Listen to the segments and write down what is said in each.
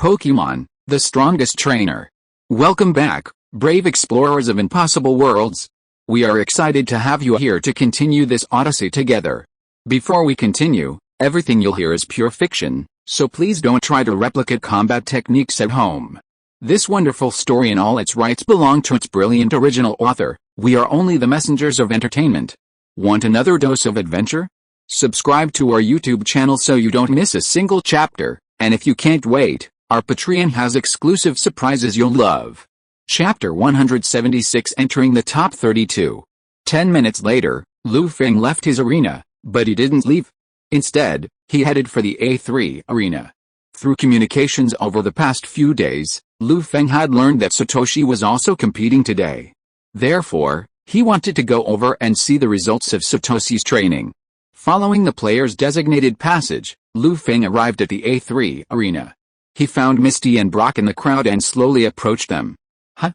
Pokémon, the strongest trainer. Welcome back, brave explorers of impossible worlds. We are excited to have you here to continue this odyssey together. Before we continue, everything you'll hear is pure fiction, so please don't try to replicate combat techniques at home. This wonderful story and all its rights belong to its brilliant original author. We are only the messengers of entertainment. Want another dose of adventure? Subscribe to our YouTube channel so you don't miss a single chapter, and if you can't wait, our Patreon has exclusive surprises you'll love. Chapter 176 entering the top 32. 10 minutes later, Feng left his arena, but he didn't leave. Instead, he headed for the A3 arena. Through communications over the past few days, Feng had learned that Satoshi was also competing today. Therefore, he wanted to go over and see the results of Satoshi's training. Following the player's designated passage, Feng arrived at the A3 arena. He found Misty and Brock in the crowd and slowly approached them. Huh?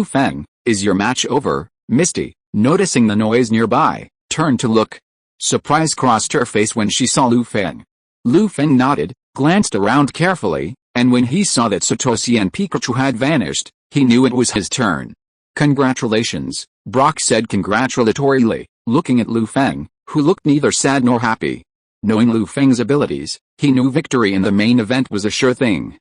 Feng, is your match over? Misty, noticing the noise nearby, turned to look. Surprise crossed her face when she saw Feng. Feng nodded, glanced around carefully, and when he saw that Satoshi and Pikachu had vanished, he knew it was his turn. Congratulations, Brock said congratulatorily, looking at Feng, who looked neither sad nor happy. Knowing Feng's abilities, he knew victory in the main event was a sure thing.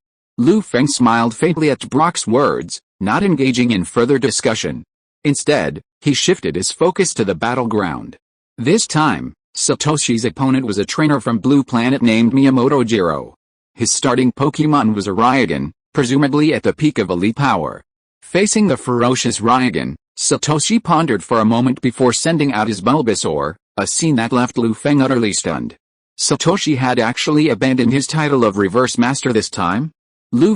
Feng smiled faintly at Brock's words, not engaging in further discussion. Instead, he shifted his focus to the battleground. This time, Satoshi's opponent was a trainer from Blue Planet named Miyamoto Jiro. His starting Pokémon was a Raigan, presumably at the peak of elite power. Facing the ferocious Raigan, Satoshi pondered for a moment before sending out his Bulbasaur, a scene that left Feng utterly stunned. Satoshi had actually abandoned his title of Reverse Master this time?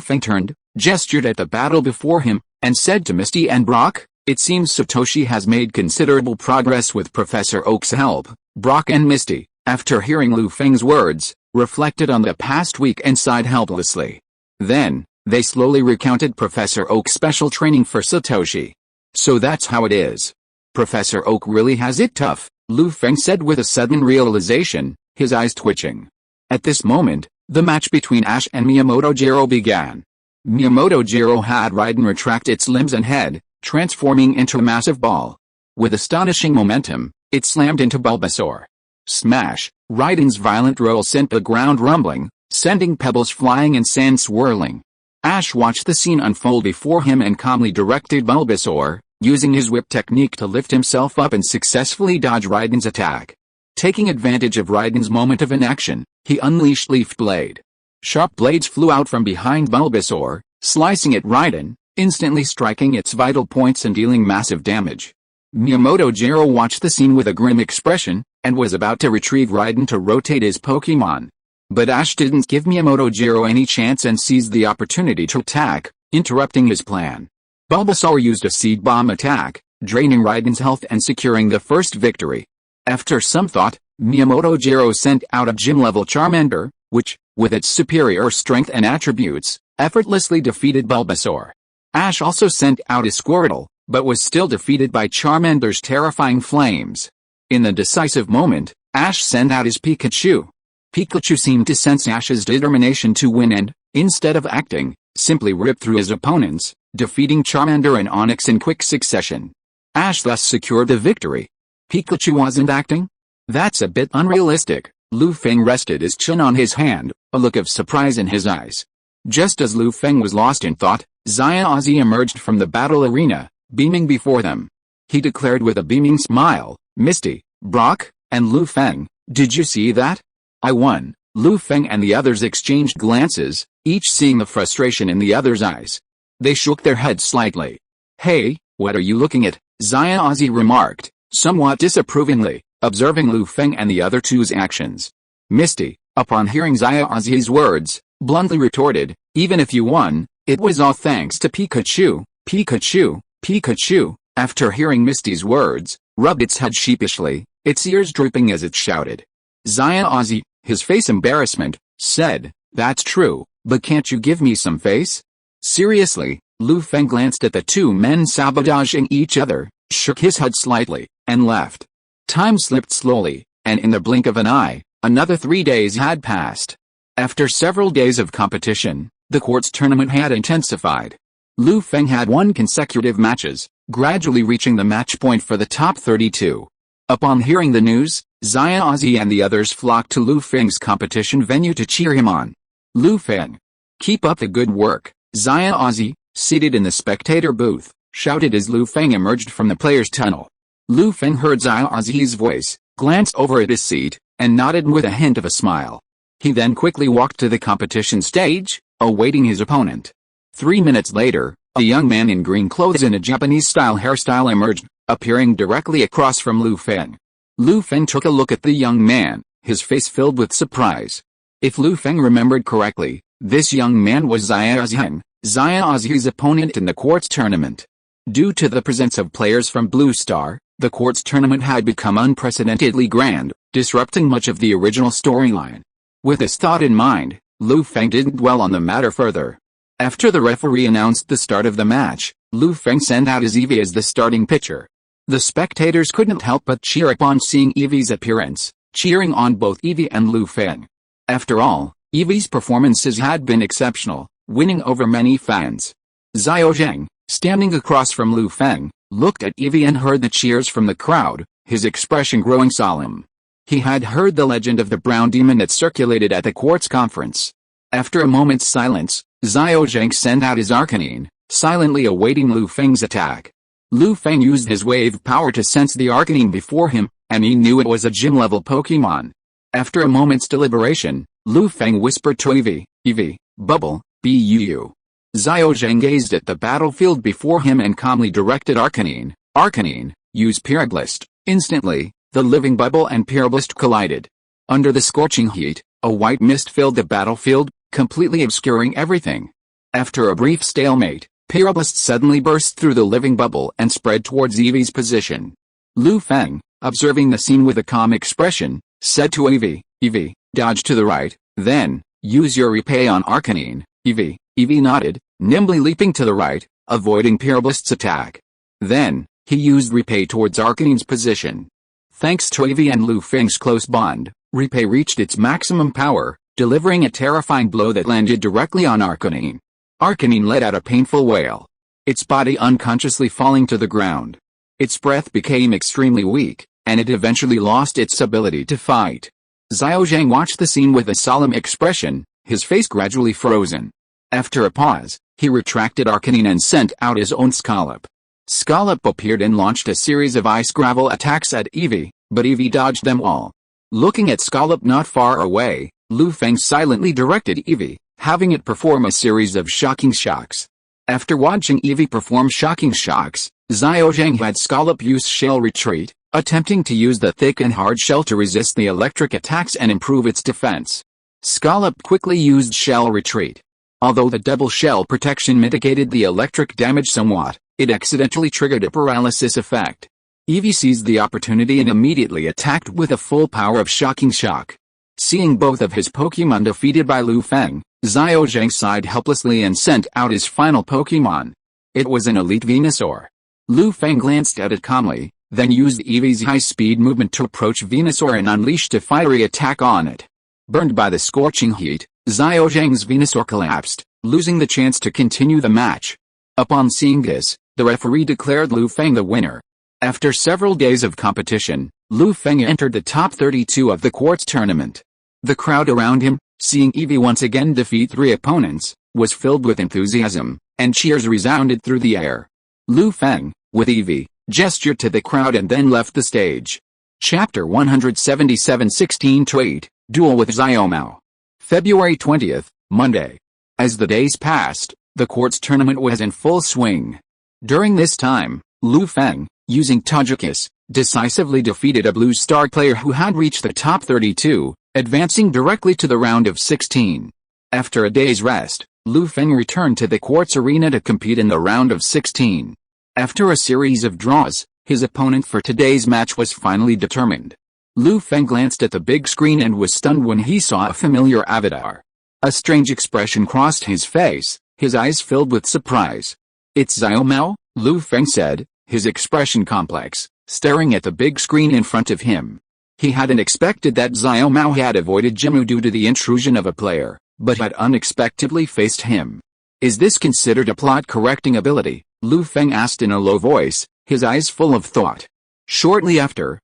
Feng turned, gestured at the battle before him, and said to Misty and Brock, "It seems Satoshi has made considerable progress with Professor Oak's help." Brock and Misty, after hearing Feng's words, reflected on the past week and sighed helplessly. Then, they slowly recounted Professor Oak's special training for Satoshi. So that's how it is. Professor Oak really has it tough, Feng said with a sudden realization, his eyes twitching. At this moment, the match between Ash and Miyamoto Jiro began. Miyamoto Jiro had Raidan retract its limbs and head, transforming into a massive ball. With astonishing momentum, it slammed into Bulbasaur. Smash! Raidan's violent roll sent the ground rumbling, sending pebbles flying and sand swirling. Ash watched the scene unfold before him and calmly directed Bulbasaur, using his whip technique to lift himself up and successfully dodge Raidan's attack. Taking advantage of Raidan's moment of inaction, he unleashed Leaf Blade. Sharp blades flew out from behind Bulbasaur, slicing at Raidan, instantly striking its vital points and dealing massive damage. Miyamoto Jiro watched the scene with a grim expression, and was about to retrieve Raidan to rotate his Pokémon. But Ash didn't give Miyamoto Jiro any chance and seized the opportunity to attack, interrupting his plan. Bulbasaur used a Seed Bomb attack, draining Raidan's health and securing the first victory. After some thought, Miyamoto Jiro sent out a gym-level Charmander, which, with its superior strength and attributes, effortlessly defeated Bulbasaur. Ash also sent out a Squirtle, but was still defeated by Charmander's terrifying flames. In the decisive moment, Ash sent out his Pikachu. Pikachu seemed to sense Ash's determination to win and, instead of acting, simply ripped through his opponents, defeating Charmander and Onix in quick succession. Ash thus secured the victory. Pikachu wasn't acting? That's a bit unrealistic. Feng rested his chin on his hand, a look of surprise in his eyes. Just as Feng was lost in thought, Ozzy emerged from the battle arena, beaming before them. He declared with a beaming smile, "Misty, Brock, and Feng, did you see that? I won." Feng and the others exchanged glances, each seeing the frustration in the other's eyes. They shook their heads slightly. "Hey, what are you looking at?" Ozzy remarked, somewhat disapprovingly, observing Feng and the other two's actions. Misty, upon hearing Ozzy's words, bluntly retorted, "Even if you won, it was all thanks to Pikachu." Pikachu, after hearing Misty's words, rubbed its head sheepishly, its ears drooping as it shouted. Ozzy, his face embarrassment, said, "That's true, but can't you give me some face?" Seriously, Feng glanced at the two men sabotaging each other, shook his head slightly, and left. Time slipped slowly, and in the blink of an eye, another 3 days had passed. After several days of competition, The quartz tournament had intensified. Lu Feng had won consecutive matches, gradually reaching the match point for the top 32. Upon hearing the news, Ozzy and the others flocked to Lu Feng's competition venue to cheer him on. Lu Feng, keep up the good work, Ozzy, seated in the spectator booth, shouted as Lu Feng emerged from the players' tunnel. Lu Feng heard Ozzy's voice, glanced over at his seat, and nodded with a hint of a smile. He then quickly walked to the competition stage, awaiting his opponent. 3 minutes later, a young man in green clothes and a Japanese-style hairstyle emerged, appearing directly across from Lu Feng. Lu Feng took a look at the young man, his face filled with surprise. If Lu Feng remembered correctly, this young man was Hoenn, Ozzy's opponent in the quartz tournament. Due to the presence of players from Blue Star, the quartz tournament had become unprecedentedly grand, disrupting much of the original storyline. With this thought in mind, Lu Feng didn't dwell on the matter further. After the referee announced the start of the match, Lu Feng sent out his Eevee as the starting pitcher. The spectators couldn't help but cheer upon seeing Eevee's appearance, cheering on both Eevee and Lu Feng. After all, Eevee's performances had been exceptional, winning over many fans. Zhang, standing across from Lu Feng, looked at Eevee and heard the cheers from the crowd, his expression growing solemn. He had heard the legend of the brown demon that circulated at the quartz conference. After a moment's silence, Zhang sent out his Arcanine, silently awaiting Lu Feng's attack. Lu Feng used his wave power to sense the Arcanine before him, and he knew it was a gym-level Pokémon. After a moment's deliberation, Lu Feng whispered to Eevee, bubble, BUU. Zhang gazed at the battlefield before him and calmly directed Arcanine, use Pyroblast. Instantly, the living bubble and Pyroblast collided. Under the scorching heat, a white mist filled the battlefield, completely obscuring everything. After a brief stalemate, Pyroblast suddenly burst through the living bubble and spread towards Eevee's position. Lu Feng, observing the scene with a calm expression, said to Eevee, dodge to the right, then, use your repay on Arcanine. Eevee nodded, nimbly leaping to the right, avoiding Pyroblast's attack. Then, he used repay towards Arcanine's position. Thanks to Eevee and Lu Feng's close bond, repay reached its maximum power, delivering a terrifying blow that landed directly on Arcanine. Arcanine let out a painful wail, its body unconsciously falling to the ground. Its breath became extremely weak, and it eventually lost its ability to fight. Zhang watched the scene with a solemn expression, his face gradually frozen. After a pause, he retracted Arcanine and sent out his own Scallop. Scallop appeared and launched a series of ice gravel attacks at Eevee, but Eevee dodged them all. Looking at Scallop not far away, Lu Feng silently directed Eevee, having it perform a series of shocking shocks. After watching Eevee perform shocking shocks, Zhang had Scallop use Shell Retreat, attempting to use the thick and hard shell to resist the electric attacks and improve its defense. Scallop quickly used Shell Retreat. Although the double shell protection mitigated the electric damage somewhat, it accidentally triggered a paralysis effect. Eevee seized the opportunity and immediately attacked with a full power of Shocking Shock. Seeing both of his Pokémon defeated by Lu Feng, Zhang sighed helplessly and sent out his final Pokémon. It was an elite Venusaur. Lu Feng glanced at it calmly, then used Eevee's high-speed movement to approach Venusaur and unleashed a fiery attack on it. Burned by the scorching heat, Zhang's Venusaur collapsed, losing the chance to continue the match. Upon seeing this, the referee declared Lu Feng the winner. After several days of competition, Lu Feng entered the top 32 of the quartz tournament. The crowd around him, seeing Eevee once again defeat 3 opponents, was filled with enthusiasm, and cheers resounded through the air. Lu Feng, with Eevee, gestured to the crowd and then left the stage. Chapter 177 16-8, Duel with Xiaomao. February 20th, Monday. As the days passed, the quartz tournament was in full swing. During this time, Lu Feng, using Tajikis, decisively defeated a Blue Star player who had reached the top 32, advancing directly to the round of 16. After a day's rest, Lu Feng returned to the quartz arena to compete in the round of 16. After a series of draws, his opponent for today's match was finally determined. Lu Feng glanced at the big screen and was stunned when he saw a familiar avatar. A strange expression crossed his face, his eyes filled with surprise. It's Xiaomao, Lu Feng said, his expression complex, staring at the big screen in front of him. He hadn't expected that Xiaomao had avoided Jimu due to the intrusion of a player, but had unexpectedly faced him. Is this considered a plot-correcting ability? Lu Feng asked in a low voice, his eyes full of thought. Shortly after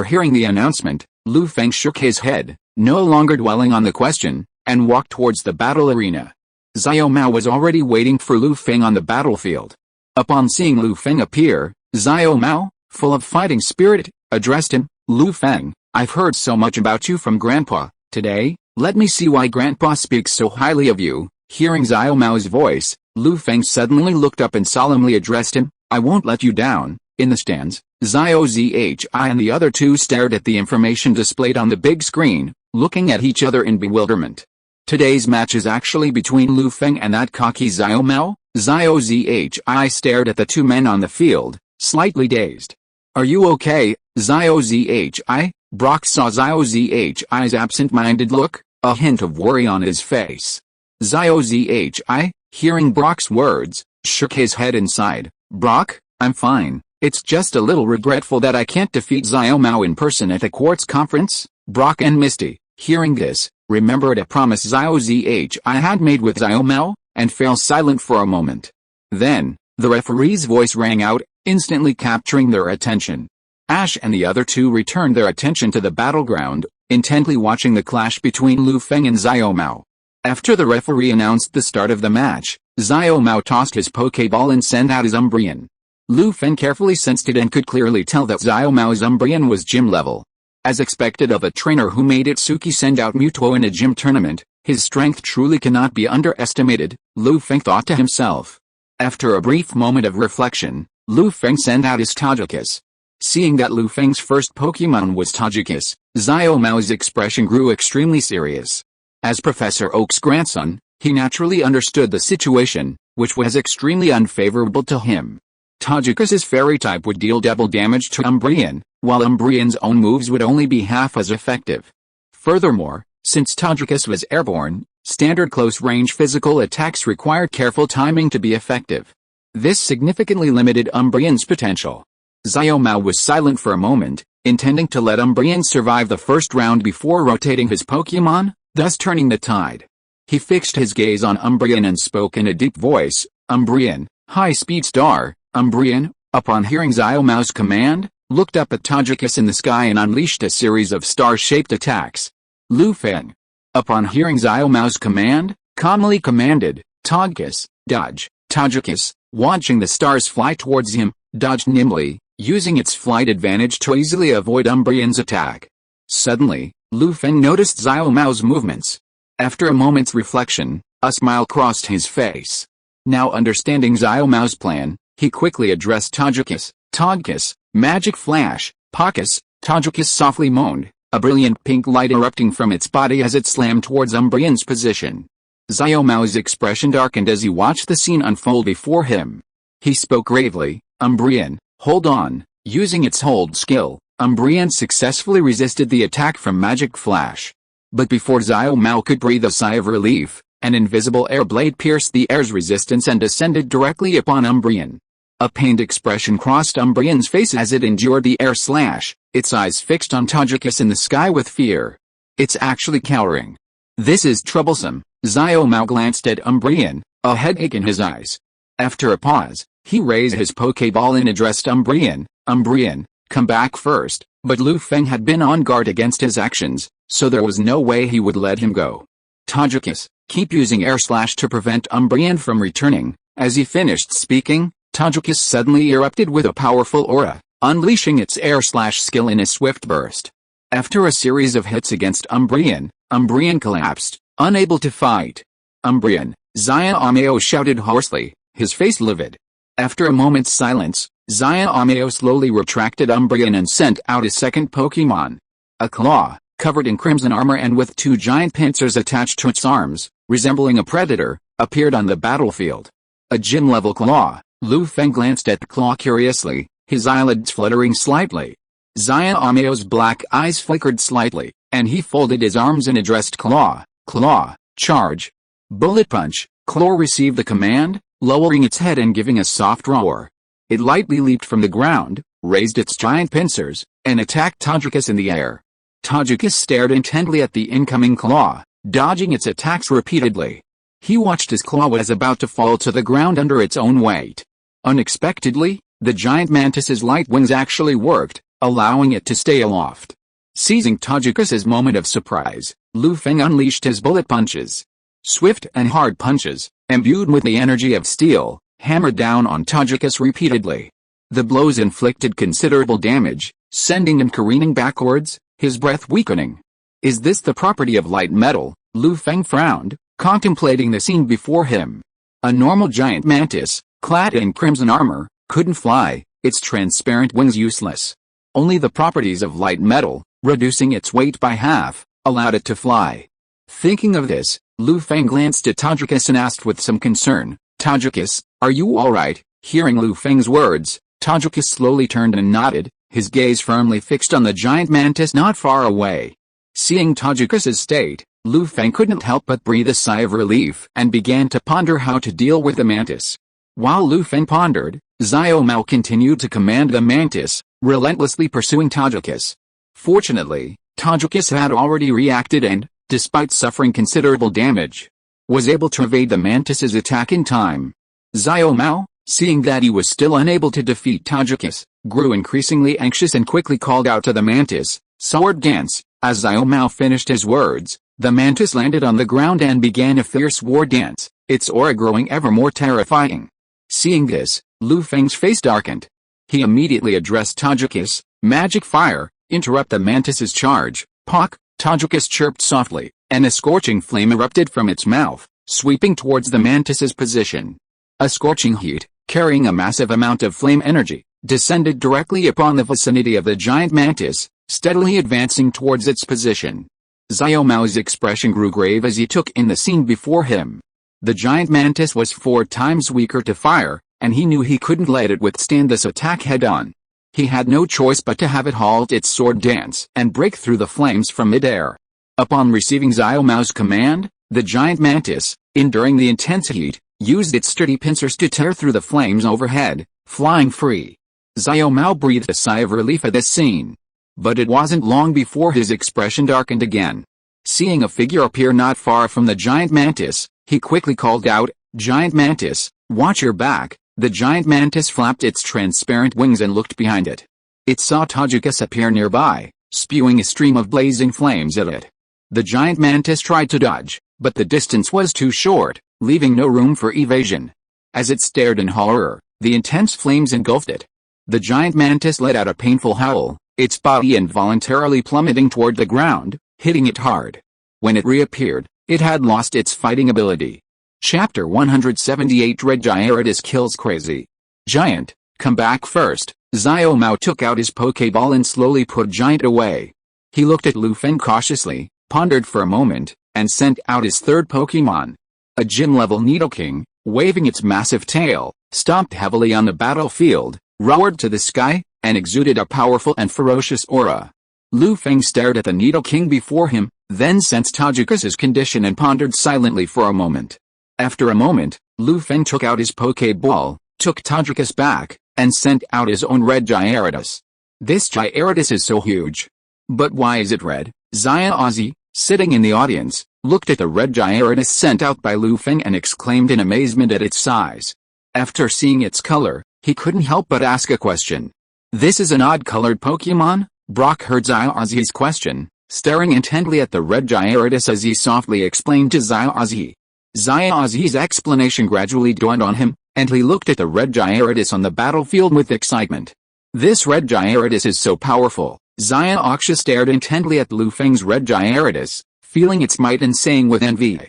hearing the announcement, Lu Feng shook his head, no longer dwelling on the question, and walked towards the battle arena. Xiao Mao was already waiting for Lu Feng on the battlefield. Upon seeing Lu Feng appear, Xiao Mao, full of fighting spirit, addressed him, "Lu Feng, I've heard so much about you from Grandpa. Today, let me see why Grandpa speaks so highly of you." Hearing Xiao Mao's voice, Lu Feng suddenly looked up and solemnly addressed him, "I won't let you down." In the stands, Xiao Zhi and the other two stared at the information displayed on the big screen, looking at each other in bewilderment. Today's match is actually between Lu Feng and that cocky Xiao Mao? Xiao Zhi stared at the two men on the field, slightly dazed. "Are you okay, Xiao Zhi?" Brock saw Xiao Zhi's absent-minded look, a hint of worry on his face. Xiao Zhi, hearing Brock's words, shook his head and sighed. "Brock, I'm fine. It's just a little regretful that I can't defeat Xiao Mao in person at the Quartz Conference." Brock and Misty, hearing this, remembered a promise Xiao Zhi had made with Xiao Mao, and fell silent for a moment. Then, the referee's voice rang out, instantly capturing their attention. Ash and the other two returned their attention to the battleground, intently watching the clash between Lu Feng and Xiao Mao. After the referee announced the start of the match, Xiao Mao tossed his Pokéball and sent out his Umbreon. Lu Feng carefully sensed it and could clearly tell that Xiao Mao's Umbreon was gym level. As expected of a trainer who made Itsuki send out Muto in a gym tournament, his strength truly cannot be underestimated, Lu Feng thought to himself. After a brief moment of reflection, Lu Feng sent out his Tajikus. Seeing that Lu Feng's first Pokemon was Tajikus, Xiao Mao's expression grew extremely serious. As Professor Oak's grandson, he naturally understood the situation, which was extremely unfavorable to him. Tajikus's fairy type would deal double damage to Umbreon, while Umbreon's own moves would only be half as effective. Furthermore, since Tajikus was airborne, standard close-range physical attacks required careful timing to be effective. This significantly limited Umbreon's potential. Xiao Mao was silent for a moment, intending to let Umbreon survive the first round before rotating his Pokemon, thus turning the tide. He fixed his gaze on Umbreon and spoke in a deep voice, "Umbreon, high-speed star." Umbreon, upon hearing Xiao Mao's command, looked up at Tajikus in the sky and unleashed a series of star-shaped attacks. Lu Feng, upon hearing Xiao Mao's command, calmly commanded, "Tajikus, dodge." Tajikus, watching the stars fly towards him, dodged nimbly, using its flight advantage to easily avoid Umbreon's attack. Suddenly, Lu Feng noticed Xiao Mao's movements. After a moment's reflection, a smile crossed his face. Now understanding Xiao Mao's plan, he quickly addressed Tajikus. "Tajikus, magic flash." Tajikus softly moaned, a brilliant pink light erupting from its body as it slammed towards Umbreon's position. Xiao Mao's expression darkened as he watched the scene unfold before him. He spoke gravely, "Umbreon, hold on." Using its hold skill, Umbreon successfully resisted the attack from Magic Flash. But before Xiao Mao could breathe a sigh of relief, an invisible air blade pierced the air's resistance and descended directly upon Umbreon. A pained expression crossed Umbreon's face as it endured the air slash, its eyes fixed on Tajikus in the sky with fear. "It's actually cowering. This is troublesome." Xiao Mao glanced at Umbreon, a headache in his eyes. After a pause, he raised his Pokéball and addressed Umbreon. "Umbreon, come back first." But Lu Feng had been on guard against his actions, so there was no way he would let him go. "Tajikus, keep using Air Slash to prevent Umbreon from returning." As he finished speaking, Tajikus suddenly erupted with a powerful aura, unleashing its Air Slash skill in a swift burst. After a series of hits against Umbreon, Umbreon collapsed, unable to fight. "Umbreon!" Xiao Mao shouted hoarsely, his face livid. After a moment's silence, Xiao Mao slowly retracted Umbreon and sent out his second Pokemon. A claw, covered in crimson armor and with two giant pincers attached to its arms, resembling a predator, appeared on the battlefield. A gym-level claw. Lu Feng glanced at the claw curiously, his eyelids fluttering slightly. Xiao Mao's black eyes flickered slightly, and he folded his arms and addressed Claw. "Claw, charge." Bullet Punch. Claw received the command, lowering its head and giving a soft roar. It lightly leaped from the ground, raised its giant pincers, and attacked Tajikus in the air. Tajikus stared intently at the incoming Claw, dodging its attacks repeatedly. He watched as claw was about to fall to the ground under its own weight. Unexpectedly, the giant mantis's light wings actually worked, allowing it to stay aloft. Seizing Tajikus's moment of surprise, Lu Feng unleashed his bullet punches. Swift and hard punches, imbued with the energy of steel, hammered down on Tajikus repeatedly. The blows inflicted considerable damage, sending him careening backwards, his breath weakening. Is this the property of light metal? Lu Feng frowned, contemplating the scene before him. A normal giant mantis, clad in crimson armor, couldn't fly, its transparent wings useless. Only the properties of light metal, reducing its weight by half, allowed it to fly. Thinking of this, Lu Feng glanced at Tajikus and asked with some concern, "Tajikus, are you alright?" Hearing Lu Feng's words, Tajikus slowly turned and nodded, his gaze firmly fixed on the giant mantis not far away. Seeing Tajikus's state, Lu Feng couldn't help but breathe a sigh of relief and began to ponder how to deal with the mantis. While Lu Feng pondered, Xiao Mao continued to command the mantis, relentlessly pursuing Tajikus. Fortunately, Tajikus had already reacted and, despite suffering considerable damage, was able to evade the mantis's attack in time. Xiao Mao, seeing that he was still unable to defeat Tajikus, grew increasingly anxious and quickly called out to the mantis, "Sword dance." As Xiao Mao finished his words, the mantis landed on the ground and began a fierce war dance, its aura growing ever more terrifying. Seeing this, Lu Feng's face darkened. He immediately addressed Tajikus, "Magic fire, interrupt the mantis's charge." "Pock!" Tajikus chirped softly, and a scorching flame erupted from its mouth, sweeping towards the mantis's position. A scorching heat, carrying a massive amount of flame energy, descended directly upon the vicinity of the giant mantis, steadily advancing towards its position. Xiao Mao's expression grew grave as he took in the scene before him. The giant mantis was 4 times weaker to fire, and he knew he couldn't let it withstand this attack head-on. He had no choice but to have it halt its sword dance and break through the flames from mid-air. Upon receiving Xiao Mao's command, the giant mantis, enduring the intense heat, used its sturdy pincers to tear through the flames overhead, flying free. Xiao Mao breathed a sigh of relief at this scene. But it wasn't long before his expression darkened again. Seeing a figure appear not far from the giant mantis, he quickly called out, "Giant mantis, watch your back." The giant mantis flapped its transparent wings and looked behind it. It saw Tajikus appear nearby, spewing a stream of blazing flames at it. The giant mantis tried to dodge, but the distance was too short, leaving no room for evasion. As it stared in horror, the intense flames engulfed it. The giant mantis let out a painful howl, its body involuntarily plummeting toward the ground, hitting it hard. When it reappeared, it had lost its fighting ability. Chapter 178 Red Gyarados kills Crazy Giant, come back first. Xiao Mao took out his Pokeball and slowly put Giant away. He looked at Lu Feng cautiously, pondered for a moment, and sent out his third Pokemon. A gym-level Nidoking, waving its massive tail, stomped heavily on the battlefield, roared to the sky, and exuded a powerful and ferocious aura. Lu Feng stared at the Nidoking before him, then sensed Tajikus's condition and pondered silently for a moment. After a moment, Lu Feng took out his Pokeball, took Tajikus back, and sent out his own red Gyarados. This Gyarados is so huge. But why is it red? Xiaozi, sitting in the audience, looked at the red Gyarados sent out by Lu Feng and exclaimed in amazement at its size. After seeing its color, he couldn't help but ask a question. "This is an odd-colored Pokemon?" Brock heard Xiaozi's question, staring intently at the red Gyarados as he softly explained to Xiaozi. Xiaozi's explanation gradually dawned on him, and he looked at the red Gyarados on the battlefield with excitement. "This red Gyarados is so powerful." Xiaozi stared intently at Lu Feng's red Gyarados, feeling its might and saying with envy.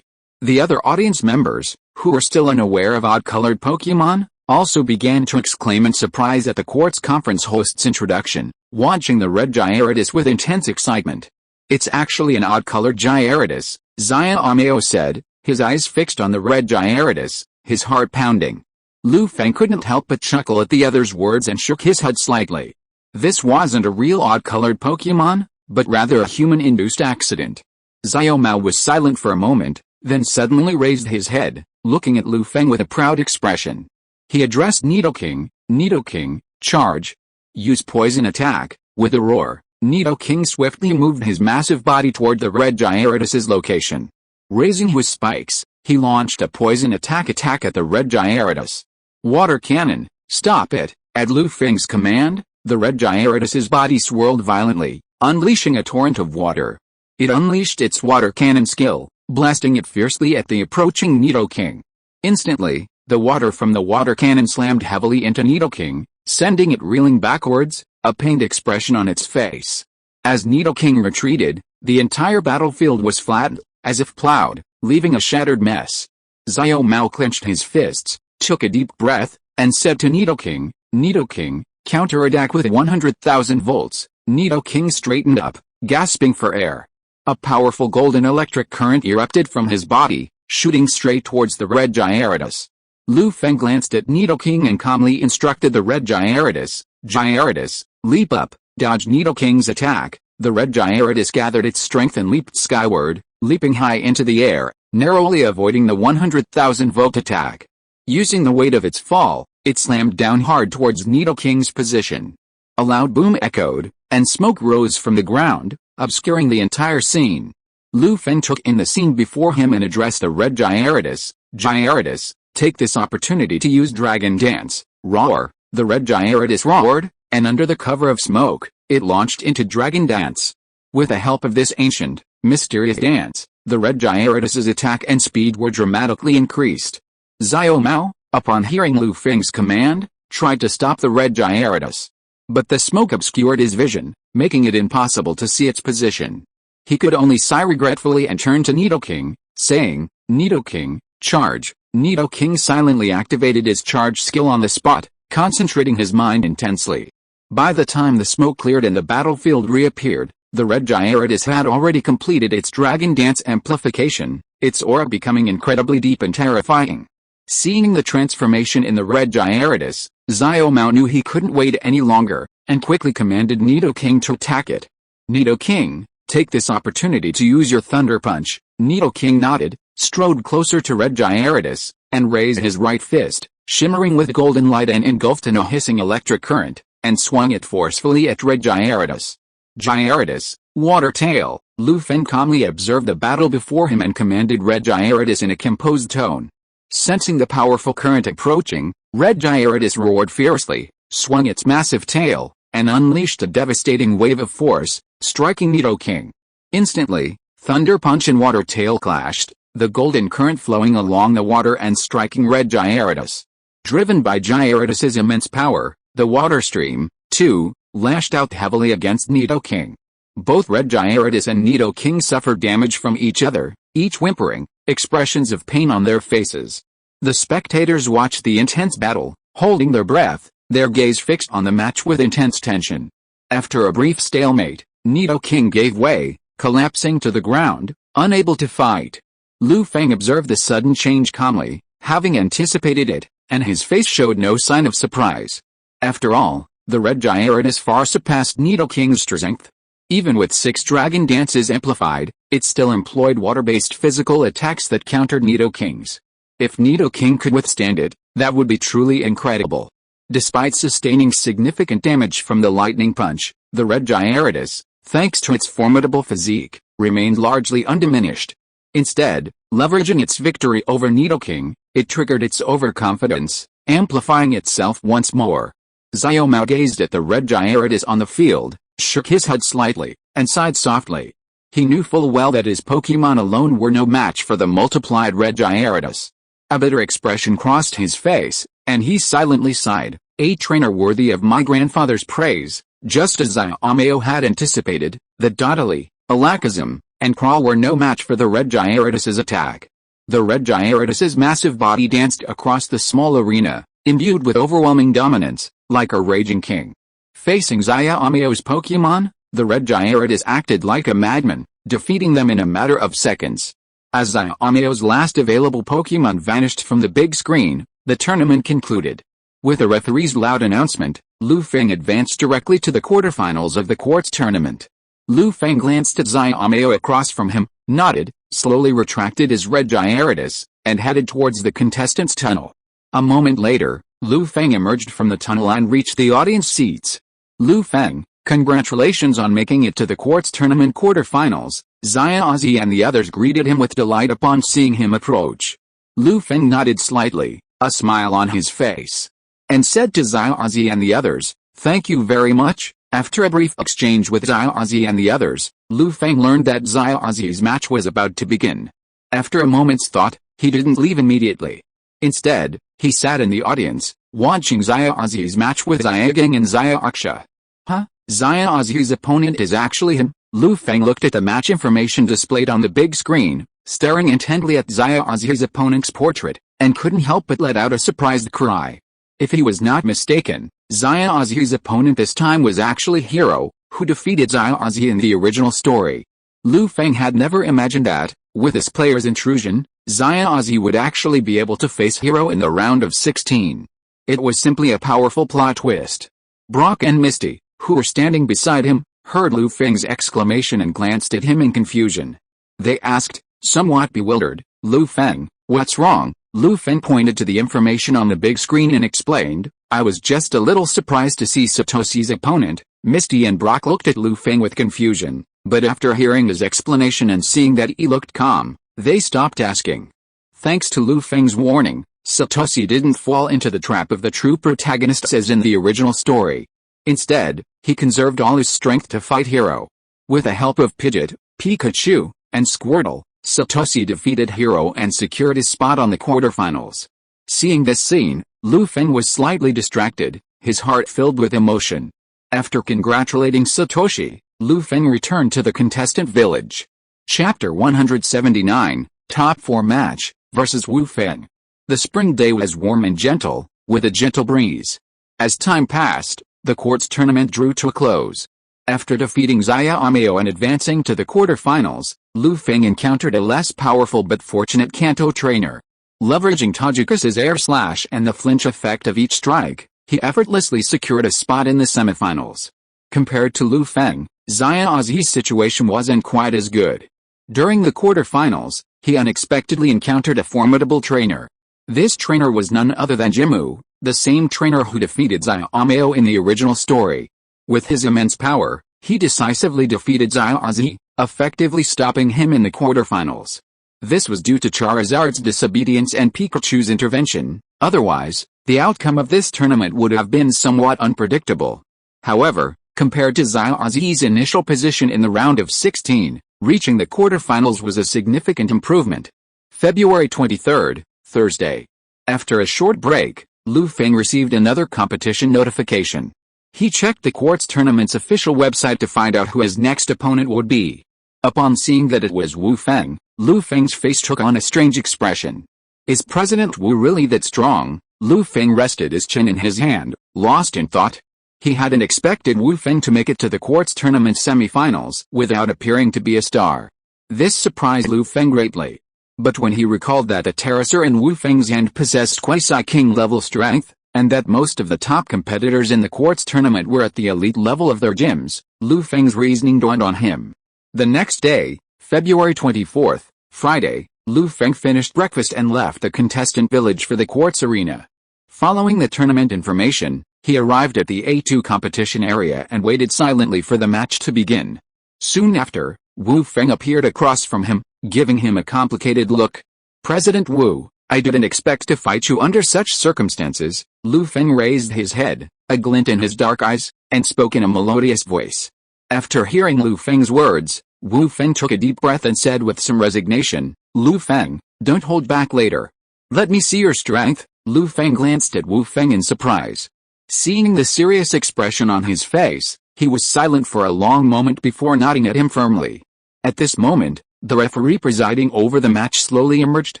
The other audience members, who were still unaware of odd-colored Pokemon, also began to exclaim in surprise at the Quartz Conference host's introduction, watching the red Gyarados with intense excitement. "It's actually an odd-colored Gyarados," Xiaozi said, his eyes fixed on the red Gyarados, his heart pounding. Lu Feng couldn't help but chuckle at the other's words and shook his head slightly. This wasn't a real odd-colored Pokemon, but rather a human-induced accident. Xiao Mao was silent for a moment, then suddenly raised his head, looking at Lu Feng with a proud expression. He addressed Nidoking, "Nidoking, charge. Use poison attack." With a roar, Nidoking swiftly moved his massive body toward the red Gyarados' location. Raising his spikes, he launched a poison attack at the red Gyarados. Water cannon, stop it! At Lu Feng's command, the red Gyarados' body swirled violently, unleashing a torrent of water. It unleashed its water cannon skill, blasting it fiercely at the approaching Nidoking. Instantly, the water from the water cannon slammed heavily into Nidoking, sending it reeling backwards, a pained expression on its face. As Nidoking retreated, the entire battlefield was flattened, as if plowed, leaving a shattered mess. Xiao Mao clenched his fists, took a deep breath, and said to Nidoking, "Nidoking, counterattack with 100,000 volts." Nidoking straightened up, gasping for air. A powerful golden electric current erupted from his body, shooting straight towards the red Gyarados. Lu Feng glanced at Nidoking and calmly instructed the red Gyarados, "Gyarados, leap up, dodge Nidoking's attack." The red Gyarados gathered its strength and leaped skyward, leaping high into the air, narrowly avoiding the 100,000-volt attack. Using the weight of its fall, it slammed down hard towards Nidoking's position. A loud boom echoed, and smoke rose from the ground, obscuring the entire scene. Lu Feng took in the scene before him and addressed the red Gyarados, "Gyarados, take this opportunity to use Dragon Dance." Roar! The red Gyarados roared, and under the cover of smoke, it launched into Dragon Dance. With the help of this ancient, mysterious dance, the red Gyarados' attack and speed were dramatically increased. Xiao Mao, upon hearing Lu Feng's command, tried to stop the red Gyarados. But the smoke obscured his vision, making it impossible to see its position. He could only sigh regretfully and turn to Nidoking, saying, "Nidoking, charge." Nidoking silently activated his charge skill on the spot, concentrating his mind intensely. By the time the smoke cleared and the battlefield reappeared, the red Gyarados had already completed its Dragon Dance amplification, its aura becoming incredibly deep and terrifying. Seeing the transformation in the red Gyarados, Xiao Mao knew he couldn't wait any longer, and quickly commanded Nidoking to attack it. "Nidoking, take this opportunity to use your Thunder Punch." Nidoking nodded, strode closer to red Gyarados, and raised his right fist, shimmering with golden light and engulfed in a hissing electric current, and swung it forcefully at red Gyarados. "Gyarados, Water Tail." Lu Feng calmly observed the battle before him and commanded red Gyarados in a composed tone. Sensing the powerful current approaching, red Gyarados roared fiercely, swung its massive tail, and unleashed a devastating wave of force, striking Nidoking. Instantly, Thunder Punch and Water Tail clashed, the golden current flowing along the water and striking red Gyarados. Driven by Gyarados' immense power, the water stream, too, lashed out heavily against Nidoking. Both red Gyarados and Nidoking suffered damage from each other, each whimpering, expressions of pain on their faces. The spectators watched the intense battle, holding their breath, their gaze fixed on the match with intense tension. After a brief stalemate, Nidoking gave way, collapsing to the ground, unable to fight. Lu Feng observed the sudden change calmly, having anticipated it, and his face showed no sign of surprise. After all, the red Gyarados far surpassed Nidoking's strength. Even with 6 Dragon Dances amplified, it still employed water-based physical attacks that countered Nidoking's. If Nidoking could withstand it, that would be truly incredible. Despite sustaining significant damage from the lightning punch, the red Gyarados, thanks to its formidable physique, remained largely undiminished. Instead, leveraging its victory over Nidoking, it triggered its overconfidence, amplifying itself once more. Xiao Mao gazed at the red Gyarados on the field, shook his head slightly, and sighed softly. He knew full well that his Pokémon alone were no match for the multiplied red Gyarados. A bitter expression crossed his face, and he silently sighed, "A trainer worthy of my grandfather's praise." Just as Xiao Mao had anticipated, the Dotally, Alakazam, and Crawl were no match for the red Gyarados' attack. The red Gyarados' massive body danced across the small arena, imbued with overwhelming dominance, like a raging king. Facing Xiao Mao's Pokémon, the red Gyarados acted like a madman, defeating them in a matter of seconds. As Xiao Mao's last available Pokémon vanished from the big screen, the tournament concluded. With the referee's loud announcement, Lu Feng advanced directly to the quarterfinals of the Quartz tournament. Lu Feng glanced at Xiao Mao across from him, nodded, slowly retracted his red Gyarados, and headed towards the contestants' tunnel. A moment later, Lu Feng emerged from the tunnel and reached the audience seats. Lu Feng, Congratulations on making it to the quartz tournament quarterfinals. Xiaozi and the others greeted him with delight upon seeing him approach. Lu Feng nodded slightly, a smile on his face, and said to Xiaozi and the others, "Thank you very much." After a brief exchange with Xiaozi and the others, Lu Feng learned that Xiaozi's match was about to begin. After a moment's thought, he didn't leave immediately. Instead, he sat in the audience, watching Xiaozi's match with Xiagang and Xiaoxia. Huh? Xiaozi's opponent is actually him? Lu Feng looked at the match information displayed on the big screen, staring intently at Xiaozi's opponent's portrait, and couldn't help but let out a surprised cry. If he was not mistaken, Xiaozi's opponent this time was actually Hero, who defeated Xiaozi in the original story. Lu Feng had never imagined that, with this player's intrusion, Xiaozi would actually be able to face Hero in the round of 16. It was simply a powerful plot twist. Brock and Misty, who were standing beside him, heard Lu Feng's exclamation and glanced at him in confusion. They asked, somewhat bewildered, "Lu Feng, what's wrong?" Lu Feng pointed to the information on the big screen and explained, "I was just a little surprised to see Satoshi's opponent." Misty and Brock looked at Lu Feng with confusion, but after hearing his explanation and seeing that he looked calm, they stopped asking. Thanks to Lu Feng's warning, Satoshi didn't fall into the trap of the true protagonists as in the original story. Instead, he conserved all his strength to fight Hero. With the help of Pidgeot, Pikachu, and Squirtle, Satoshi defeated Hero and secured his spot on the quarterfinals. Seeing this scene, Lu Feng was slightly distracted, his heart filled with emotion. After congratulating Satoshi, Lu Feng returned to the contestant village. Chapter 179, Top 4 Match, vs Wu Feng. The spring day was warm and gentle, with a gentle breeze. As time passed, the quartz tournament drew to a close. After defeating Xiaomao and advancing to the quarterfinals, Lu Feng encountered a less powerful but fortunate Kanto trainer. Leveraging Tajikas's air slash and the flinch effect of each strike, he effortlessly secured a spot in the semifinals. Compared to Lu Feng, Xiaozi's situation wasn't quite as good. During the quarterfinals, he unexpectedly encountered a formidable trainer. This trainer was none other than Jimu, the same trainer who defeated Xiaomao in the original story. With his immense power, he decisively defeated Xiaozi, effectively stopping him in the quarterfinals. This was due to Charizard's disobedience and Pikachu's intervention, otherwise, the outcome of this tournament would have been somewhat unpredictable. However, compared to Xiaozi's initial position in the round of 16, reaching the quarterfinals was a significant improvement. February 23, Thursday. After a short break, Lu Feng received another competition notification. He checked the quartz tournament's official website to find out who his next opponent would be. Upon seeing that it was Wu Feng, Lu Feng's face took on a strange expression. Is President Wu really that strong? Lu Feng rested his chin in his hand, lost in thought. He hadn't expected Wu Feng to make it to the quartz tournament semifinals without appearing to be a star. This surprised Lu Feng greatly. But when he recalled that a terracer in Wu Feng's hand possessed quasi-king level strength, and that most of the top competitors in the quartz tournament were at the elite level of their gyms, Lu Feng's reasoning dawned on him. The next day, February 24, Friday, Lu Feng finished breakfast and left the contestant village for the quartz arena. Following the tournament information, he arrived at the A2 competition area and waited silently for the match to begin. Soon after, Wu Feng appeared across from him, giving him a complicated look. President Wu, I didn't expect to fight you under such circumstances. Lu Feng raised his head, a glint in his dark eyes, and spoke in a melodious voice. After hearing Lu Feng's words, Wu Feng took a deep breath and said with some resignation, Lu Feng, don't hold back later. Let me see your strength. Lu Feng glanced at Wu Feng in surprise. Seeing the serious expression on his face, he was silent for a long moment before nodding at him firmly. At this moment, the referee presiding over the match slowly emerged.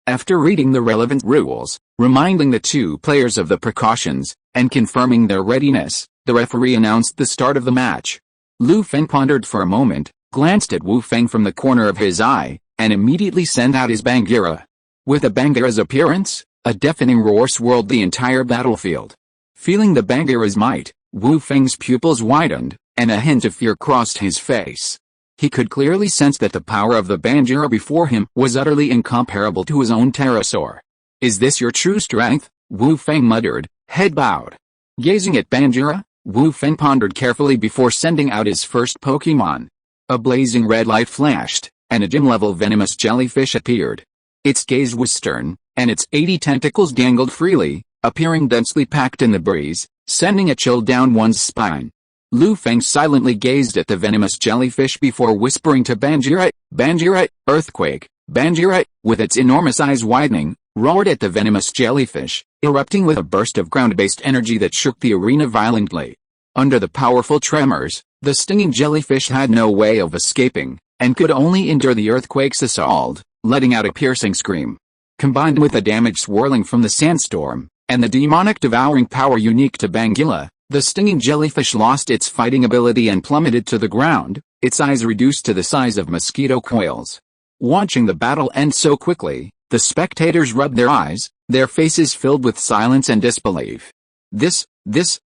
After reading the relevant rules, reminding the two players of the precautions, and confirming their readiness, the referee announced the start of the match. Lu Feng pondered for a moment, glanced at Wu Feng from the corner of his eye, and immediately sent out his Bangira. With a Bangira's appearance, a deafening roar swirled the entire battlefield. Feeling the Bangira's might, Wu Feng's pupils widened, and a hint of fear crossed his face. He could clearly sense that the power of the Bangira before him was utterly incomparable to his own pterosaur. Is this your true strength? Wu Feng muttered, head bowed. Gazing at Bangira, Wu Feng pondered carefully before sending out his first Pokémon. A blazing red light flashed, and a gym-level venomous jellyfish appeared. Its gaze was stern, and its 80 tentacles dangled freely, appearing densely packed in the breeze, sending a chill down one's spine. Lu Feng silently gazed at the venomous jellyfish before whispering to Banjira, "Banjira, earthquake, Banjira," with its enormous eyes widening, roared at the venomous jellyfish, erupting with a burst of ground-based energy that shook the arena violently. Under the powerful tremors, the stinging jellyfish had no way of escaping, and could only endure the earthquake's assault, letting out a piercing scream. Combined with the damage swirling from the sandstorm, and the demonic devouring power unique to Bangila, the stinging jellyfish lost its fighting ability and plummeted to the ground, its eyes reduced to the size of mosquito coils. Watching the battle end so quickly, the spectators rubbed their eyes, their faces filled with silence and disbelief. This,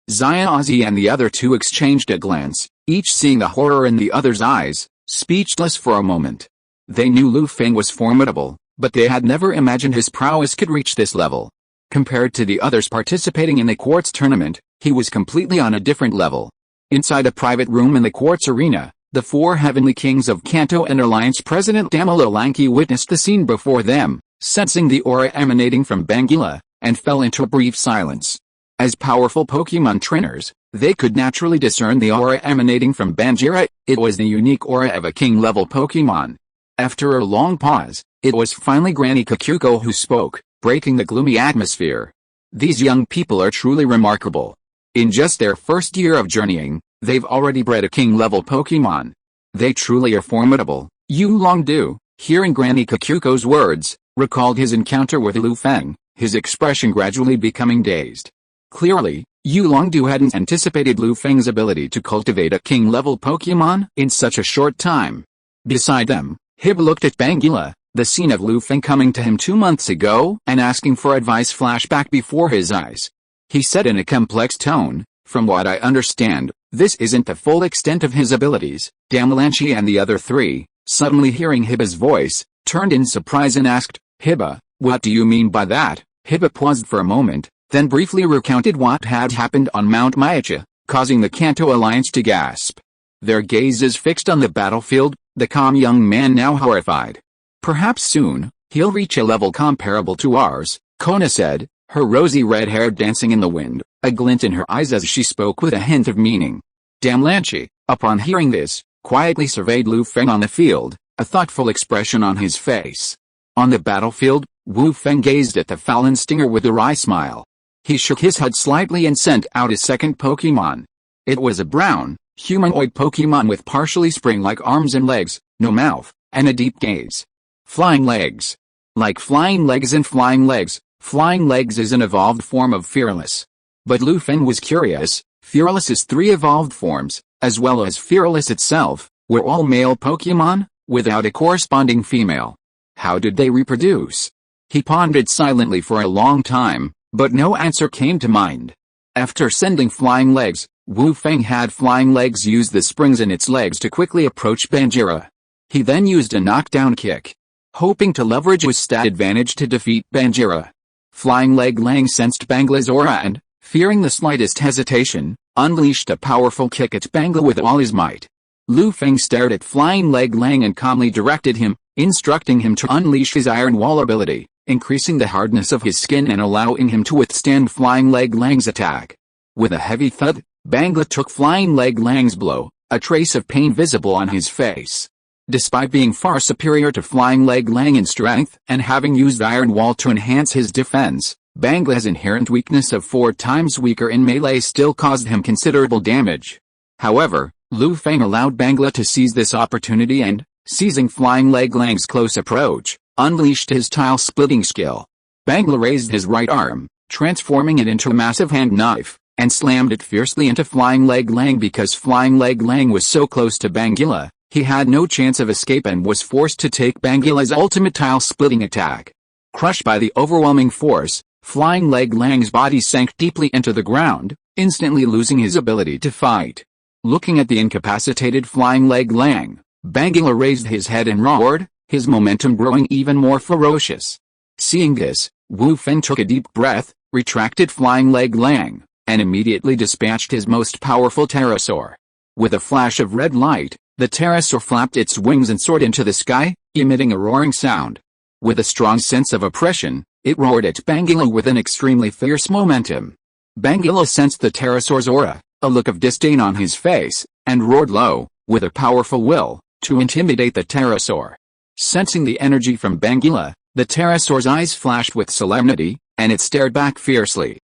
Xiaozi and the other two exchanged a glance, each seeing the horror in the other's eyes, speechless for a moment. They knew Lu Feng was formidable, but they had never imagined his prowess could reach this level. Compared to the others participating in the quartz tournament, he was completely on a different level. Inside a private room in the quartz arena, the four heavenly kings of Kanto and Alliance President Damilolanki witnessed the scene before them, sensing the aura emanating from Bangila, and fell into a brief silence. As powerful Pokemon trainers, they could naturally discern the aura emanating from Banjira. It was the unique aura of a king-level Pokemon. After a long pause, it was finally Granny Kakuko who spoke, breaking the gloomy atmosphere. These young people are truly remarkable. In just their first year of journeying, they've already bred a king-level Pokemon. They truly are formidable. Yu Longdu, hearing Granny Kakuko's words, recalled his encounter with Lu Feng, his expression gradually becoming dazed. Clearly, Yu Longdu hadn't anticipated Lu Feng's ability to cultivate a king-level Pokemon in such a short time. Beside them, Hib looked at Bangila, the scene of Lu Feng coming to him 2 months ago and asking for advice flashed back before his eyes. He said in a complex tone, "From what I understand, this isn't the full extent of his abilities." Damilolanki and the other three, suddenly hearing Hiba's voice, turned in surprise and asked, "Hiba, what do you mean by that?" Hiba paused for a moment, then briefly recounted what had happened on Mount Maicha, causing the Kanto Alliance to gasp. Their gazes fixed on the battlefield, the calm young man now horrified. "Perhaps soon, he'll reach a level comparable to ours," Kona said, her rosy red hair dancing in the wind, a glint in her eyes as she spoke with a hint of meaning. Damilolanki, upon hearing this, quietly surveyed Lu Feng on the field, a thoughtful expression on his face. On the battlefield, Wu Feng gazed at the Fallen Stinger with a wry smile. He shook his head slightly and sent out his second Pokemon. It was a brown, humanoid Pokemon with partially spring-like arms and legs, no mouth, and a deep gaze. Flying Legs. Like Flying Legs and Flying Legs, Flying Legs is an evolved form of Fearless. But Lu Feng was curious, Fearless's 3 evolved forms, as well as Fearless itself, were all male Pokemon, without a corresponding female. How did they reproduce? He pondered silently for a long time, but no answer came to mind. After sending Flying Legs, Wu Feng had Flying Legs use the springs in its legs to quickly approach Banjira. He then used a knockdown kick, hoping to leverage his stat advantage to defeat Banjira. Flying Leg Lang sensed Bangla's aura and, fearing the slightest hesitation, unleashed a powerful kick at Bangla with all his might. Lu Feng stared at Flying Leg Lang and calmly directed him, instructing him to unleash his Iron Wall ability, increasing the hardness of his skin and allowing him to withstand Flying Leg Lang's attack. With a heavy thud, Bangla took Flying Leg Lang's blow, a trace of pain visible on his face. Despite being far superior to Flying Leg Lang in strength and having used Iron Wall to enhance his defense, Bangla's inherent weakness of 4 times weaker in melee still caused him considerable damage. However, Lu Feng allowed Bangla to seize this opportunity and, seizing Flying Leg Lang's close approach, unleashed his tile-splitting skill. Bangla raised his right arm, transforming it into a massive hand knife, and slammed it fiercely into Flying Leg Lang. Because Flying Leg Lang was so close to Bangla, he had no chance of escape and was forced to take Bangila's ultimate tile-splitting attack. Crushed by the overwhelming force, Flying Leg Lang's body sank deeply into the ground, instantly losing his ability to fight. Looking at the incapacitated Flying Leg Lang, Bangila raised his head and roared, his momentum growing even more ferocious. Seeing this, Wu Feng took a deep breath, retracted Flying Leg Lang, and immediately dispatched his most powerful pterosaur. With a flash of red light, the pterosaur flapped its wings and soared into the sky, emitting a roaring sound. With a strong sense of oppression, it roared at Bangila with an extremely fierce momentum. Bangila sensed the pterosaur's aura, a look of disdain on his face, and roared low, with a powerful will, to intimidate the pterosaur. Sensing the energy from Bangila, the pterosaur's eyes flashed with solemnity, and it stared back fiercely.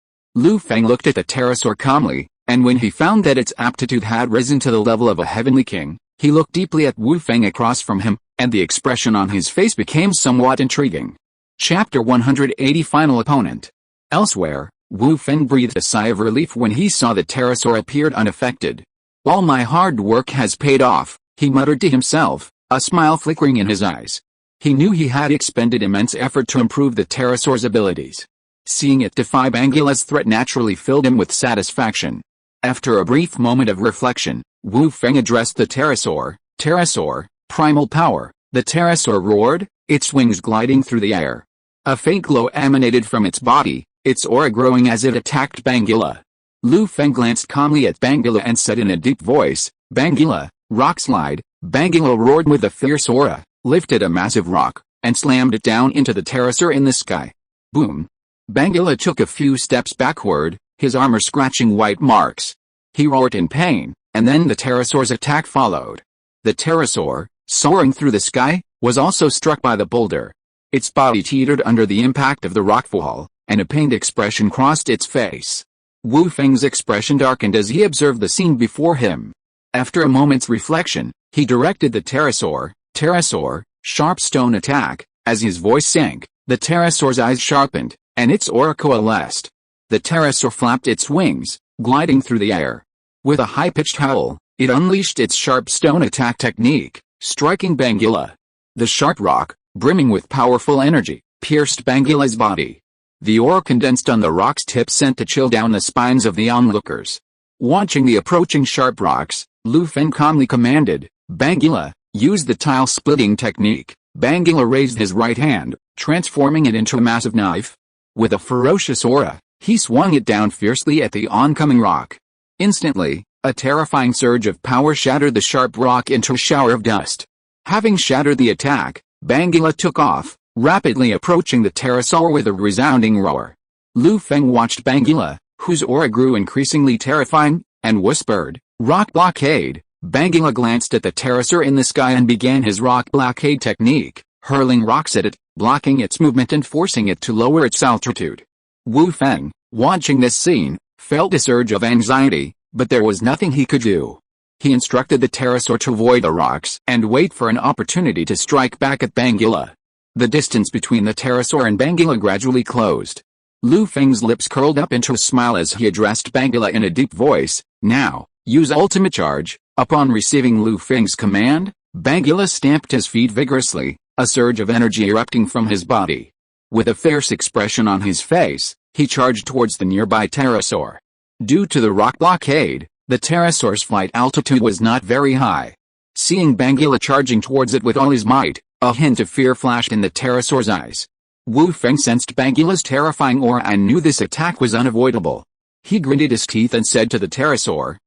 Feng looked at the pterosaur calmly, and when he found that its aptitude had risen to the level of a heavenly king, he looked deeply at Feng across from him, and the expression on his face became somewhat intriguing. Chapter 180 Final Opponent. Elsewhere, Feng breathed a sigh of relief when he saw the pterosaur appeared unaffected. All my hard work has paid off, he muttered to himself, a smile flickering in his eyes. He knew he had expended immense effort to improve the pterosaur's abilities. Seeing it defy Bangila's threat naturally filled him with satisfaction. After a brief moment of reflection, Feng addressed the pterosaur. Pterosaur, primal power, the pterosaur roared, its wings gliding through the air. A faint glow emanated from its body, its aura growing as it attacked Bangila. Feng glanced calmly at Bangila and said in a deep voice, Bangila, rock slide. Bangila roared with a fierce aura, lifted a massive rock, and slammed it down into the pterosaur in the sky. Boom! Bangila took a few steps backward, his armor scratching white marks. He roared in pain, and then the pterosaur's attack followed. The pterosaur, soaring through the sky, was also struck by the boulder. Its body teetered under the impact of the rockfall, and a pained expression crossed its face. Feng's expression darkened as he observed the scene before him. After a moment's reflection, he directed the pterosaur, sharp stone attack. As his voice sank, the pterosaur's eyes sharpened, and its aura coalesced. The pterosaur flapped its wings, gliding through the air. With a high-pitched howl, it unleashed its sharp stone attack technique, striking Bangila. The sharp rock, brimming with powerful energy, pierced Bangila's body. The aura condensed on the rock's tip sent a chill down the spines of the onlookers. Watching the approaching sharp rocks, Feng calmly commanded, Bangila, use the tile-splitting technique. Bangila raised his right hand, transforming it into a massive knife. With a ferocious aura, he swung it down fiercely at the oncoming rock. Instantly, a terrifying surge of power shattered the sharp rock into a shower of dust. Having shattered the attack, Bangila took off, rapidly approaching the pterosaur with a resounding roar. Feng watched Bangila, whose aura grew increasingly terrifying, and whispered, Rock blockade. Bangila glanced at the pterosaur in the sky and began his rock blockade technique, hurling rocks at it, blocking its movement and forcing it to lower its altitude. Feng, watching this scene, felt a surge of anxiety, but there was nothing he could do. He instructed the pterosaur to avoid the rocks and wait for an opportunity to strike back at Bangila. The distance between the pterosaur and Bangila gradually closed. Feng's lips curled up into a smile as he addressed Bangila in a deep voice, Now, use ultimate charge. Upon receiving Feng's command, Bangila stamped his feet vigorously, a surge of energy erupting from his body. With a fierce expression on his face, he charged towards the nearby pterosaur. Due to the rock blockade, the pterosaur's flight altitude was not very high. Seeing Bangila charging towards it with all his might, a hint of fear flashed in the pterosaur's eyes. Feng sensed Bangila's terrifying aura and knew this attack was unavoidable. He gritted his teeth and said to the pterosaur,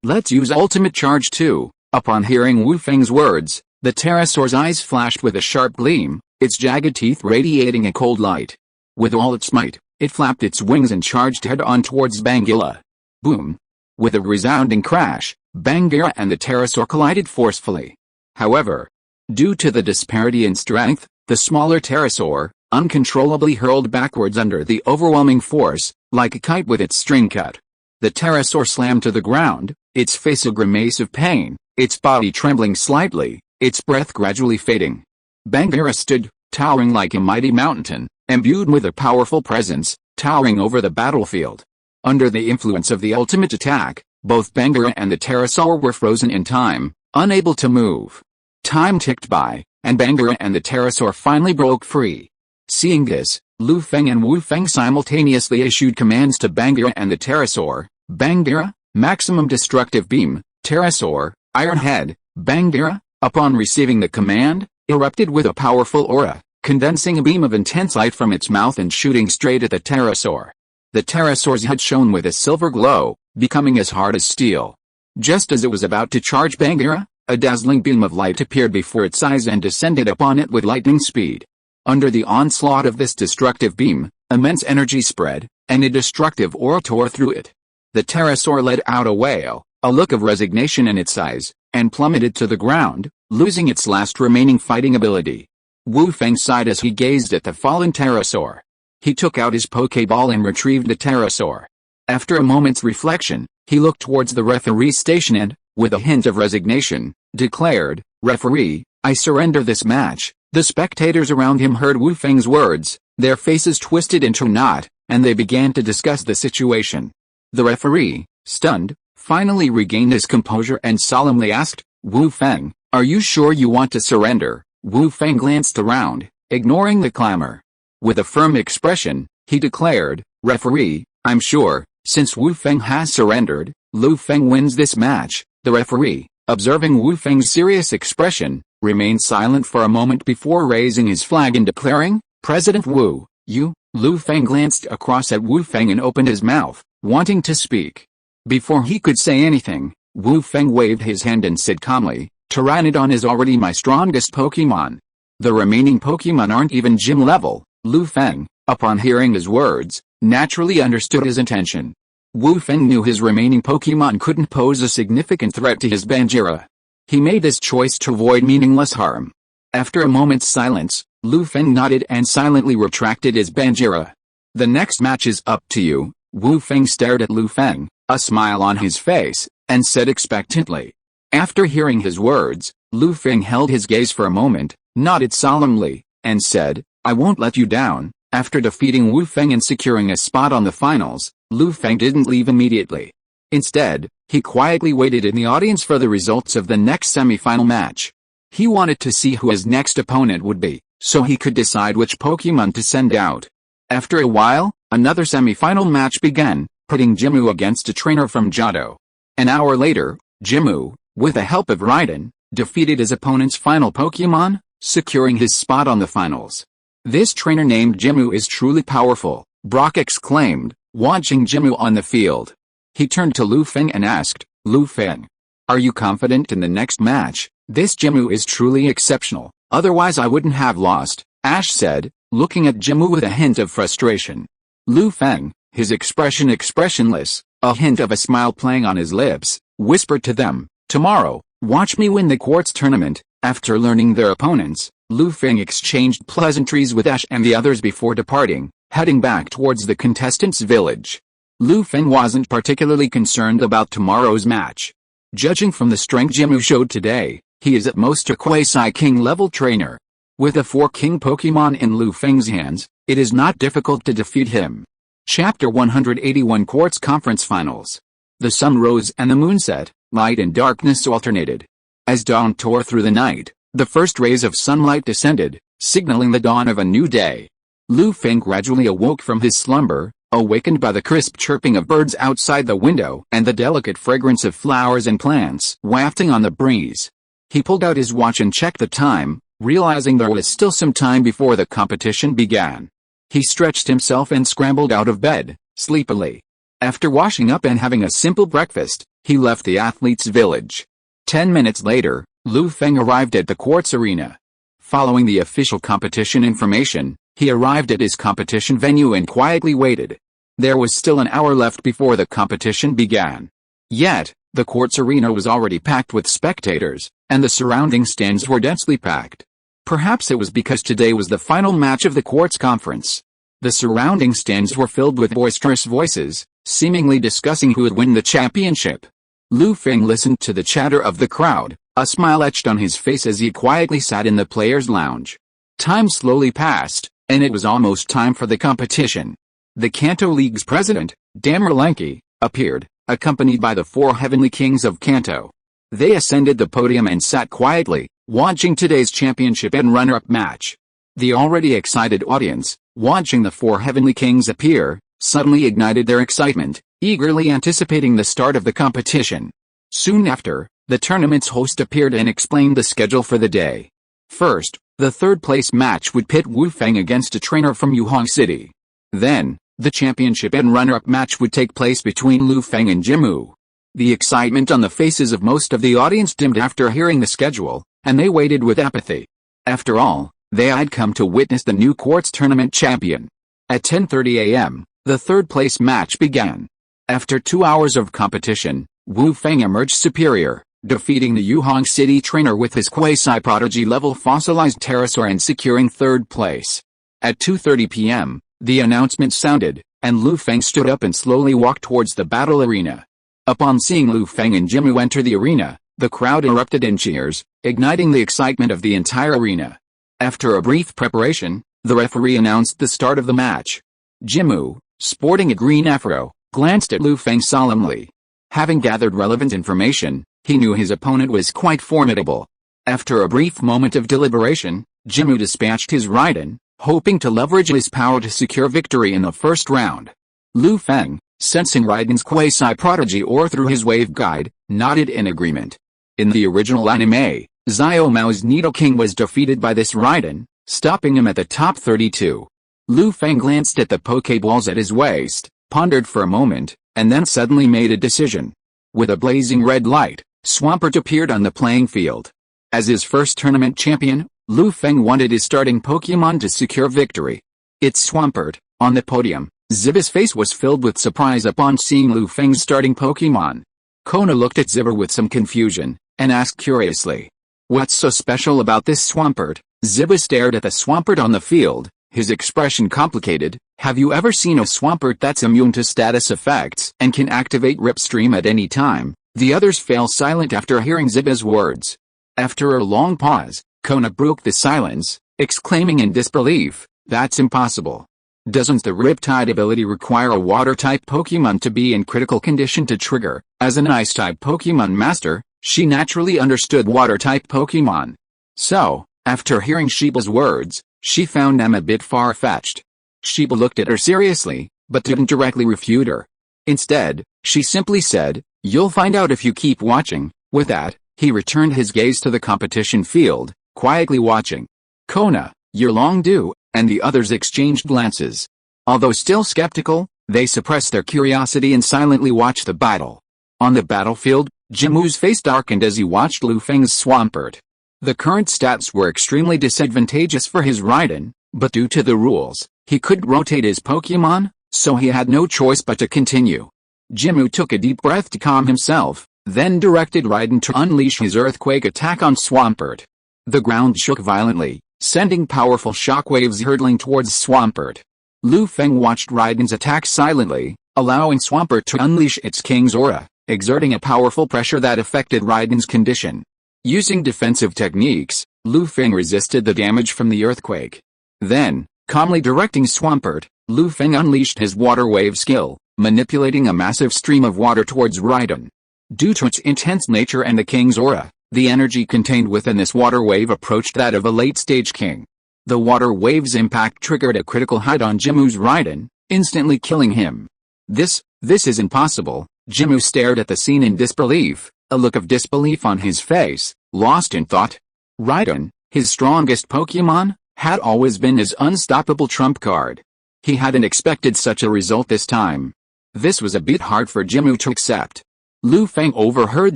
let's use ultimate charge too. Upon hearing Feng's words, the pterosaur's eyes flashed with a sharp gleam, its jagged teeth radiating a cold light. With all its might, it flapped its wings and charged head-on towards Bangila. Boom! With a resounding crash, Bangila and the pterosaur collided forcefully. However, due to the disparity in strength, the smaller pterosaur, uncontrollably hurled backwards under the overwhelming force, like a kite with its string cut. The pterosaur slammed to the ground, its face a grimace of pain, its body trembling slightly, its breath gradually fading. Bangila stood, towering like a mighty mountain, imbued with a powerful presence, towering over the battlefield. Under the influence of the ultimate attack, both Bangila and the pterosaur were frozen in time, unable to move. Time ticked by, and Bangila and the pterosaur finally broke free. Seeing this, Feng and Feng simultaneously issued commands to Bangila and the pterosaur. Bangila, maximum destructive beam. Pterosaur, iron head. Bangila, upon receiving the command, erupted with a powerful aura, condensing a beam of intense light from its mouth and shooting straight at the pterosaur. The pterosaur's head shone with a silver glow, becoming as hard as steel. Just as it was about to charge Bagheera, a dazzling beam of light appeared before its eyes and descended upon it with lightning speed. Under the onslaught of this destructive beam, immense energy spread, and a destructive aura tore through it. The pterosaur let out a wail, a look of resignation in its eyes, and plummeted to the ground, losing its last remaining fighting ability. Wu Feng sighed as he gazed at the fallen pterosaur. He took out his Pokeball and retrieved the pterosaur. After a moment's reflection, he looked towards the referee station and, with a hint of resignation, declared, "Referee, I surrender this match." The spectators around him heard Wu Feng's words, their faces twisted into a knot, and they began to discuss the situation. The referee, stunned, finally regained his composure and solemnly asked, "Wu Feng, are you sure you want to surrender?" Wu Feng glanced around, ignoring the clamor. With a firm expression, he declared, "Referee, I'm sure, since Wu Feng has surrendered, Lu Feng wins this match." The referee, observing Wu Feng's serious expression, remained silent for a moment before raising his flag and declaring, "President Wu, you." Lu Feng glanced across at Wu Feng and opened his mouth, wanting to speak. Before he could say anything, Wu Feng waved his hand and said calmly, "Pteranodon is already my strongest Pokemon. The remaining Pokemon aren't even gym level." Lu Feng, upon hearing his words, naturally understood his intention. Wu Feng knew his remaining Pokemon couldn't pose a significant threat to his Bagheera. He made this choice to avoid meaningless harm. After a moment's silence, Lu Feng nodded and silently retracted his Bagheera. "The next match is up to you." Wu Feng stared at Lu Feng, a smile on his face, and said expectantly. After hearing his words, Lu Feng held his gaze for a moment, nodded solemnly, and said, "I won't let you down." After defeating Wu Feng and securing a spot on the finals, Lu Feng didn't leave immediately. Instead, he quietly waited in the audience for the results of the next semi-final match. He wanted to see who his next opponent would be, so he could decide which Pokemon to send out. After a while, another semi-final match began, pitting Jimmu against a trainer from Johto. An hour later, Jimmu, with the help of Raiden, defeated his opponent's final Pokemon, securing his spot on the finals. "This trainer named Jimmu is truly powerful," Brock exclaimed, watching Jimmu on the field. He turned to Lu Feng and asked, "Lu Feng, are you confident in the next match?" "This Jimmu is truly exceptional, otherwise I wouldn't have lost," Ash said, looking at Jimmu with a hint of frustration. Lu Feng, his expression expressionless, a hint of a smile playing on his lips, whispered to them, "Tomorrow, watch me win the quartz tournament." After learning their opponents, Lu Feng exchanged pleasantries with Ash and the others before departing, heading back towards the contestants' village. Lu Feng wasn't particularly concerned about tomorrow's match. Judging from the strength Jimmu showed today, he is at most a quasi-king level trainer. With the 4 king Pokemon in Lu Feng's hands, it is not difficult to defeat him. Chapter 181 Quartz Conference Finals. The sun rose and the moon set, light and darkness alternated. As dawn tore through the night, the first rays of sunlight descended, signaling the dawn of a new day. Lu Feng gradually awoke from his slumber, awakened by the crisp chirping of birds outside the window and the delicate fragrance of flowers and plants wafting on the breeze. He pulled out his watch and checked the time, realizing there was still some time before the competition began. He stretched himself and scrambled out of bed, sleepily. After washing up and having a simple breakfast, he left the athletes' village. 10 minutes later, Lu Feng arrived at the quartz arena. Following the official competition information, he arrived at his competition venue and quietly waited. There was still an hour left before the competition began. Yet, the quartz arena was already packed with spectators, and the surrounding stands were densely packed. Perhaps it was because today was the final match of the quartz conference. The surrounding stands were filled with boisterous voices, seemingly discussing who would win the championship. Lu Feng listened to the chatter of the crowd, a smile etched on his face as he quietly sat in the players' lounge. Time slowly passed, and it was almost time for the competition. The Kanto League's president, Damerlanki, appeared, accompanied by the 4 heavenly kings of Kanto. They ascended the podium and sat quietly, watching today's championship and runner-up match. The already excited audience, watching the 4 heavenly kings appear, suddenly ignited their excitement, eagerly anticipating the start of the competition. Soon after, the tournament's host appeared and explained the schedule for the day. First, the third-place match would pit Wu Feng against a trainer from Yuhong City. Then, The championship and runner-up match would take place between Lu Feng and Jimmu. The excitement on the faces of most of the audience dimmed after hearing the schedule, and they waited with apathy. After all, they had come to witness the new quartz tournament champion. At 10:30 a.m., the third-place match began. After 2 hours of competition, Wu Feng emerged superior, defeating the Yuhong City trainer with his quasi-prodigy level fossilized pterosaur and securing third place. At 2:30 p.m., the announcement sounded, and Lu Feng stood up and slowly walked towards the battle arena. Upon seeing Lu Feng and Jimmu enter the arena, the crowd erupted in cheers, igniting the excitement of the entire arena. After a brief preparation, the referee announced the start of the match. Jimmu, sporting a green afro, glanced at Lu Feng solemnly. Having gathered relevant information, he knew his opponent was quite formidable. After a brief moment of deliberation, Jimmu dispatched his Raiden, hoping to leverage his power to secure victory in the first round. Lu Feng, sensing Raiden's quasi-prodigy aura through his wave guide, nodded in agreement. In the original anime, Xiao Mao's Nidoking was defeated by this Raiden, stopping him at the top 32. Lu Feng glanced at the Pokeballs at his waist, pondered for a moment, and then suddenly made a decision. With a blazing red light, Swampert appeared on the playing field. As his first tournament champion, Lu Feng wanted his starting Pokémon to secure victory. It's Swampert. On the podium, Ziba's face was filled with surprise upon seeing Lu Feng's starting Pokémon. Kona looked at Ziba with some confusion, and asked curiously, "What's so special about this Swampert?" Ziba stared at the Swampert on the field, his expression complicated. "Have you ever seen a Swampert that's immune to status effects and can activate Ripstream at any time?" The others fell silent after hearing Ziba's words. After a long pause, Kona broke the silence, exclaiming in disbelief, "That's impossible. Doesn't the Riptide ability require a Water-type Pokémon to be in critical condition to trigger?" As an Ice-type Pokémon master, she naturally understood Water-type Pokémon. So, after hearing Shiba's words, she found them a bit far-fetched. Shiba looked at her seriously, but didn't directly refute her. Instead, she simply said, "You'll find out if you keep watching." With that, he returned his gaze to the competition field, quietly watching. Kona, you're long due, and the others exchanged glances. Although still skeptical, they suppressed their curiosity and silently watched the battle. On the battlefield, Jimmu's face darkened as he watched Lu Feng's Swampert. The current stats were extremely disadvantageous for his Raiden, but due to the rules, he couldn't rotate his Pokémon, so he had no choice but to continue. Jimmu took a deep breath to calm himself, then directed Raiden to unleash his earthquake attack on Swampert. The ground shook violently, sending powerful shockwaves hurtling towards Swampert. Lu Feng watched Raiden's attack silently, allowing Swampert to unleash its King's aura, exerting a powerful pressure that affected Raiden's condition. Using defensive techniques, Lu Feng resisted the damage from the earthquake. Then, calmly directing Swampert, Lu Feng unleashed his water wave skill, manipulating a massive stream of water towards Raiden. Due to its intense nature and the King's aura, the energy contained within this water wave approached that of a late-stage king. The water wave's impact triggered a critical hit on Jimmu's Raiden, instantly killing him. This is impossible." Jimmu stared at the scene in disbelief, a look of disbelief on his face, lost in thought. Raiden, his strongest Pokémon, had always been his unstoppable trump card. He hadn't expected such a result this time. This was a bit hard for Jimmu to accept. Lu Feng overheard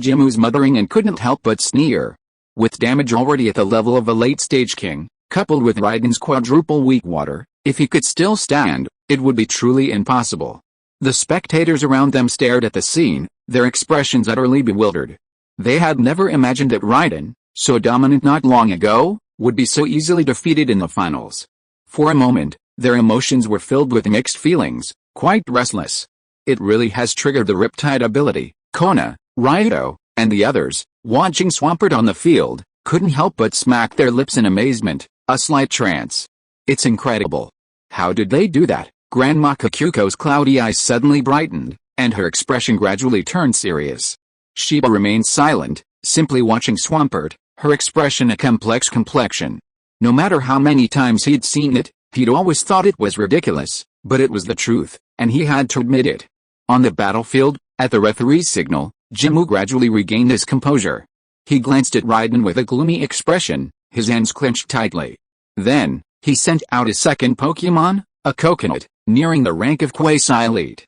Jimmu's muttering and couldn't help but sneer. With damage already at the level of a late-stage king, coupled with Raiden's quadruple weak water, if he could still stand, it would be truly impossible. The spectators around them stared at the scene, their expressions utterly bewildered. They had never imagined that Raiden, so dominant not long ago, would be so easily defeated in the finals. For a moment, their emotions were filled with mixed feelings, quite restless. It really has triggered the Riptide ability. Kona, Raido, and the others, watching Swampert on the field, couldn't help but smack their lips in amazement, a slight trance. "It's incredible. How did they do that?" Grandma Kakuko's cloudy eyes suddenly brightened, and her expression gradually turned serious. Shiba remained silent, simply watching Swampert, her expression a complex complexion. No matter how many times he'd seen it, he'd always thought it was ridiculous, but it was the truth, and he had to admit it. On the battlefield, at the referee's signal, Jimmu gradually regained his composure. He glanced at Raiden with a gloomy expression, his hands clenched tightly. Then, he sent out his second Pokémon, a coconut, nearing the rank of quasi-elite.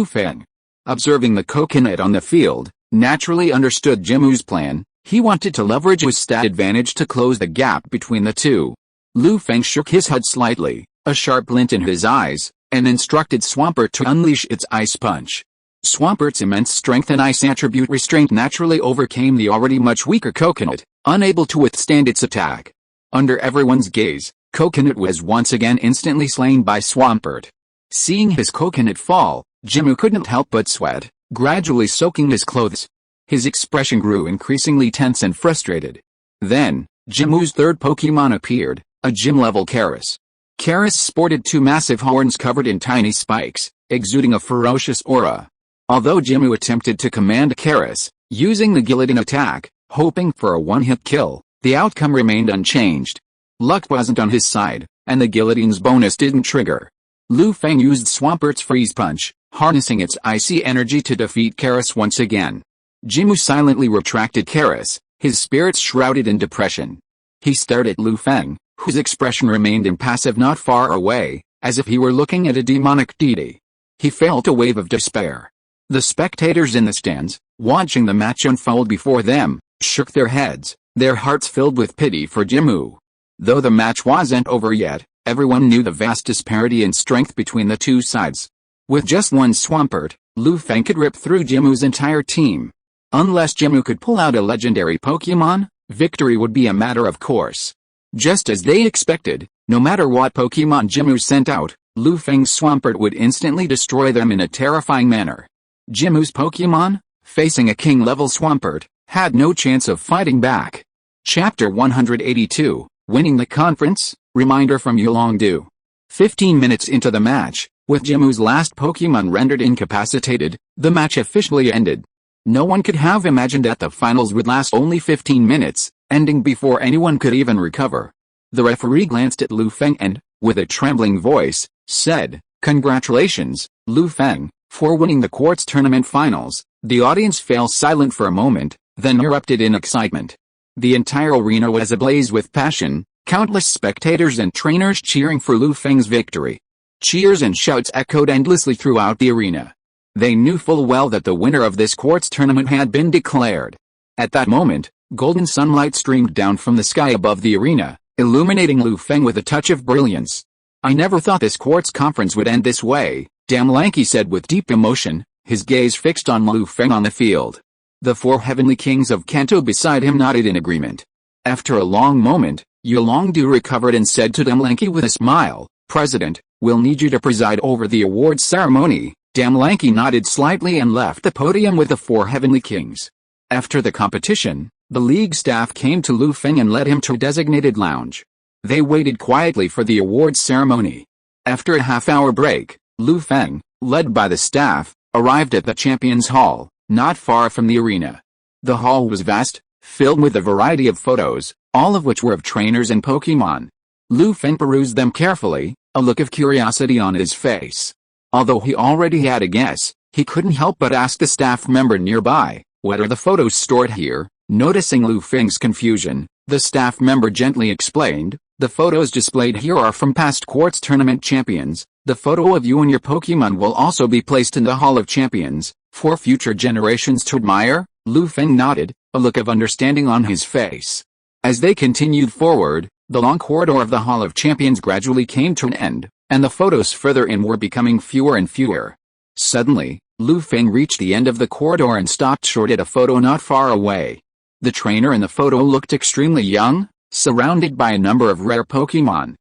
Feng, observing the coconut on the field, naturally understood Jimu's plan. He wanted to leverage his stat advantage to close the gap between the two. Feng shook his head slightly, a sharp glint in his eyes, and instructed Swampert to unleash its ice punch. Swampert's immense strength and ice attribute restraint naturally overcame the already much weaker coconut, unable to withstand its attack. Under everyone's gaze, coconut was once again instantly slain by Swampert. Seeing his coconut fall, Jimu couldn't help but sweat, gradually soaking his clothes. His expression grew increasingly tense and frustrated. Then, Jimu's third Pokémon appeared, a gym-level Karis. Karis sported two massive horns covered in tiny spikes, exuding a ferocious aura. Although Jimu attempted to command Karis, using the guillotine attack, hoping for a one-hit kill, the outcome remained unchanged. Luck wasn't on his side, and the guillotine's bonus didn't trigger. Feng used Swampert's freeze punch, harnessing its icy energy to defeat Karis once again. Jimu silently retracted Karis, his spirits shrouded in depression. He stared at Feng, whose expression remained impassive not far away, as if he were looking at a demonic deity. He felt a wave of despair. The spectators in the stands, watching the match unfold before them, shook their heads, their hearts filled with pity for Jimu. Though the match wasn't over yet, everyone knew the vast disparity in strength between the two sides. With just one Swampert, Feng could rip through Jimu's entire team. Unless Jimu could pull out a legendary Pokémon, victory would be a matter of course. Just as they expected, no matter what Pokémon Jimu sent out, Feng's Swampert would instantly destroy them in a terrifying manner. Jimu's Pokémon, facing a king-level Swampert, had no chance of fighting back. Chapter 182, Winning the Conference, Reminder from Yulongdu. 15 minutes into the match, with Jimu's last Pokémon rendered incapacitated, the match officially ended. No one could have imagined that the finals would last only 15 minutes, ending before anyone could even recover. The referee glanced at Feng and, with a trembling voice, said, "Congratulations, Feng, for winning the quartz tournament finals." The audience fell silent for a moment, then erupted in excitement. The entire arena was ablaze with passion, countless spectators and trainers cheering for Feng's victory. Cheers and shouts echoed endlessly throughout the arena. They knew full well that the winner of this quartz tournament had been declared. At that moment, golden sunlight streamed down from the sky above the arena, illuminating Feng with a touch of brilliance. "I never thought this quartz conference would end this way," Lanky said with deep emotion, his gaze fixed on Feng on the field. The four heavenly kings of Kanto beside him nodded in agreement. After a long moment, Yulongdu recovered and said to Lanky with a smile, "President, we'll need you to preside over the awards ceremony." Lanky nodded slightly and left the podium with the four heavenly kings. After the competition, the league staff came to Feng and led him to a designated lounge. They waited quietly for the awards ceremony. After a half-hour break, Feng, led by the staff, arrived at the Champions Hall, not far from the arena. The hall was vast, filled with a variety of photos, all of which were of trainers and Pokémon. Feng perused them carefully, a look of curiosity on his face. Although he already had a guess, he couldn't help but ask the staff member nearby, "What are the photos stored here?" Noticing Feng's confusion, the staff member gently explained, "The photos displayed here are from past quartz tournament champions. The photo of you and your Pokémon will also be placed in the Hall of Champions, for future generations to admire." Feng nodded, a look of understanding on his face. As they continued forward, the long corridor of the Hall of Champions gradually came to an end, and the photos further in were becoming fewer and fewer. Suddenly, Feng reached the end of the corridor and stopped short at a photo not far away. The trainer in the photo looked extremely young, surrounded by a number of rare Pokémon.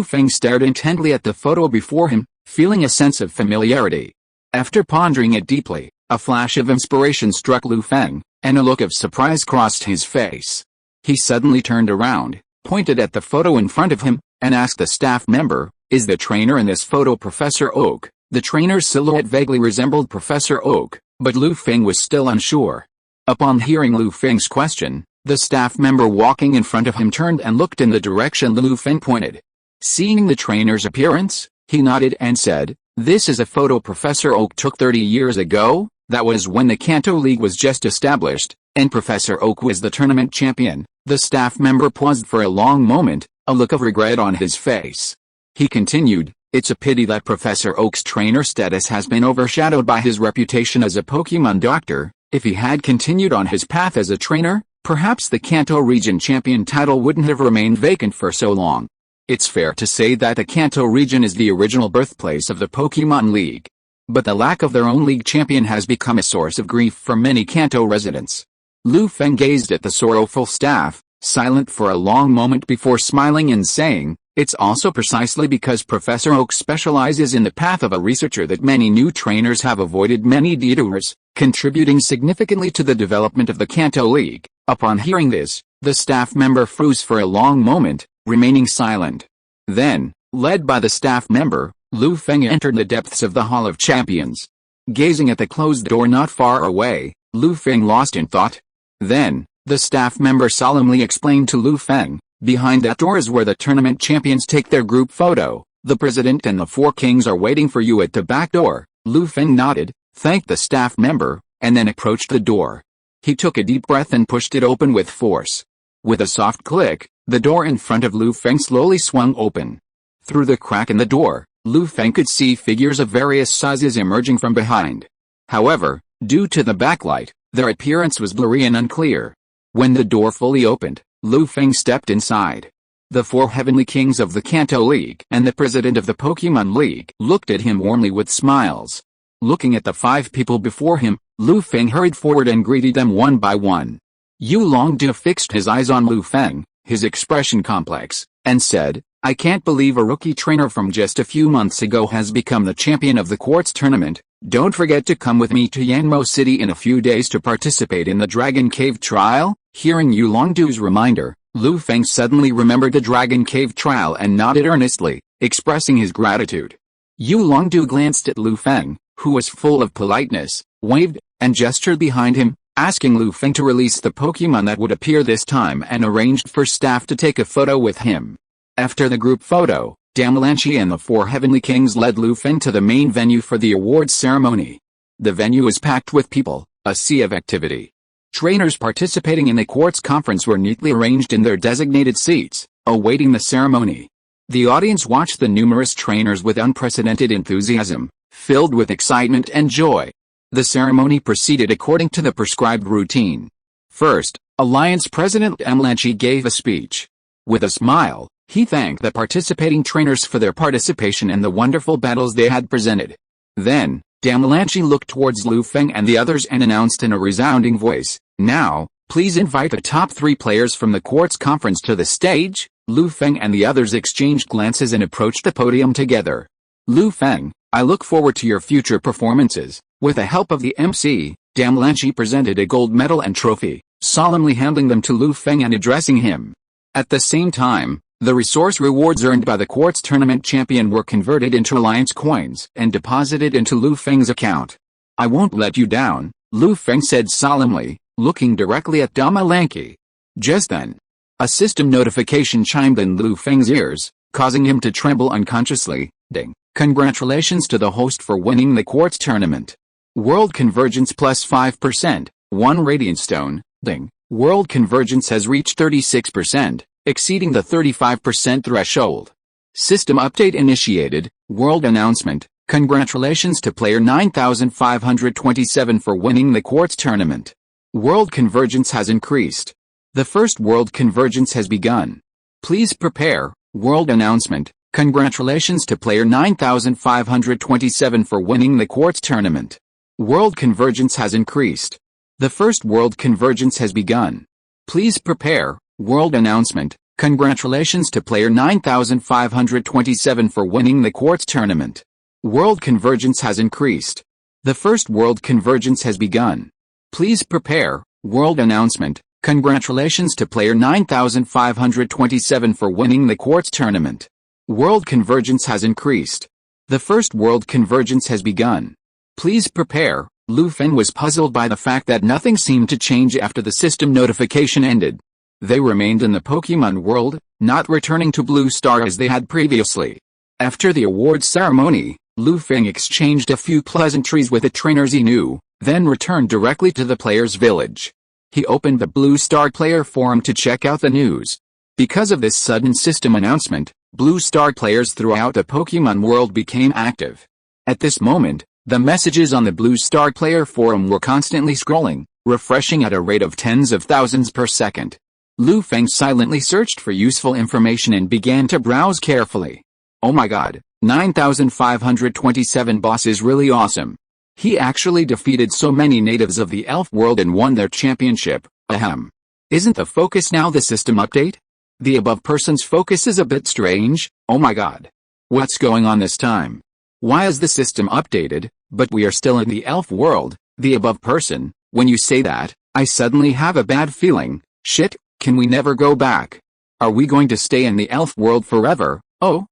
Feng stared intently at the photo before him, feeling a sense of familiarity. After pondering it deeply, a flash of inspiration struck Feng, and a look of surprise crossed his face. He suddenly turned around, pointed at the photo in front of him, and asked the staff member, "Is the trainer in this photo Professor Oak?" The trainer's silhouette vaguely resembled Professor Oak, but Feng was still unsure. Upon hearing Feng's question, the staff member walking in front of him turned and looked in the direction Feng pointed. Seeing the trainer's appearance, he nodded and said, "This is a photo Professor Oak took 30 years ago. That was when the Kanto League was just established, and Professor Oak was the tournament champion." The staff member paused for a long moment, a look of regret on his face. He continued, It's a pity that Professor Oak's trainer status has been overshadowed by his reputation as a Pokémon doctor. If he had continued on his path as a trainer, perhaps the Kanto region champion title wouldn't have remained vacant for so long. It's fair to say that the Kanto region is the original birthplace of the Pokémon League. But the lack of their own league champion has become a source of grief for many Kanto residents. Lu Feng gazed at the sorrowful staff, silent for a long moment before smiling and saying, "It's also precisely because Professor Oak specializes in the path of a researcher that many new trainers have avoided many detours, contributing significantly to the development of the Kanto League." Upon hearing this, the staff member froze for a long moment, remaining silent. Then, led by the staff member, Lu Feng entered the depths of the Hall of Champions. Gazing at the closed door not far away, Lu Feng lost in thought. Then, the staff member solemnly explained to Lu Feng, "Behind that door is where the tournament champions take their group photo. The president and the 4 kings are waiting for you at the back door." Lu Feng nodded, thanked the staff member, and then approached the door. He took a deep breath and pushed it open with force. With a soft click, the door in front of Lu Feng slowly swung open. Through the crack in the door, Lu Feng could see figures of various sizes emerging from behind. However, due to the backlight, their appearance was blurry and unclear. When the door fully opened, Lu Feng stepped inside. The 4 heavenly kings of the Kanto League and the president of the Pokémon League looked at him warmly with smiles. Looking at the 5 people before him, Lu Feng hurried forward and greeted them one by one. Yu Longdu fixed his eyes on Lu Feng, his expression complex, and said, "I can't believe a rookie trainer from just a few months ago has become the champion of the Quartz tournament. Don't forget to come with me to Yanmo City in a few days to participate in the Dragon Cave trial." Hearing Yu Longdu's reminder, Lu Feng suddenly remembered the Dragon Cave trial and nodded earnestly, expressing his gratitude. Yu Longdu glanced at Lu Feng, who was full of politeness, waved, and gestured behind him, asking Lu Feng to release the Pokémon that would appear this time and arranged for staff to take a photo with him. After the group photo, Damalanchi and the 4 heavenly kings led Lu Feng to the main venue for the awards ceremony. The venue was packed with people, a sea of activity. Trainers participating in the Quartz conference were neatly arranged in their designated seats, awaiting the ceremony. The audience watched the numerous trainers with unprecedented enthusiasm, filled with excitement and joy. The ceremony proceeded according to the prescribed routine. First, Alliance President Damalanchi gave a speech. With a smile, he thanked the participating trainers for their participation and the wonderful battles they had presented. Then, Damalanchi looked towards Lu Feng and the others and announced in a resounding voice, "Now, please invite the top 3 players from the Quartz Conference to the stage." Lu Feng and the others exchanged glances and approached the podium together. "Lu Feng, I look forward to your future performances." With the help of the MC, Damalanchi presented a gold medal and trophy, solemnly handing them to Lu Feng and addressing him. At the same time, the resource rewards earned by the Quartz tournament champion were converted into Alliance coins and deposited into Lu Feng's account. "I won't let you down," Lu Feng said solemnly, looking directly at Damalanchi. Just then, a system notification chimed in Lu Feng's ears, causing him to tremble unconsciously. "Ding! Congratulations to the host for winning the Quartz tournament. World Convergence plus 5%, 1 Radiant Stone." "Ding! World Convergence has reached 36%, exceeding the 35% threshold. System update initiated." World announcement: congratulations to player 9527 for winning the Quartz tournament. World Convergence has increased. The first World Convergence has begun. Please prepare. World announcement: congratulations to player 9527 for winning the Quartz tournament. World Convergence has increased. The first World Convergence has begun. Please prepare. World announcement: congratulations to player 9527 for winning the Quartz tournament. World Convergence has increased. The first World Convergence has begun. Please prepare. World announcement: congratulations to player 9527 for winning the Quartz tournament. World Convergence has increased. The first World Convergence has begun. Please prepare. Lu Feng was puzzled by the fact that nothing seemed to change after the system notification ended. They remained in the Pokémon world, not returning to Blue Star as they had previously. After the awards ceremony, Lu Feng exchanged a few pleasantries with the trainers he knew, then returned directly to the players' village. He opened the Blue Star player forum to check out the news. Because of this sudden system announcement, Blue Star players throughout the Pokémon world became active. At this moment, the messages on the Blue Star player forum were constantly scrolling, refreshing at a rate of tens of thousands per second. Feng silently searched for useful information and began to browse carefully. Oh my god, 9,527 boss is really awesome. He actually defeated so many natives of the elf world and won their championship, ahem. Isn't the focus now the system update? The above person's focus is a bit strange, oh my god. What's going on this time? Why is the system updated, but we are still in the elf world? The above person, when you say that, I suddenly have a bad feeling. Shit, can we never go back? Are we going to stay in the elf world forever? Oh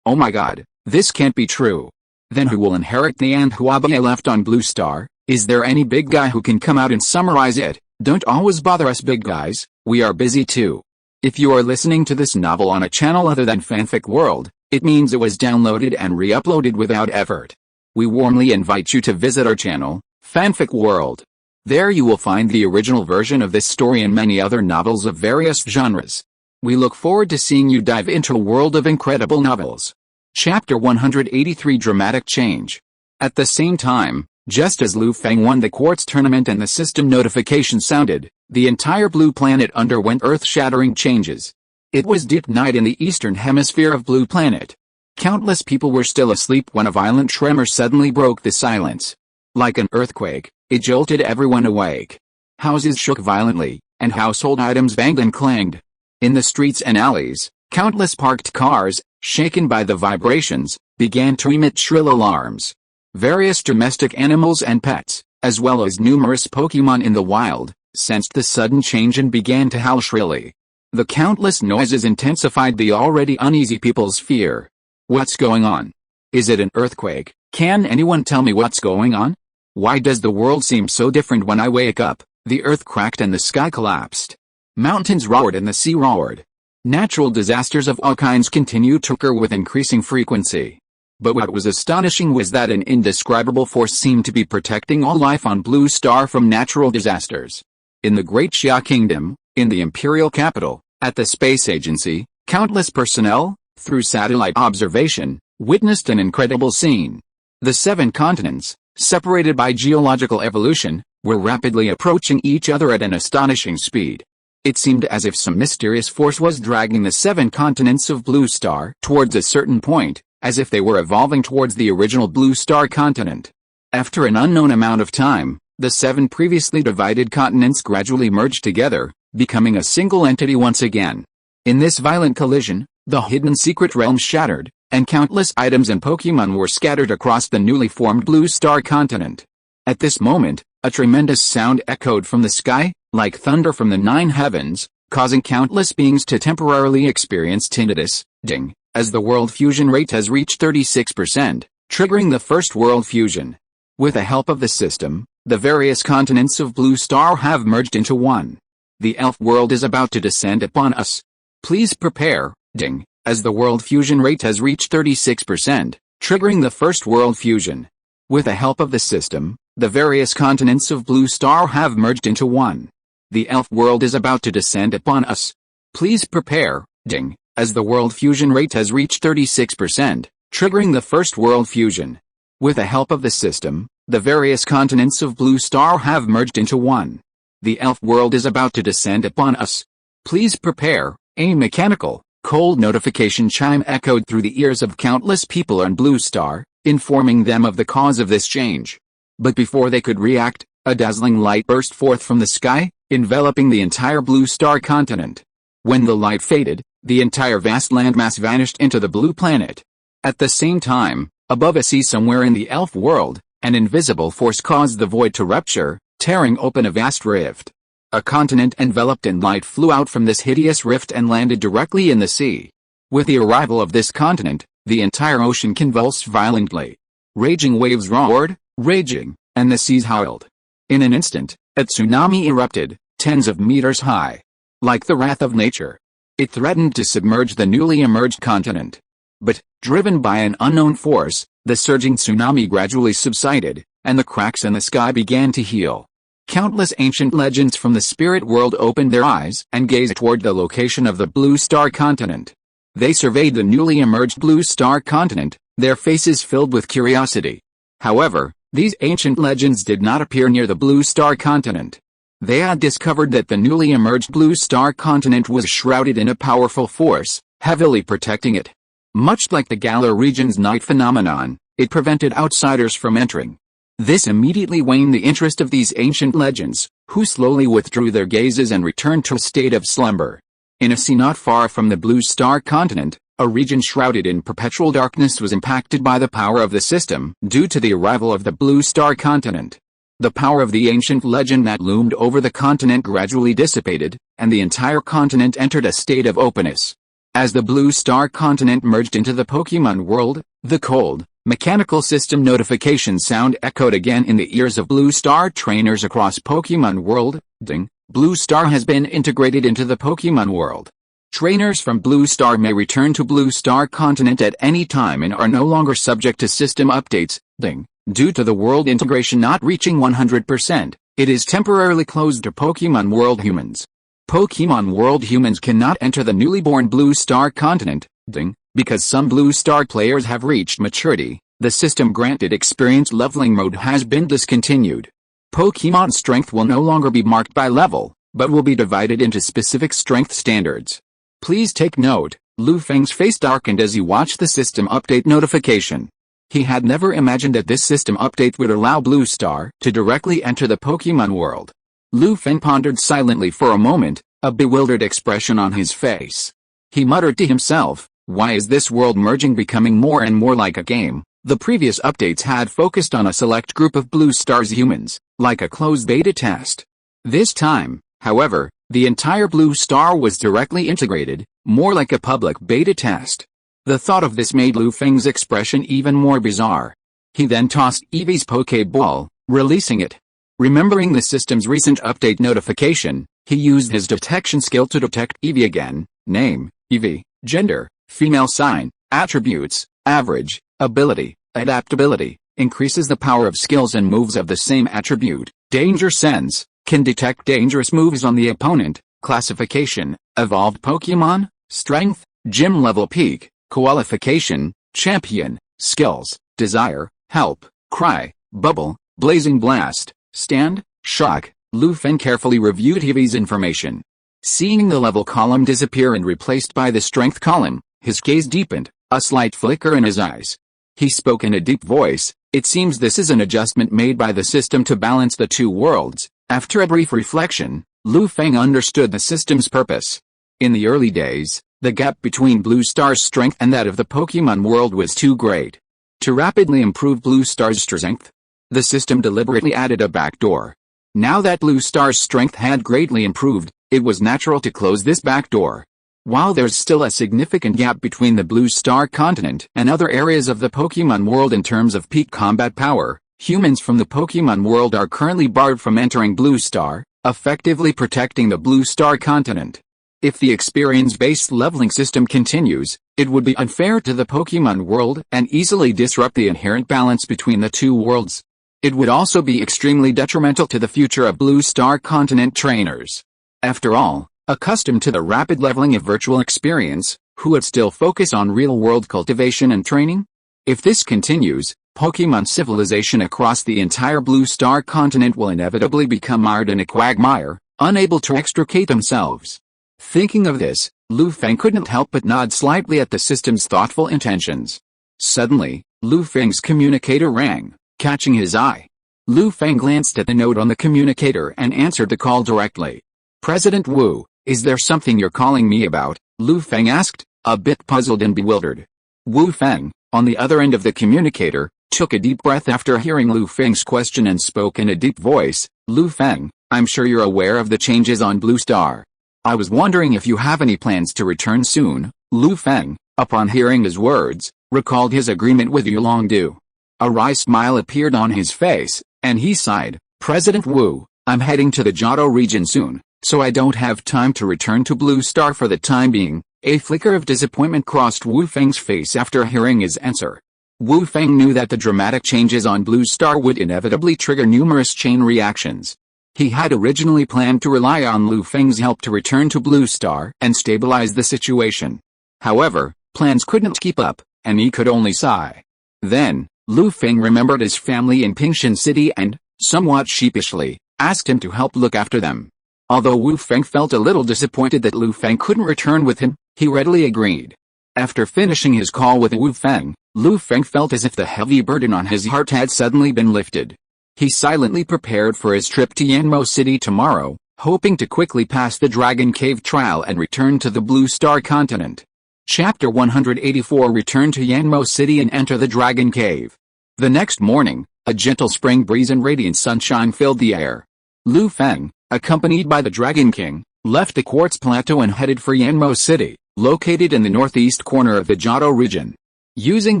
my god, this can't be true. Then who will inherit the and who left on Blue Star? Is there any big guy who can come out and summarize it? Don't always bother us big guys, we are busy too. If you are listening to this novel on a channel other than Fanfic World, it means it was downloaded and re-uploaded without effort. We warmly invite you to visit our channel, Fanfic World. There you will find the original version of this story and many other novels of various genres. We look forward to seeing you dive into a world of incredible novels. Chapter 183 Dramatic Change. At the same time, just as Feng won the quartz tournament and the system notification sounded, the entire blue planet underwent earth-shattering changes. It was deep night in the eastern hemisphere of Blue Planet. Countless people were still asleep when a violent tremor suddenly broke the silence. Like an earthquake, it jolted everyone awake. Houses shook violently, and household items banged and clanged. In the streets and alleys, countless parked cars, shaken by the vibrations, began to emit shrill alarms. Various domestic animals and pets, as well as numerous Pokémon in the wild, sensed the sudden change and began to howl shrilly. The countless noises intensified the already uneasy people's fear. What's going on? Is it an earthquake? Can anyone tell me what's going on? Why does the world seem so different when I wake up? The earth cracked and the sky collapsed. Mountains roared and the sea roared. Natural disasters of all kinds continued to occur with increasing frequency. But what was astonishing was that an indescribable force seemed to be protecting all life on Blue Star from natural disasters. In the Great Xia Kingdom, in the Imperial capital, at the Space Agency, countless personnel, through satellite observation, witnessed an incredible scene. The 7 continents, separated by geological evolution, were rapidly approaching each other at an astonishing speed. It seemed as if some mysterious force was dragging the 7 continents of Blue Star towards a certain point, as if they were evolving towards the original Blue Star continent. After an unknown amount of time, the 7 previously divided continents gradually merged together, becoming a single entity once again. In this violent collision, the hidden secret realm shattered, and countless items and Pokémon were scattered across the newly formed Blue Star continent. At this moment, a tremendous sound echoed from the sky, like thunder from the 9 heavens, causing countless beings to temporarily experience tinnitus, ding, as the world fusion rate has reached 36%, triggering the first world fusion. With the help of the system, the various continents of Blue Star have merged into one. The elf world is about to descend upon us. Please prepare, ding, as the world fusion rate has reached 36%, triggering the first world fusion. With the help of the system, the various continents of Blue Star have merged into one. The elf world is about to descend upon us. Please prepare, ding, as the world fusion rate has reached 36%, triggering the first world fusion. With the help of the system, the various continents of Blue Star have merged into one. The elf world is about to descend upon us. Please prepare. A mechanical, cold notification chime echoed through the ears of countless people on Blue Star, informing them of the cause of this change. But before they could react, a dazzling light burst forth from the sky, enveloping the entire Blue Star continent. When the light faded, the entire vast landmass vanished into the blue planet. At the same time, above a sea somewhere in the elf world, an invisible force caused the void to rupture, tearing open a vast rift. A continent enveloped in light flew out from this hideous rift and landed directly in the sea. With the arrival of this continent, the entire ocean convulsed violently. Raging waves roared, raging, and the seas howled. In an instant, a tsunami erupted, tens of meters high. Like the wrath of nature, it threatened to submerge the newly emerged continent. But, driven by an unknown force, the surging tsunami gradually subsided, and the cracks in the sky began to heal. Countless ancient legends from the spirit world opened their eyes and gazed toward the location of the Blue Star continent. They surveyed the newly emerged blue star continent, their faces filled with curiosity. However, these ancient legends did not appear near the blue star continent. They had discovered that the newly emerged blue star continent was shrouded in a powerful force, heavily protecting it. Much like the Galar region's night phenomenon, it prevented outsiders from entering. This immediately waned the interest of these ancient legends, who slowly withdrew their gazes and returned to a state of slumber. In a sea not far from the blue star continent, a region shrouded in perpetual darkness was impacted by the power of the system due to the arrival of the blue star continent. The power of the ancient legend that loomed over the continent gradually dissipated, and the entire continent entered a state of openness. As the blue star continent merged into the Pokémon world, the cold, mechanical system notification sound echoed again in the ears of blue star trainers across Pokémon world. Ding! Blue Star has been integrated into the Pokémon world. Trainers from Blue Star may return to Blue Star continent at any time and are no longer subject to system updates. Ding! Due to the world integration not reaching 100%, it is temporarily closed to Pokémon world humans. Pokémon world humans cannot enter the newly born Blue Star continent. Ding! Because some Blue Star players have reached maturity, the system-granted experience leveling mode has been discontinued. Pokémon strength will no longer be marked by level, but will be divided into specific strength standards. Please take note, Lu Feng's face darkened as he watched the system update notification. He had never imagined that this system update would allow Blue Star to directly enter the Pokémon world. Lu Feng pondered silently for a moment, a bewildered expression on his face. He muttered to himself, why is this world merging becoming more and more like a game? The previous updates had focused on a select group of Blue Star's humans, like a closed beta test. This time, however, the entire Blue Star was directly integrated, more like a public beta test. The thought of this made Lu Feng's expression even more bizarre. He then tossed Eevee's Pokéball, releasing it. Remembering the system's recent update notification, he used his detection skill to detect Eevee again. Name, Eevee. Gender, female. Sign, attributes, average, ability, adaptability, increases the power of skills and moves of the same attribute. Danger sense, can detect dangerous moves on the opponent. Classification, evolved Pokémon. Strength, gym level peak. Qualification, champion. Skills, desire, help, cry, bubble, blazing blast, stand, shock. Lu Feng carefully reviewed Eevee's information. Seeing the level column disappear and replaced by the strength column, his gaze deepened, a slight flicker in his eyes. He spoke in a deep voice, it seems this is an adjustment made by the system to balance the two worlds. After a brief reflection, Lu Feng understood the system's purpose. In the early days, the gap between Blue Star's strength and that of the Pokémon world was too great. To rapidly improve Blue Star's strength, the system deliberately added a backdoor. Now that Blue Star's strength had greatly improved, it was natural to close this backdoor. While there's still a significant gap between the Blue Star continent and other areas of the Pokémon world in terms of peak combat power, humans from the Pokémon world are currently barred from entering Blue Star, effectively protecting the Blue Star continent. If the experience-based leveling system continues, it would be unfair to the Pokémon world and easily disrupt the inherent balance between the two worlds. It would also be extremely detrimental to the future of Blue Star continent trainers. After all, accustomed to the rapid leveling of virtual experience, who would still focus on real-world cultivation and training? If this continues, Pokémon civilization across the entire Blue Star continent will inevitably become mired in a quagmire, unable to extricate themselves. Thinking of this, Lu Feng couldn't help but nod slightly at the system's thoughtful intentions. Suddenly, Lu Feng's communicator rang, catching his eye. Lu Feng glanced at the note on the communicator and answered the call directly. President Wu, is there something you're calling me about? Lu Feng asked, a bit puzzled and bewildered. Wu Feng, on the other end of the communicator, took a deep breath after hearing Lu Feng's question and spoke in a deep voice. Lu Feng, I'm sure you're aware of the changes on Blue Star. I was wondering if you have any plans to return soon. Lu Feng, upon hearing his words, recalled his agreement with Yulongdu. A wry smile appeared on his face, and he sighed. President Wu, I'm heading to the Johto region soon, so I don't have time to return to Blue Star for the time being. A flicker of disappointment crossed Wu Feng's face after hearing his answer. Wu Feng knew that the dramatic changes on Blue Star would inevitably trigger numerous chain reactions. He had originally planned to rely on Lu Feng's help to return to Blue Star and stabilize the situation. However, plans couldn't keep up, and he could only sigh. Then, Lu Feng remembered his family in Pingshan City and, somewhat sheepishly, asked him to help look after them. Although Wu Feng felt a little disappointed that Lu Feng couldn't return with him, he readily agreed. After finishing his call with Wu Feng, Lu Feng felt as if the heavy burden on his heart had suddenly been lifted. He silently prepared for his trip to Yanmo City tomorrow, hoping to quickly pass the Dragon Cave trial and return to the Blue Star continent. Chapter 184 Return to Yanmo City and enter the Dragon Cave. The next morning, a gentle spring breeze and radiant sunshine filled the air. Lu Feng, accompanied by the Dragon King, left the Quartz Plateau and headed for Yanmo City, located in the northeast corner of the Johto region. Using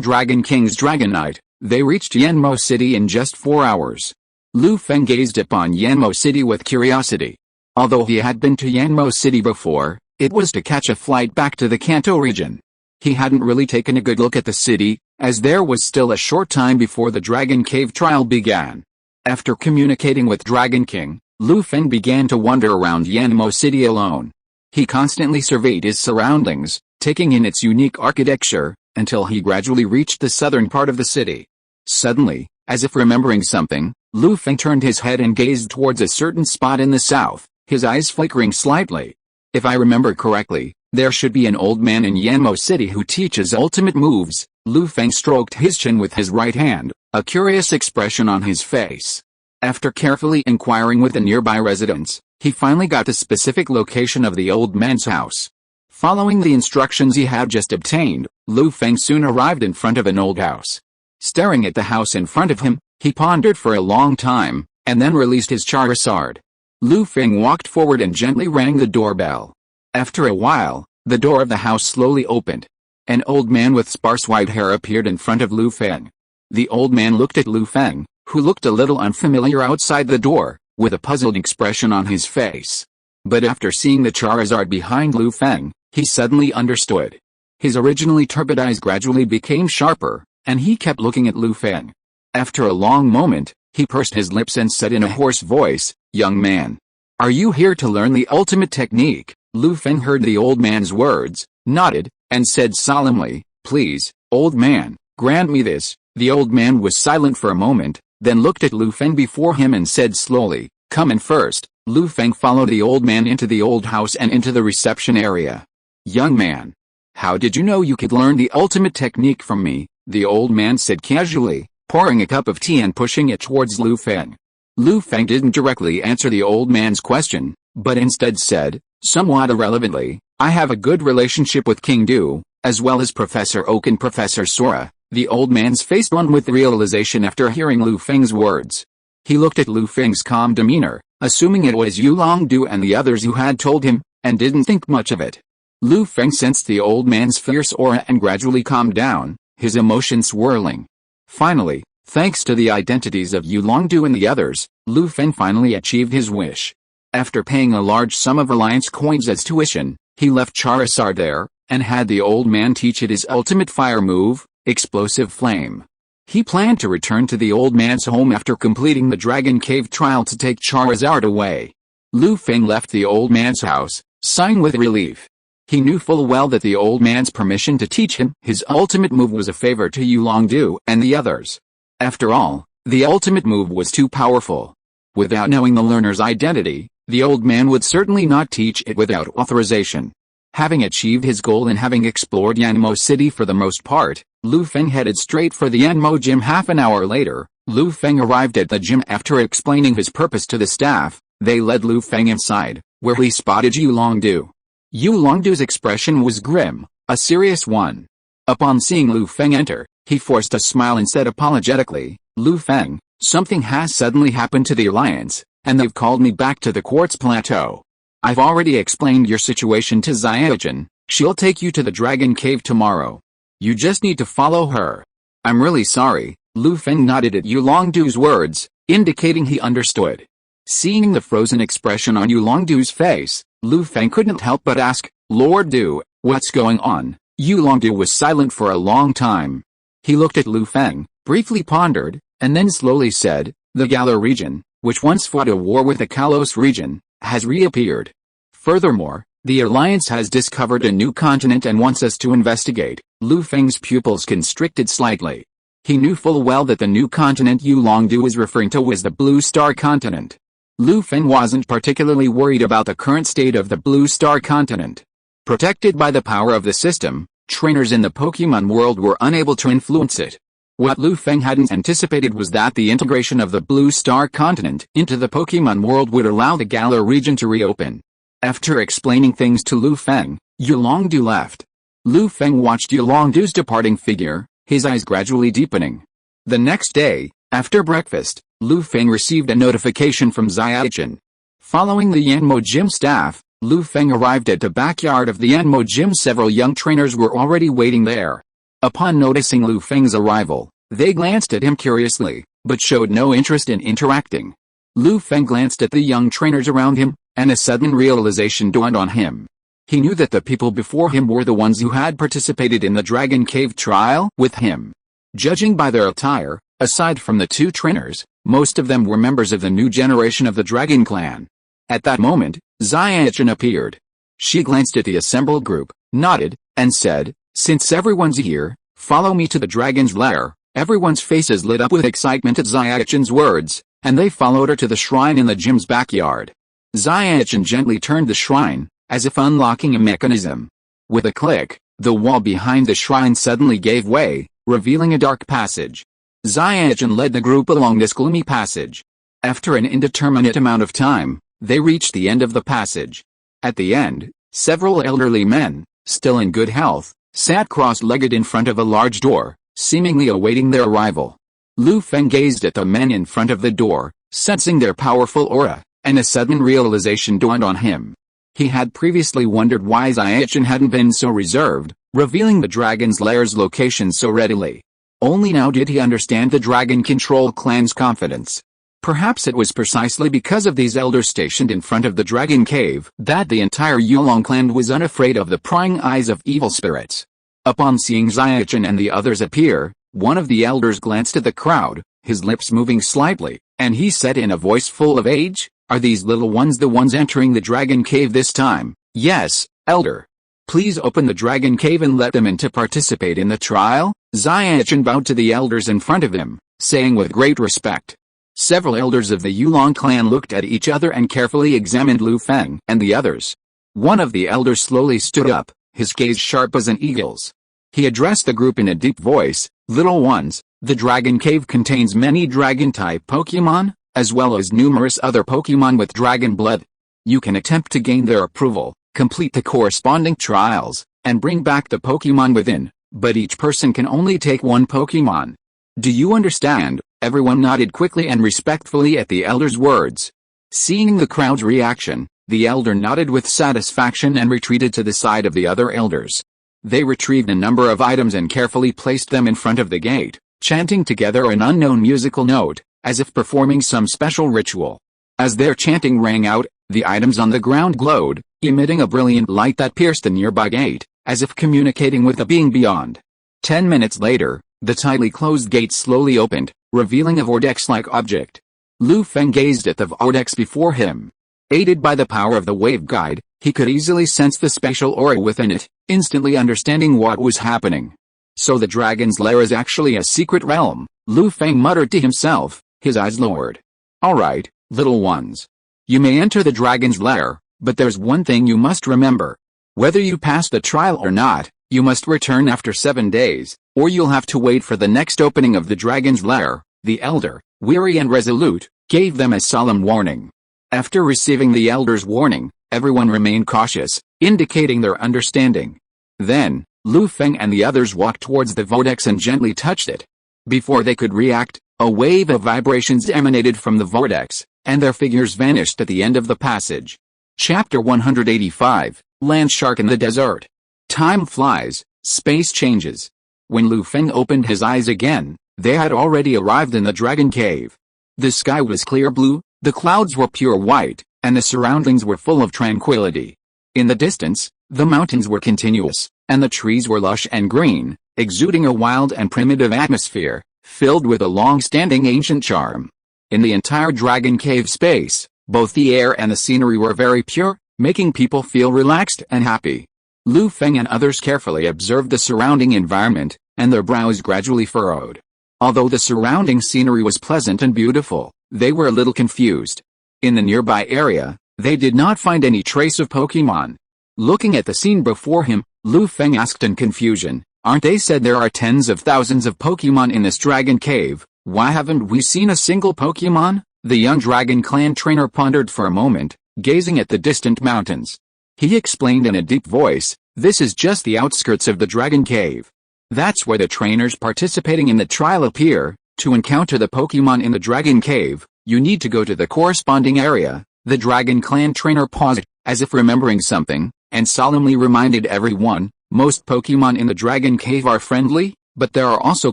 Dragon King's Dragonite, they reached Yanmo City in just 4 hours. Lu Feng gazed upon Yanmo City with curiosity. Although he had been to Yanmo City before, it was to catch a flight back to the Kanto region. He hadn't really taken a good look at the city, as there was still a short time before the Dragon Cave trial began. After communicating with Dragon King, Lu Feng began to wander around Yanmo City alone. He constantly surveyed his surroundings, taking in its unique architecture, until he gradually reached the southern part of the city. Suddenly, as if remembering something, Lu Feng turned his head and gazed towards a certain spot in the south, his eyes flickering slightly. If I remember correctly, there should be an old man in Yanmo City who teaches ultimate moves. Lu Feng stroked his chin with his right hand, a curious expression on his face. After carefully inquiring with the nearby residents, he finally got the specific location of the old man's house. Following the instructions he had just obtained, Lu Feng soon arrived in front of an old house. Staring at the house in front of him, he pondered for a long time, and then released his Charizard. Lu Feng walked forward and gently rang the doorbell. After a while, the door of the house slowly opened. An old man with sparse white hair appeared in front of Lu Feng. The old man looked at Lu Feng, who looked a little unfamiliar outside the door, with a puzzled expression on his face. But after seeing the Charizard behind Lu Feng, he suddenly understood. His originally turbid eyes gradually became sharper, and he kept looking at Lu Feng. After a long moment, he pursed his lips and said in a hoarse voice, "Young man, are you here to learn the ultimate technique?" Lu Feng heard the old man's words, nodded, and said solemnly, "Please, old man, grant me this." The old man was silent for a moment, then looked at Lu Feng before him and said slowly, "Come in first." Lu Feng followed the old man into the old house and into the reception area. "Young man, how did you know you could learn the ultimate technique from me?" the old man said casually, pouring a cup of tea and pushing it towards Lu Feng. Lu Feng didn't directly answer the old man's question, but instead said, somewhat irrelevantly, "I have a good relationship with King Du, as well as Professor Oak and Professor Sora." The old man's face glowed with realization after hearing Lu Feng's words. He looked at Lu Feng's calm demeanor, assuming it was Yulong Du and the others who had told him, and didn't think much of it. Lu Feng sensed the old man's fierce aura and gradually calmed down, his emotions swirling. Finally, thanks to the identities of Yulong Du and the others, Lu Feng finally achieved his wish. After paying a large sum of Alliance coins as tuition, he left Charizard there, and had the old man teach it his ultimate fire move, Explosive Flame. He planned to return to the old man's home after completing the Dragon Cave trial to take Charizard away. Lu Feng left the old man's house, sighing with relief. He knew full well that the old man's permission to teach him his ultimate move was a favor to Yulong Du and the others. After all, the ultimate move was too powerful. Without knowing the learner's identity, the old man would certainly not teach it without authorization. Having achieved his goal and having explored Yanmo City for the most part, Lu Feng headed straight for the Yanmo gym. Half an hour later, Lu Feng arrived at the gym. After explaining his purpose to the staff, they led Lu Feng inside, where he spotted Yulong Du. Yulong Du's expression was grim, a serious one. Upon seeing Lu Feng enter, he forced a smile and said apologetically, "Lu Feng, something has suddenly happened to the Alliance, and they've called me back to the Quartz Plateau. I've already explained your situation to Xiaojin. She'll take you to the Dragon Cave tomorrow. You just need to follow her." "I'm really sorry." Lu Feng nodded at Yulong Du's words, indicating he understood. Seeing the frozen expression on Yulong Du's face, Lu Feng couldn't help but ask, "Lord Du, what's going on?" Yulong Du was silent for a long time. He looked at Lu Feng, briefly pondered, and then slowly said, "The Galar region, which once fought a war with the Kalos region, has reappeared. Furthermore, The Alliance has discovered a new continent and wants us to investigate. Lu Feng's pupils constricted slightly. He knew full well that the new continent Yulongdu was referring to was the Blue Star continent. Lu Feng wasn't particularly worried about the current state of the Blue Star continent. Protected by the power of the system, trainers in the Pokémon world were unable to influence it. What Lu Feng hadn't anticipated was that the integration of the Blue Star continent into the Pokémon world would allow the Galar region to reopen. After explaining things to Lu Feng, Yulongdu left. Lu Feng watched Yulongdu's departing figure, his eyes gradually deepening. The next day, after breakfast, Lu Feng received a notification from Xiaochen. Following the Yanmo gym staff, Lu Feng arrived at the backyard of the Yanmo gym. Several young trainers were already waiting there. Upon noticing Lu Feng's arrival, they glanced at him curiously, but showed no interest in interacting. Lu Feng glanced at the young trainers around him, and a sudden realization dawned on him. He knew that the people before him were the ones who had participated in the Dragon Cave trial with him. Judging by their attire, aside from the two trainers, most of them were members of the new generation of the Dragon Clan. At that moment, Xiaochen appeared. She glanced at the assembled group, nodded, and said, "Since everyone's here, follow me to the dragon's lair." Everyone's faces lit up with excitement at Xiaochen's words, and they followed her to the shrine in the gym's backyard. Xiaochen gently turned the shrine, as if unlocking a mechanism. With a click, the wall behind the shrine suddenly gave way, revealing a dark passage. Xiaochen led the group along this gloomy passage. After an indeterminate amount of time, they reached the end of the passage. At the end, several elderly men, still in good health, sat cross-legged in front of a large door, seemingly awaiting their arrival. Lu Feng gazed at the men in front of the door, sensing their powerful aura, and a sudden realization dawned on him. He had previously wondered why Xiaochen hadn't been so reserved, revealing the dragon's lair's location so readily. Only now did he understand the Dragon Control clan's confidence. Perhaps it was precisely because of these elders stationed in front of the Dragon Cave that the entire Yulong clan was unafraid of the prying eyes of evil spirits. Upon seeing Xiaochen and the others appear, one of the elders glanced at the crowd, his lips moving slightly, and he said in a voice full of age, "Are these little ones the ones entering the Dragon Cave this time?" "Yes, Elder. Please open the Dragon Cave and let them in to participate in the trial." Xiaochen bowed to the elders in front of him, saying with great respect. Several elders of the Yulong clan looked at each other and carefully examined Lu Feng and the others. One of the elders slowly stood up, his gaze sharp as an eagle's. He addressed the group in a deep voice, "Little ones, the Dragon Cave contains many dragon-type Pokémon, as well as numerous other Pokémon with dragon blood. You can attempt to gain their approval, complete the corresponding trials, and bring back the Pokémon within, but each person can only take one Pokémon. Do you understand?" Everyone nodded quickly and respectfully at the elder's words. Seeing the crowd's reaction, the elder nodded with satisfaction and retreated to the side of the other elders. They retrieved a number of items and carefully placed them in front of the gate, chanting together an unknown musical note, as if performing some special ritual. As their chanting rang out, the items on the ground glowed, emitting a brilliant light that pierced the nearby gate, as if communicating with the being beyond. 10 minutes later, the tightly closed gate slowly opened, revealing a vortex-like object. Lu Feng gazed at the vortex before him. Aided by the power of the wave guide, he could easily sense the spatial aura within it, instantly understanding what was happening. So the dragon's lair is actually a secret realm, Lu Feng muttered to himself, his eyes lowered. "Alright, little ones. You may enter the dragon's lair, but there's one thing you must remember. Whether you pass the trial or not, you must return after 7 days, or you'll have to wait for the next opening of the dragon's lair." The elder, weary and resolute, gave them a solemn warning. After receiving the elder's warning, everyone remained cautious, indicating their understanding. Then, Lu Feng and the others walked towards the vortex and gently touched it. Before they could react, a wave of vibrations emanated from the vortex, and their figures vanished at the end of the passage. Chapter 185, Land Shark in the Desert. Time flies, space changes. When Lu Feng opened his eyes again, they had already arrived in the Dragon Cave. The sky was clear blue, the clouds were pure white, and the surroundings were full of tranquility. In the distance, the mountains were continuous, and the trees were lush and green, exuding a wild and primitive atmosphere, filled with a long-standing ancient charm. In the entire Dragon Cave space, both the air and the scenery were very pure, making people feel relaxed and happy. Lu Feng and others carefully observed the surrounding environment, and their brows gradually furrowed. Although the surrounding scenery was pleasant and beautiful, they were a little confused. In the nearby area, they did not find any trace of Pokémon. Looking at the scene before him, Lu Feng asked in confusion, "Aren't they said there are tens of thousands of Pokémon in this dragon cave? Why haven't we seen a single Pokémon?" The young Dragon Clan trainer pondered for a moment, gazing at the distant mountains. He explained in a deep voice, "This is just the outskirts of the Dragon Cave. That's where the trainers participating in the trial appear. To encounter the Pokémon in the Dragon Cave, you need to go to the corresponding area." The Dragon Clan trainer paused, as if remembering something, and solemnly reminded everyone, "Most Pokémon in the Dragon Cave are friendly, but there are also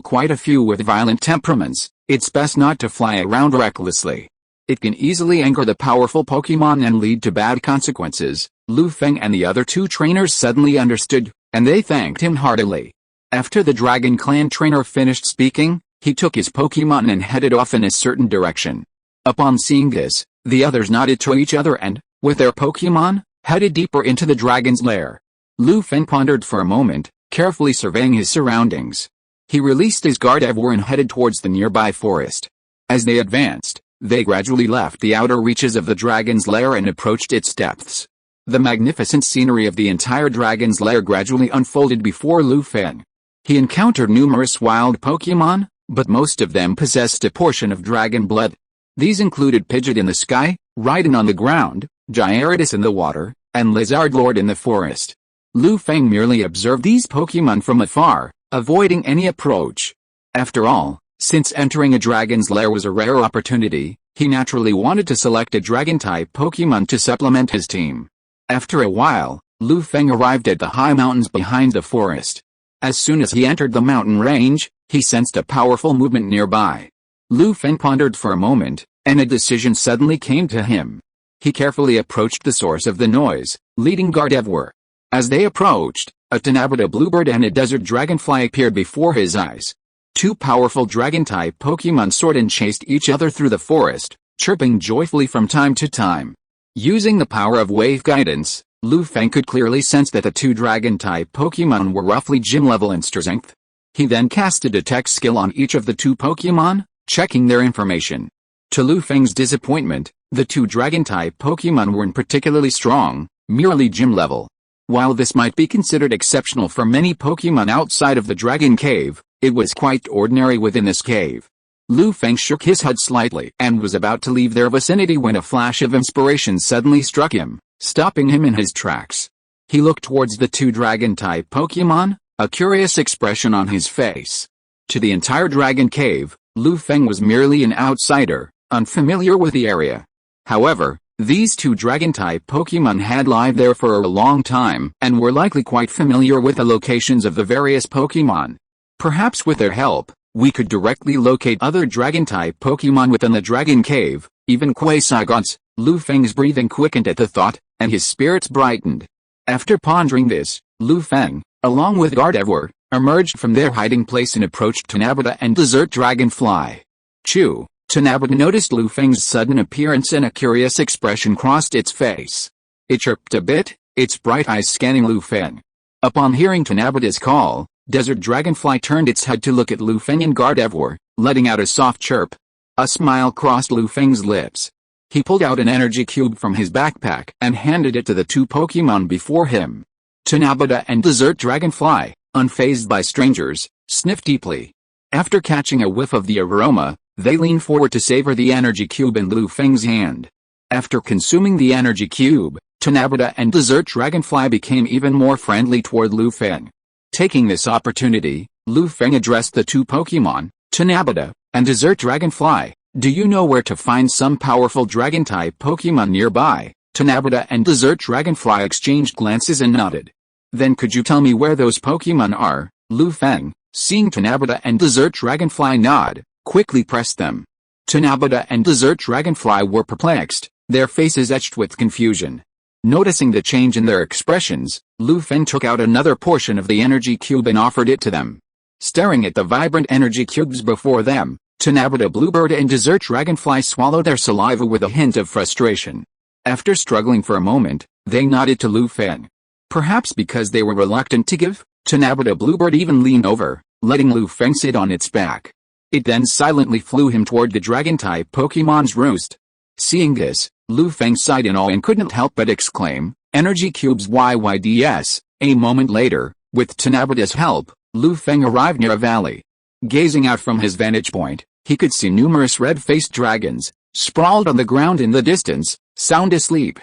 quite a few with violent temperaments. It's best not to fly around recklessly. It can easily anger the powerful Pokémon and lead to bad consequences." Lu Feng and the other two trainers suddenly understood, and they thanked him heartily. After the Dragon Clan trainer finished speaking, he took his Pokémon and headed off in a certain direction. Upon seeing this, the others nodded to each other and, with their Pokémon, headed deeper into the dragon's lair. Lu Feng pondered for a moment, carefully surveying his surroundings. He released his Gardevoir and headed towards the nearby forest. As they advanced, they gradually left the outer reaches of the dragon's lair and approached its depths. The magnificent scenery of the entire dragon's lair gradually unfolded before Lu Feng. He encountered numerous wild Pokémon, but most of them possessed a portion of dragon blood. These included Pidgeot in the sky, Rhydon on the ground, Gyarados in the water, and Lizardlord in the forest. Lu Feng merely observed these Pokémon from afar, avoiding any approach. After all, since entering a dragon's lair was a rare opportunity, he naturally wanted to select a dragon-type Pokémon to supplement his team. After a while, Lu Feng arrived at the high mountains behind the forest. As soon as he entered the mountain range, he sensed a powerful movement nearby. Lu Feng pondered for a moment, and a decision suddenly came to him. He carefully approached the source of the noise, leading Gardevoir. As they approached, a Tenabata bluebird and a desert dragonfly appeared before his eyes. Two powerful dragon-type Pokémon soared and chased each other through the forest, chirping joyfully from time to time. Using the power of wave guidance, Lu Feng could clearly sense that the two dragon-type Pokémon were roughly gym level in strength. He then cast a detect skill on each of the two Pokémon, checking their information. To Lu Feng's disappointment, the two dragon-type Pokémon weren't particularly strong, merely gym level. While this might be considered exceptional for many Pokémon outside of the Dragon Cave, it was quite ordinary within this cave. Lu Feng shook his head slightly and was about to leave their vicinity when a flash of inspiration suddenly struck him, stopping him in his tracks. He looked towards the two dragon-type Pokémon, a curious expression on his face. To the entire Dragon Cave, Lu Feng was merely an outsider, unfamiliar with the area. However, these two dragon-type Pokémon had lived there for a long time and were likely quite familiar with the locations of the various Pokémon. Perhaps with their help, we could directly locate other dragon-type Pokémon within the Dragon Cave, even quasi-gods. Lu Feng's breathing quickened at the thought, and his spirits brightened. After pondering this, Lu Feng, along with Gardevoir, emerged from their hiding place and approached Tenabata and Desert Dragonfly. Chew. Tenabata noticed Lu Feng's sudden appearance and a curious expression crossed its face. It chirped a bit, its bright eyes scanning Lu Feng. Upon hearing Tenabata's call, Desert Dragonfly turned its head to look at Lu Feng and Gardevoir, letting out a soft chirp. A smile crossed Lu Feng's lips. He pulled out an energy cube from his backpack and handed it to the two Pokémon before him. Tenabata and Desert Dragonfly, unfazed by strangers, sniffed deeply. After catching a whiff of the aroma, they leaned forward to savor the energy cube in Lu Feng's hand. After consuming the energy cube, Tenabata and Desert Dragonfly became even more friendly toward Lu Feng. Taking this opportunity, Lu Feng addressed the two Pokémon, Tenabata and Desert Dragonfly. "Do you know where to find some powerful dragon-type Pokémon nearby?" Tenabata and Desert Dragonfly exchanged glances and nodded. "Then could you tell me where those Pokémon are?" Lu Feng, seeing Tenabata and Desert Dragonfly nod, quickly pressed them. Tenabata and Desert Dragonfly were perplexed, their faces etched with confusion. Noticing the change in their expressions, Lu Feng took out another portion of the energy cube and offered it to them. Staring at the vibrant energy cubes before them, Tenabata Bluebird and Desert Dragonfly swallowed their saliva with a hint of frustration. After struggling for a moment, They nodded to Feng. Perhaps because they were reluctant to give, Tanabata Bluebird even leaned over, letting Feng sit on its back. It then silently flew him toward the dragon-type Pokemon's roost. Seeing this, Feng sighed in awe and couldn't help but exclaim, "Energy Cubes YYDS." A moment later, with Tanabata's help, Feng arrived near a valley. Gazing out from his vantage point, he could see numerous red-faced dragons, sprawled on the ground in the distance, sound asleep.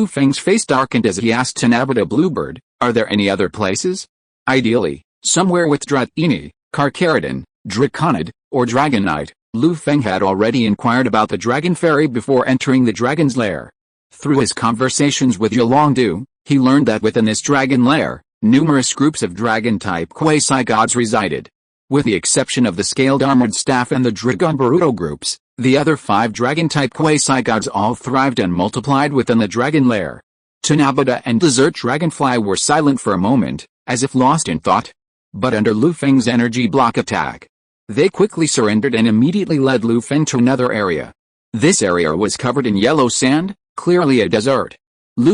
Feng's face darkened as he asked Tanabata Bluebird, "Are there any other places? Ideally, somewhere with Dratini, Carcharodon, Draconid, or Dragonite." Feng had already inquired about the Dragon Fairy before entering the dragon's lair. Through his conversations with Yolongdu, he learned that within this dragon lair, numerous groups of dragon-type quasi-gods resided. With the exception of the scaled armored staff and the Dragon Baruto groups, the other 5 dragon-type quasi-gods all thrived and multiplied within the dragon lair. Tanabata and Desert Dragonfly were silent for a moment, as if lost in thought. But under Feng's energy block attack, they quickly surrendered and immediately led Feng to another area. This area was covered in yellow sand, clearly a desert.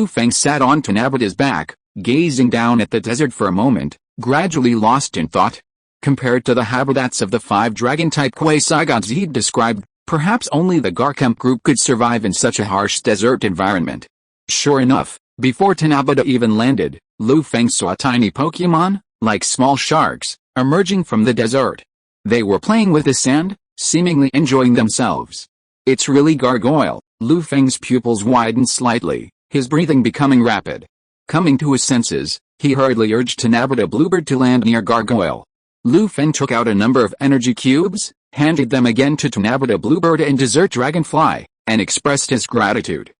Feng sat on Tanabata's back, gazing down at the desert for a moment, gradually lost in thought. Compared to the habitats of the 5 dragon-type quasi-gods he'd described, perhaps only the Garchomp group could survive in such a harsh desert environment. Sure enough, before Tanabata even landed, Feng saw tiny Pokémon, like small sharks, emerging from the desert. They were playing with the sand, seemingly enjoying themselves. "It's really Gargoyle." Feng's pupils widened slightly, his breathing becoming rapid. Coming to his senses, he hurriedly urged Tanabata Bluebird to land near Gargoyle. Feng took out a number of energy cubes, handed them again to Tanabata Bluebird and Desert Dragonfly, and expressed his gratitude.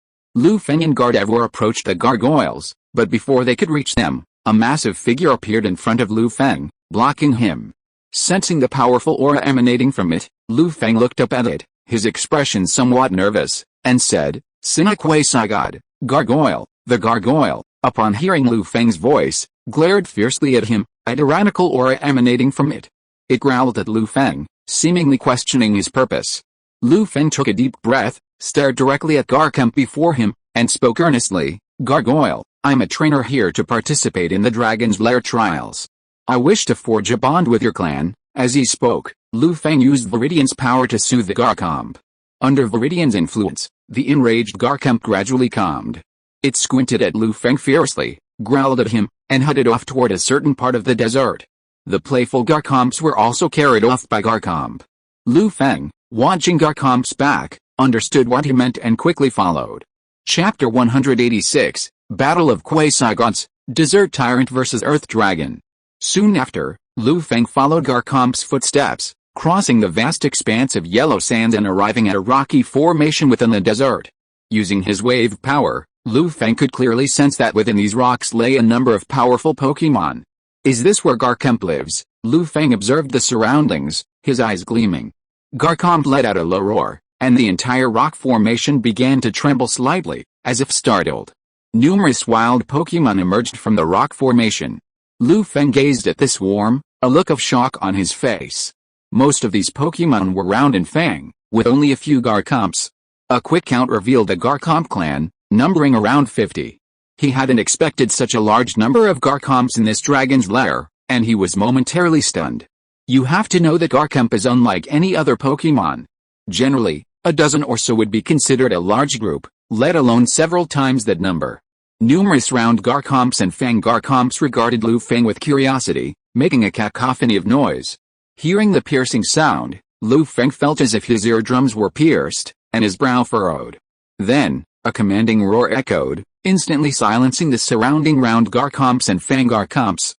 Feng and Gardevoir approached the gargoyles, but before they could reach them, a massive figure appeared in front of Feng, blocking him. Sensing the powerful aura emanating from it, Feng looked up at it, his expression somewhat nervous, and said, "Sina Quasi-God, Gargoyle." The gargoyle, upon hearing Feng's voice, glared fiercely at him, a tyrannical aura emanating from it. It growled at Feng, seemingly questioning his purpose. Feng took a deep breath, stared directly at Garchomp before him, and spoke earnestly, "Gargoyle, I'm a trainer here to participate in the Dragon's Lair trials. I wish to forge a bond with your clan." As he spoke, Feng used Viridian's power to soothe the Garchomp. Under Viridian's influence, the enraged Garchomp gradually calmed. It squinted at Feng fiercely, growled at him, and headed off toward a certain part of the desert. The playful Garchomps were also carried off by Garchomp. Feng, watching Garchomp's back, understood what he meant and quickly followed. Chapter 186, Battle of Quasi-Gods, Desert Tyrant vs Earth Dragon. Soon after, Feng followed Garchomp's footsteps, crossing the vast expanse of yellow sand and arriving at a rocky formation within the desert. Using his wave power, Feng could clearly sense that within these rocks lay a number of powerful Pokémon. "Is this where Garchomp lives?" Feng observed the surroundings, his eyes gleaming. Garchomp let out a low roar, and the entire rock formation began to tremble slightly, as if startled. Numerous wild Pokémon emerged from the rock formation. Feng gazed at this swarm, a look of shock on his face. Most of these Pokémon were round in fang, with only a few Garchomps. A quick count revealed the Garchomp clan, numbering around 50. He hadn't expected such a large number of Garchomps in this dragon's lair, and he was momentarily stunned. You have to know that Garchomp is unlike any other Pokémon. Generally, a dozen or so would be considered a large group, let alone several times that number. Numerous round Garchomps and Fang Garchomps regarded Feng with curiosity, making a cacophony of noise. Hearing the piercing sound, Feng felt as if his eardrums were pierced, and his brow furrowed. Then, a commanding roar echoed, instantly silencing the surrounding round Garchomps and Fang Garchomps.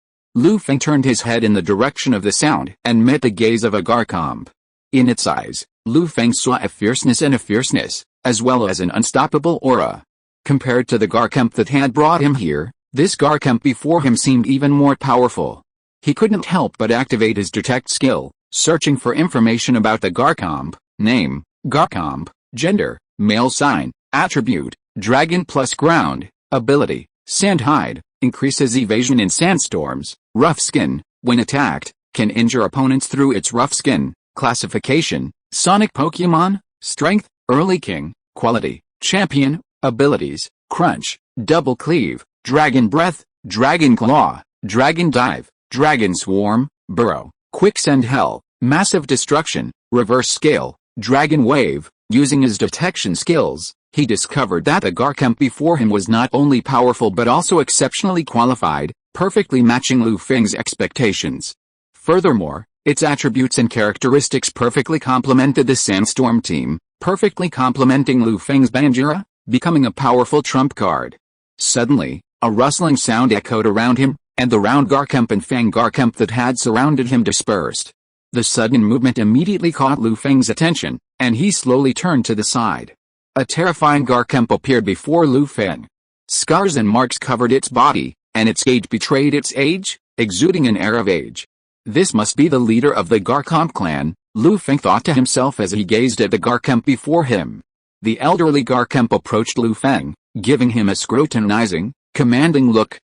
Feng turned his head in the direction of the sound and met the gaze of a Garchomp. In its eyes, Feng saw a fierceness, as well as an unstoppable aura. Compared to the Garchomp that had brought him here, this Garchomp before him seemed even more powerful. He couldn't help but activate his detect skill, searching for information about the Garchomp: name, Garchomp, gender, male sign, attribute, dragon plus ground, ability, sand hide, increases evasion in sandstorms, rough skin, when attacked, can injure opponents through its rough skin, classification, Sonic Pokémon, strength, early king, quality, champion, abilities, crunch, double cleave, dragon breath, dragon claw, dragon dive, dragon swarm, burrow, quicksand hell, massive destruction, reverse scale, dragon wave. Using his detection skills, he discovered that the Garchomp before him was not only powerful but also exceptionally qualified, perfectly matching Lu Feng's expectations. Furthermore, its attributes and characteristics perfectly complemented the Sandstorm team, perfectly complementing Lu Feng's Banjira, becoming a powerful trump card. Suddenly, a rustling sound echoed around him, and the round Garchomp and Fang Garchomp that had surrounded him dispersed. The sudden movement immediately caught Lu Feng's attention, and he slowly turned to the side. A terrifying Garchomp appeared before Lu Feng. Scars and marks covered its body, and its gait betrayed its age, exuding an air of age. This must be the leader of the Garchomp clan, Lu Feng thought to himself as he gazed at the Garchomp before him. The elderly Garchomp approached Lu Feng, giving him a scrutinizing, commanding look.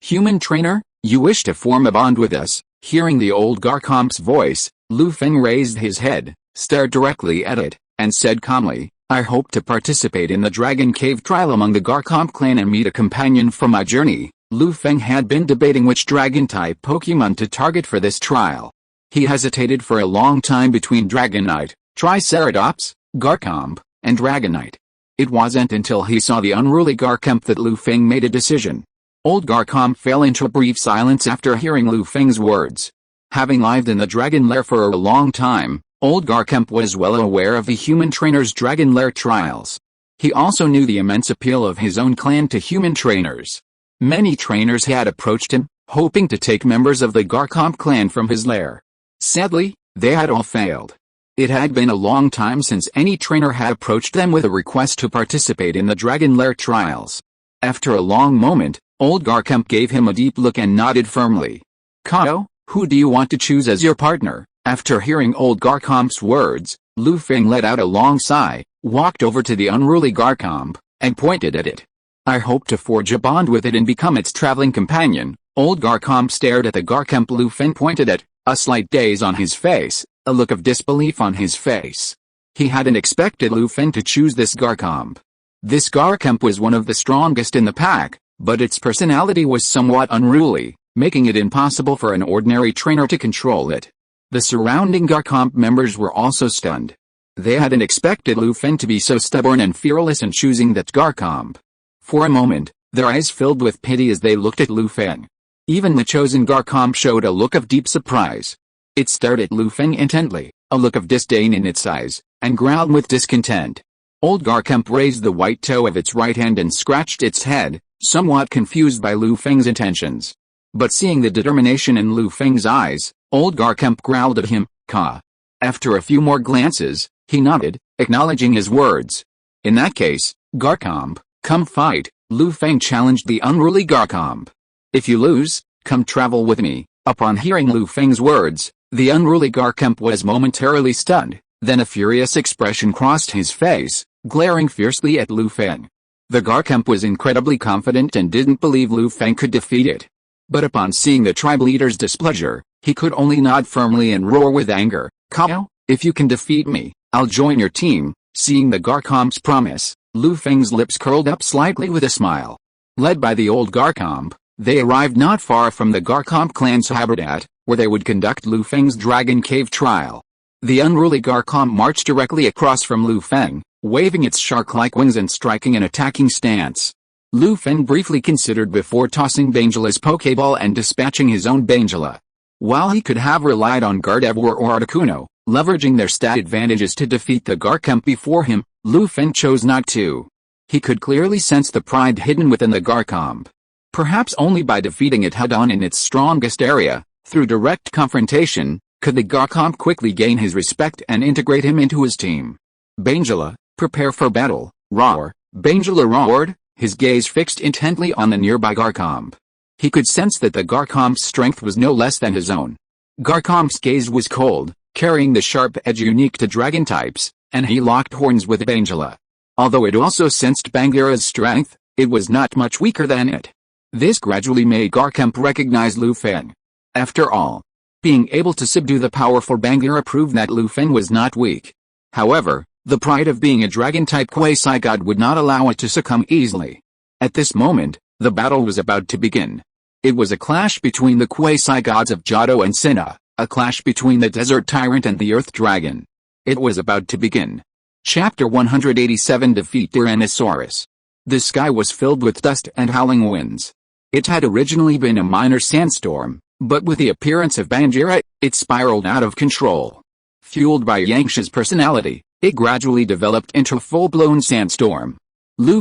Human trainer, you wish to form a bond with us?" Hearing the old Garchomp's voice, Lu Feng raised his head, stared directly at it, and said calmly, "I hope to participate in the Dragon Cave trial among the Garchomp clan and meet a companion for my journey." Lu Feng had been debating which Dragon-type Pokémon to target for this trial. He hesitated for a long time between Dragonite, Triceratops, Garchomp, and Dragonite. It wasn't until he saw the unruly Garchomp that Lu Feng made a decision. Old Garchomp fell into a brief silence after hearing Lu Feng's words. Having lived in the Dragon Lair for a long time, Old Garchomp was well aware of the human trainer's Dragon Lair trials. He also knew the immense appeal of his own clan to human trainers. Many trainers had approached him, hoping to take members of the Garchomp clan from his lair. Sadly, they had all failed. It had been a long time since any trainer had approached them with a request to participate in the Dragon Lair trials. After a long moment, Old Garchomp gave him a deep look and nodded firmly. "Kao, who do you want to choose as your partner?" After hearing Old Garchomp's words, Lu Feng let out a long sigh, walked over to the unruly Garchomp, and pointed at it. "I hope to forge a bond with it and become its traveling companion." Old Garchomp stared at the Garchomp Lu Feng pointed at, a slight daze on his face, a look of disbelief on his face. He hadn't expected Lu Feng to choose this Garchomp. This Garchomp was one of the strongest in the pack, but its personality was somewhat unruly, making it impossible for an ordinary trainer to control it. The surrounding Garchomp members were also stunned. They hadn't expected Lu Feng to be so stubborn and fearless in choosing that Garchomp. For a moment, their eyes filled with pity as they looked at Lu Feng. Even the chosen Garchomp showed a look of deep surprise. It stared at Lu Feng intently, a look of disdain in its eyes, and growled with discontent. Old Garchomp raised the white toe of its right hand and scratched its head, somewhat confused by Lu Feng's intentions. But seeing the determination in Lu Feng's eyes, Old Garchomp growled at him, "Ka." After a few more glances, he nodded, acknowledging his words. "In that case, Garchomp, come fight," Lu Feng challenged the unruly Garchomp. "If you lose, come travel with me." Upon hearing Lu Feng's words, the unruly Garchomp was momentarily stunned, then a furious expression crossed his face, glaring fiercely at Lu Feng. The Garchomp was incredibly confident and didn't believe Lu Feng could defeat it. But upon seeing the tribe leader's displeasure, he could only nod firmly and roar with anger, "Kao, if you can defeat me, I'll join your team." Seeing the Garchomp's promise, Lu Feng's lips curled up slightly with a smile. Led by the old Garchomp, they arrived not far from the Garchomp clan's habitat, where they would conduct Lu Feng's Dragon Cave trial. The unruly Garchomp marched directly across from Lu Feng, waving its shark-like wings and striking an attacking stance. Lu Feng briefly considered before tossing Bangila's Pokeball and dispatching his own Bangila. While he could have relied on Gardevoir or Articuno, leveraging their stat advantages to defeat the Garchomp before him, Lu Feng chose not to. He could clearly sense the pride hidden within the Garchomp. Perhaps only by defeating it head-on in its strongest area, through direct confrontation, could the Garchomp quickly gain his respect and integrate him into his team. "Bangila, prepare for battle, roar." Bangila roared, his gaze fixed intently on the nearby Garchomp. He could sense that the Garchomp's strength was no less than his own. Garchomp's gaze was cold, carrying the sharp edge unique to dragon types, and he locked horns with Bangila. Although it also sensed Bangira's strength, it was not much weaker than it. This gradually made Garchomp recognize Lu Feng. After all, being able to subdue the powerful Bangira proved that Lu Feng was not weak. However, the pride of being a dragon-type quasi-god would not allow it to succumb easily. At this moment, the battle was about to begin. It was a clash between the quasi-gods of Johto and Sinnoh, a clash between the desert tyrant and the earth dragon. It was about to begin. Chapter 187 Defeat Tyrannosaurus. The sky was filled with dust and howling winds. It had originally been a minor sandstorm, but with the appearance of Bangira, it spiraled out of control. Fueled by Yangtze's personality, it gradually developed into a full-blown sandstorm.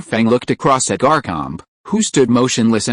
Feng looked across at Garchomp, who stood motionless,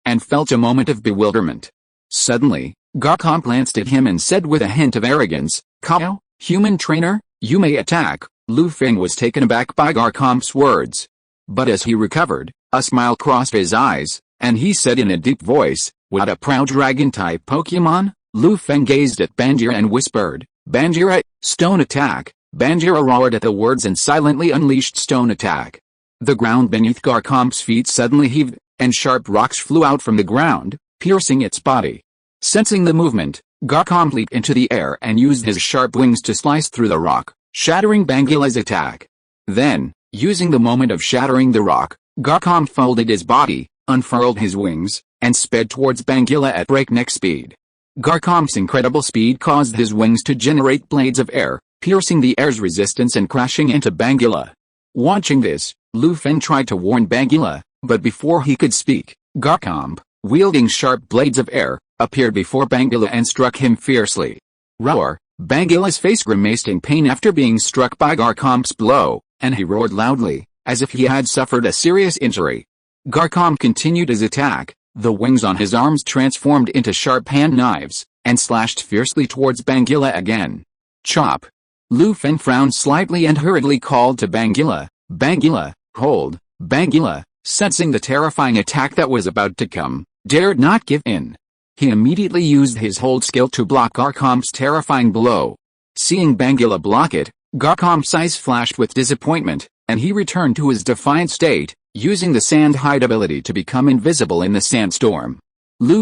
and felt a moment of bewilderment. Suddenly, Garchomp glanced at him and said with a hint of arrogance, "Kao, human trainer, you may attack." Feng was taken aback by Garchomp's words. But as he recovered, a smile crossed his eyes, and he said in a deep voice, "What a proud dragon-type Pokémon?" Feng gazed at Bangira and whispered, "Bangira, stone attack." Bangira roared at the words and silently unleashed stone attack. The ground beneath Garchomp's feet suddenly heaved, and sharp rocks flew out from the ground, piercing its body. Sensing the movement, Garchomp leaped into the air and used his sharp wings to slice through the rock, shattering Bangira's attack. Then, using the moment of shattering the rock, Garchomp folded his body, unfurled his wings, and sped towards Bangira at breakneck speed. Garchomp's incredible speed caused his wings to generate blades of air, piercing the air's resistance and crashing into Bangira. Watching this, Feng tried to warn Bangira, but before he could speak, Garchomp, wielding sharp blades of air, appeared before Bangira and struck him fiercely. Roar! Bangira's face grimaced in pain after being struck by Garchomp's blow, and he roared loudly, as if he had suffered a serious injury. Garchomp continued his attack, the wings on his arms transformed into sharp hand knives, and slashed fiercely towards Bangira again. Chop! Feng frowned slightly and hurriedly called to Bangira, "Bangira, hold!" Bangira, sensing the terrifying attack that was about to come, dared not give in. He immediately used his hold skill to block Garchomp's terrifying blow. Seeing Bangira block it, Garchomp's eyes flashed with disappointment, and he returned to his defiant state, using the sand hide ability to become invisible in the sandstorm.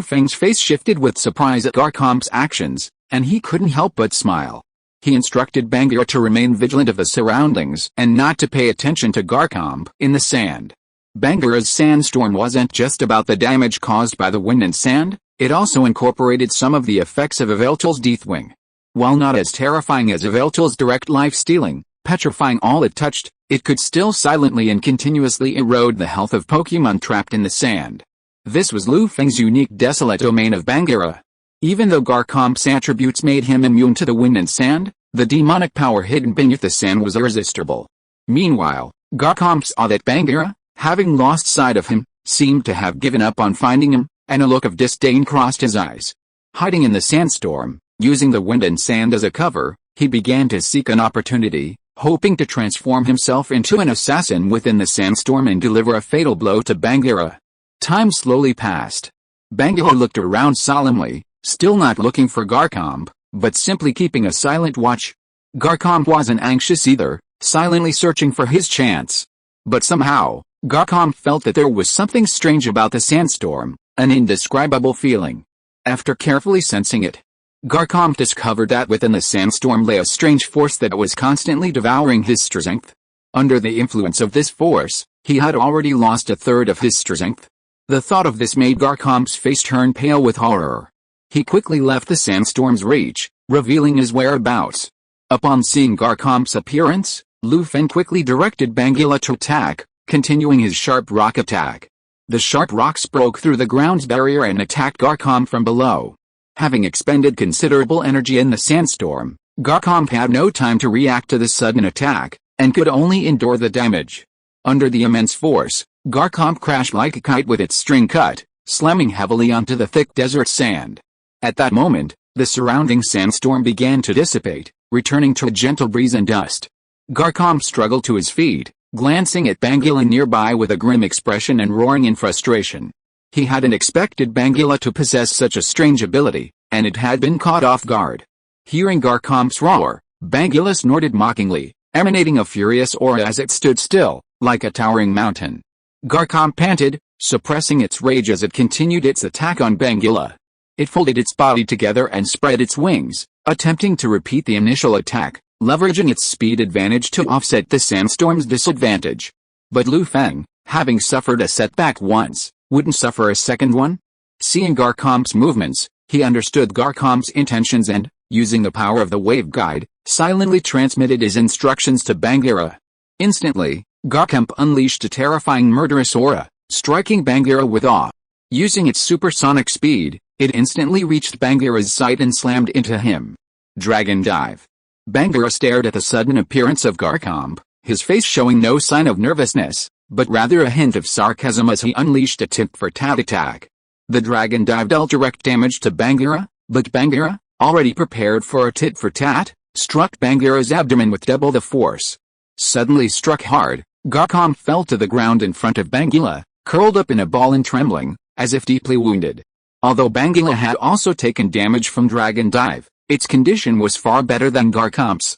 Feng's face shifted with surprise at Garchomp's actions, and he couldn't help but smile. He instructed Bangira to remain vigilant of the surroundings and not to pay attention to Garchomp in the sand. Bangira's sandstorm wasn't just about the damage caused by the wind and sand, it also incorporated some of the effects of Yveltal's Deathwing. While not as terrifying as Yveltal's direct life-stealing, petrifying all it touched, it could still silently and continuously erode the health of Pokémon trapped in the sand. This was Feng's unique desolate domain of Bangira. Even though Garchomp's attributes made him immune to the wind and sand, the demonic power hidden beneath the sand was irresistible. Meanwhile, Garchomp saw that Bangira, having lost sight of him, seemed to have given up on finding him, and a look of disdain crossed his eyes. Hiding in the sandstorm, using the wind and sand as a cover, he began to seek an opportunity, hoping to transform himself into an assassin within the sandstorm and deliver a fatal blow to Bangira. Time slowly passed. Bangira looked around solemnly, still not looking for Garchomp, but simply keeping a silent watch. Garchomp wasn't anxious either, silently searching for his chance. But somehow, Garchomp felt that there was something strange about the sandstorm, an indescribable feeling. After carefully sensing it, Garchomp discovered that within the sandstorm lay a strange force that was constantly devouring his strength. Under the influence of this force, he had already lost a third of his strength. The thought of this made Garchomp's face turn pale with horror. He quickly left the sandstorm's reach, revealing his whereabouts. Upon seeing Garchomp's appearance, Feng quickly directed Bangira to attack, continuing his sharp rock attack. The sharp rocks broke through the ground's barrier and attacked Garchomp from below. Having expended considerable energy in the sandstorm, Garchomp had no time to react to the sudden attack, and could only endure the damage. Under the immense force, Garchomp crashed like a kite with its string cut, slamming heavily onto the thick desert sand. At that moment, the surrounding sandstorm began to dissipate, returning to a gentle breeze and dust. Garchomp struggled to his feet, glancing at Bangira nearby with a grim expression and roaring in frustration. He hadn't expected Bangira to possess such a strange ability, and it had been caught off guard. Hearing Garchomp's roar, Bangira snorted mockingly, emanating a furious aura as it stood still, like a towering mountain. Garchomp panted, suppressing its rage as it continued its attack on Bangira. It folded its body together and spread its wings, attempting to repeat the initial attack, leveraging its speed advantage to offset the sandstorm's disadvantage. But Feng, Having suffered a setback once, wouldn't suffer a second one? Seeing Garchomp's movements, he understood Garchomp's intentions and, using the power of the wave guide, silently transmitted his instructions to Bagheera. Instantly, Garchomp unleashed a terrifying murderous aura, striking Bagheera with awe. Using its supersonic speed, it instantly reached Bagheera's sight and slammed into him. Dragon Dive. Bagheera stared at the sudden appearance of Garchomp, his face showing no sign of nervousness, but rather a hint of sarcasm as he unleashed a tit-for-tat attack. The Dragon Dive dealt direct damage to Bagheera, but Bagheera, already prepared for a tit-for-tat, struck Bagheera's abdomen with double the force. Suddenly struck hard, Garchomp fell to the ground in front of Bagheera, curled up in a ball and trembling, as if deeply wounded. Although Bagheera had also taken damage from Dragon Dive, its condition was far better than Garchomp's.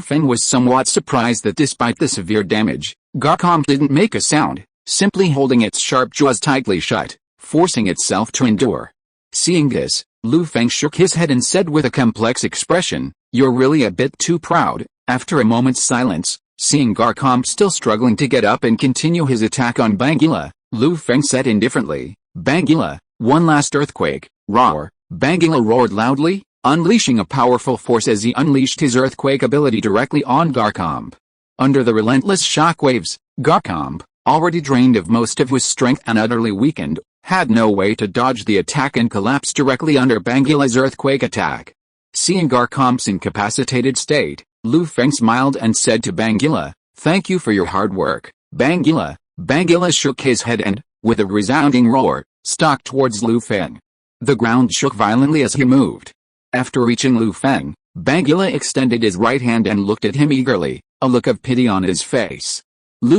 Feng was somewhat surprised that despite the severe damage, Garchomp didn't make a sound, simply holding its sharp jaws tightly shut, forcing itself to endure. Seeing this, Feng shook his head and said with a complex expression, "You're really a bit too proud." After a moment's silence, seeing Garchomp still struggling to get up and continue his attack on Bagheera, Feng said indifferently, "Bagheera, one last earthquake, roar." Bagheera roared loudly, unleashing a powerful force as he unleashed his earthquake ability directly on Garchomp. Under the relentless shockwaves, Garchomp, already drained of most of his strength and utterly weakened, had no way to dodge the attack and collapsed directly under Bagheera's earthquake attack. Seeing Garchomp's incapacitated state, Feng smiled and said to Bagheera, "Thank you for your hard work, Bagheera." Bagheera shook his head and, with a resounding roar, stalked towards Feng. The ground shook violently as he moved. After reaching Feng, Bagheera extended his right hand and looked at him eagerly, a look of pity on his face.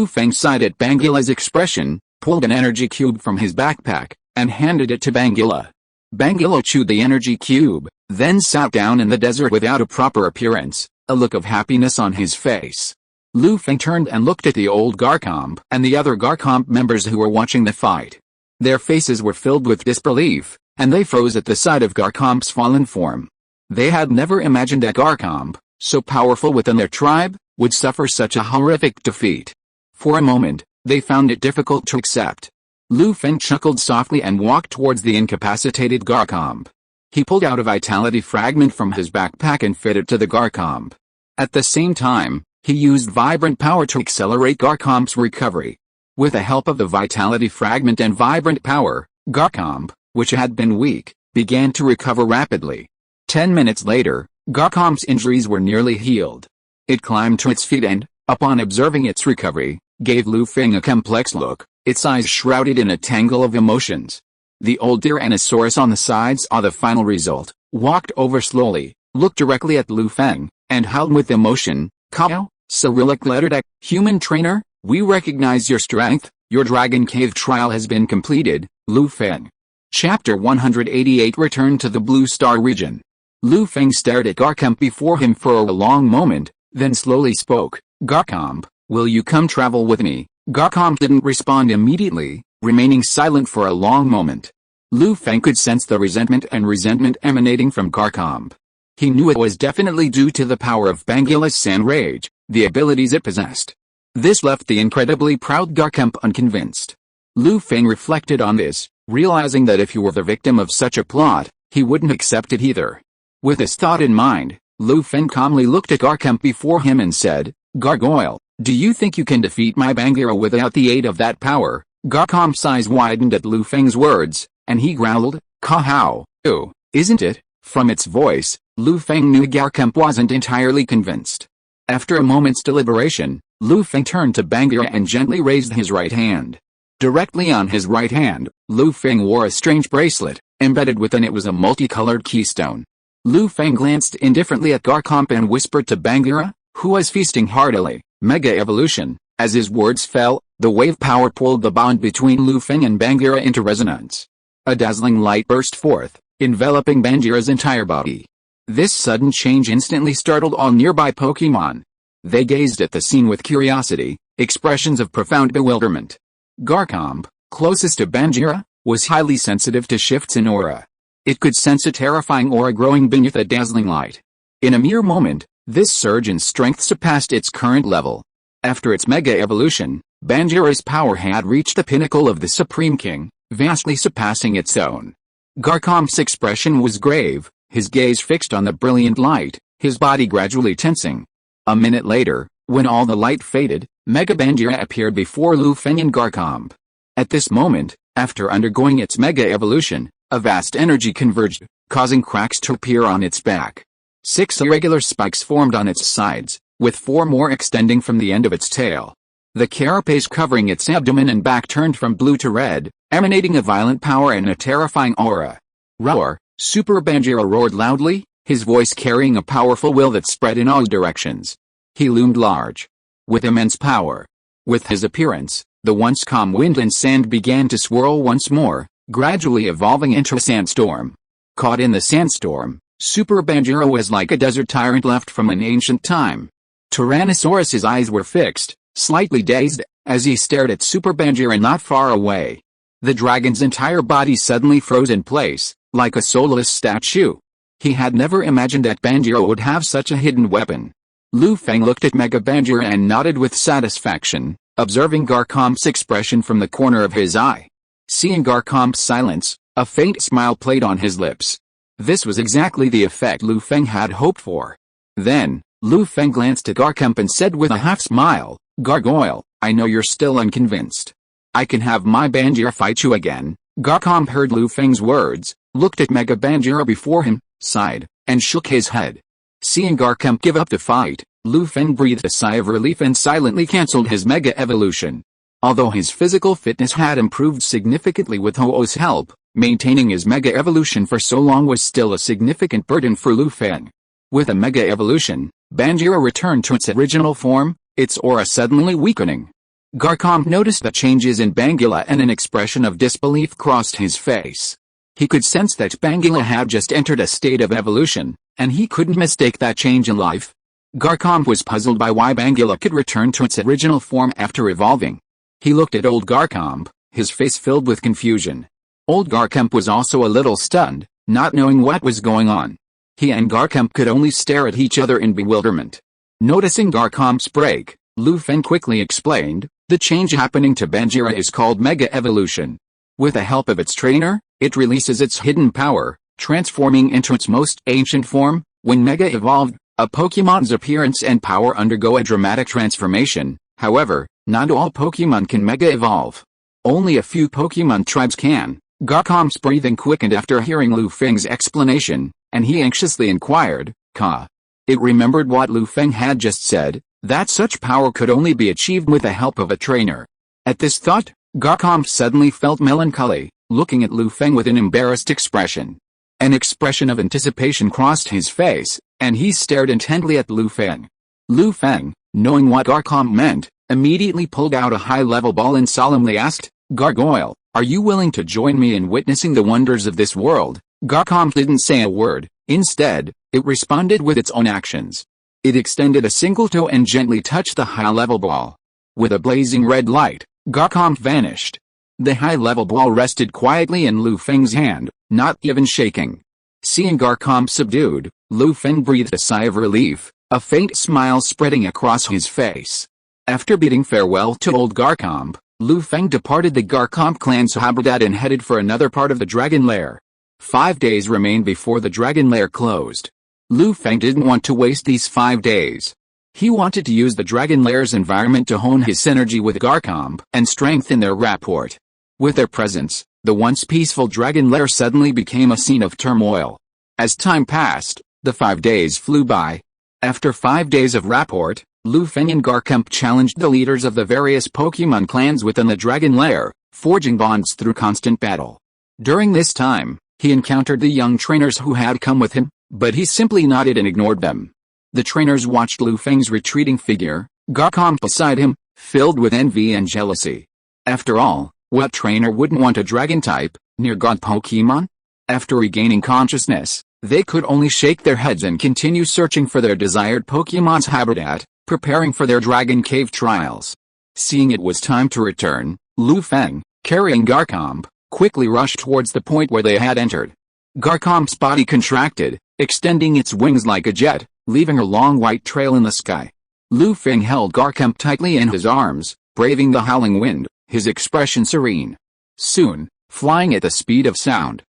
Feng sighed at Bagheera's expression, pulled an energy cube from his backpack, and handed it to Bagheera. Bagheera chewed the energy cube, then sat down in the desert without a proper appearance, a look of happiness on his face. Feng turned and looked at the old Garchomp and the other Garchomp members who were watching the fight. Their faces were filled with disbelief, and they froze at the sight of Garchomp's fallen form. They had never imagined that Garchomp, so powerful within their tribe, would suffer such a horrific defeat. For a moment, they found it difficult to accept. Feng chuckled softly and walked towards the incapacitated Garchomp. He pulled out a vitality fragment from his backpack and fed it to the Garchomp. At the same time, he used vibrant power to accelerate Garchomp's recovery. With the help of the vitality fragment and vibrant power, Garchomp, which had been weak, began to recover rapidly. 10 minutes later, Garchomp's injuries were nearly healed. It climbed to its feet and, upon observing its recovery, gave Feng a complex look, its eyes shrouded in a tangle of emotions. The old Tyrannosaurus on the side saw the final result, walked over slowly, looked directly at Feng, and howled with emotion, "Kao, Cyrillic letter deck, human trainer, we recognize your strength, your Dragon Cave trial has been completed, Feng." Chapter 188 Return to the Blue Star region. Feng stared at Garchomp before him for a long moment, then slowly spoke, "Garchomp, will you come travel with me?" Garchomp didn't respond immediately, remaining silent for a long moment. Feng could sense the resentment emanating from Garchomp. He knew it was definitely due to the power of Bagheera's sand rage, the abilities it possessed. This left the incredibly proud Garchomp unconvinced. Feng reflected on this, realizing that if he were the victim of such a plot, he wouldn't accept it either. With this thought in mind, Feng calmly looked at Garchomp before him and said, "Gargoyle, do you think you can defeat my Bagheera without the aid of that power?" Garchomp's eyes widened at Feng's words, and he growled, "Ka-how, isn't it?" From its voice, Feng knew Garchomp wasn't entirely convinced. After a moment's deliberation, Feng turned to Bagheera and gently raised his right hand. Directly on his right hand, Feng wore a strange bracelet. Embedded within it was a multicolored keystone. Feng glanced indifferently at Garchomp and whispered to Bagheera, who was feasting heartily, "Mega evolution." As his words fell, the wave power pulled the bond between Feng and Bagheera into resonance. A dazzling light burst forth, enveloping Bagheera's entire body. This sudden change instantly startled all nearby Pokémon. They gazed at the scene with curiosity, expressions of profound bewilderment. Garchomp, closest to Bagheera, was highly sensitive to shifts in aura. It could sense a terrifying aura growing beneath a dazzling light. In a mere moment, this surge in strength surpassed its current level. After its mega evolution, Bagheera's power had reached the pinnacle of the Supreme King, vastly surpassing its own. Garchomp's expression was grave, his gaze fixed on the brilliant light, his body gradually tensing. A minute later, when all the light faded, Mega Bagheera appeared before Lu Feng and Garchomp. At this moment, after undergoing its mega evolution, a vast energy converged, causing cracks to appear on its back. 6 irregular spikes formed on its sides, with 4 more extending from the end of its tail. The carapace covering its abdomen and back turned from blue to red, emanating a violent power and a terrifying aura. Roar! Super Bagheera roared loudly, his voice carrying a powerful will that spread in all directions. He loomed large, with immense power. With his appearance, the once calm wind and sand began to swirl once more, gradually evolving into a sandstorm. Caught in the sandstorm, Super Bagheera was like a desert tyrant left from an ancient time. Tyrannosaurus's eyes were fixed, slightly dazed, as he stared at Super Bagheera not far away. The dragon's entire body suddenly froze in place, like a soulless statue. He had never imagined that Bagheera would have such a hidden weapon. Lu Feng looked at Mega Bagheera and nodded with satisfaction, observing Garchomp's expression from the corner of his eye. Seeing Garchomp's silence, a faint smile played on his lips. This was exactly the effect Lu Feng had hoped for. Then, Lu Feng glanced at Garchomp and said with a half-smile, "Gargoyle, I know you're still unconvinced. I can have my Bagheera fight you again." Garchomp heard Lu Feng's words, looked at Mega Bagheera before him, sighed, and shook his head. Seeing Garchomp give up the fight, Lu Feng breathed a sigh of relief and silently cancelled his mega evolution. Although his physical fitness had improved significantly with Ho-Oh's help, maintaining his mega evolution for so long was still a significant burden for Lu Feng. With a mega evolution, Bagheera returned to its original form, its aura suddenly weakening. Garchomp noticed the changes in Bagheera and an expression of disbelief crossed his face. He could sense that Bagheera had just entered a state of evolution, and he couldn't mistake that change in life. Garchomp was puzzled by why Bagheera could return to its original form after evolving. He looked at old Garchomp, his face filled with confusion. Old Garchomp was also a little stunned, not knowing what was going on. He and Garchomp could only stare at each other in bewilderment. Noticing Garchomp's break, Lu Feng quickly explained, "The change happening to Bagheera is called Mega Evolution. With the help of its trainer, it releases its hidden power, transforming into its most ancient form. When Mega evolved, a Pokémon's appearance and power undergo a dramatic transformation. However, not all Pokémon can Mega evolve. Only a few Pokémon tribes can." Garchomp's breathing quickened after hearing Lu Feng's explanation, and he anxiously inquired, "Ka?" It remembered what Lu Feng had just said, that such power could only be achieved with the help of a trainer. At this thought, Garchomp suddenly felt melancholy, looking at Lu Feng with an embarrassed expression. An expression of anticipation crossed his face, and he stared intently at Lu Feng. Lu Feng, knowing what Garchomp meant, immediately pulled out a high-level ball and solemnly asked, "Gargoyle, are you willing to join me in witnessing the wonders of this world?" Garchomp didn't say a word. Instead, it responded with its own actions. It extended a single toe and gently touched the high-level ball. With a blazing red light, Garchomp vanished. The high-level ball rested quietly in Lu Feng's hand, not even shaking. Seeing Garchomp subdued, Lu Feng breathed a sigh of relief, a faint smile spreading across his face. After bidding farewell to old Garchomp, Lu Feng departed the Garchomp clan's habitat and headed for another part of the dragon lair. 5 days remained before the dragon lair closed. Lu Feng didn't want to waste these 5 days. He wanted to use the dragon lair's environment to hone his synergy with Garchomp and strengthen their rapport. With their presence, the once peaceful dragon lair suddenly became a scene of turmoil. As time passed, the 5 days flew by. After 5 days of rapport, Lu Feng and Garchomp challenged the leaders of the various Pokémon clans within the dragon lair, forging bonds through constant battle. During this time, he encountered the young trainers who had come with him, but he simply nodded and ignored them. The trainers watched Lu Feng's retreating figure, Garchomp beside him, filled with envy and jealousy. After all, what trainer wouldn't want a dragon-type, near-god Pokémon? After regaining consciousness, they could only shake their heads and continue searching for their desired Pokémon's habitat, preparing for their Dragon Cave trials. Seeing it was time to return, Lu Feng, carrying Garchomp, quickly rushed towards the point where they had entered. Garchomp's body contracted, extending its wings like a jet, leaving a long white trail in the sky. Lu Feng held Garchomp tightly in his arms, braving the howling wind, his expression serene. Soon, flying at the speed of sound,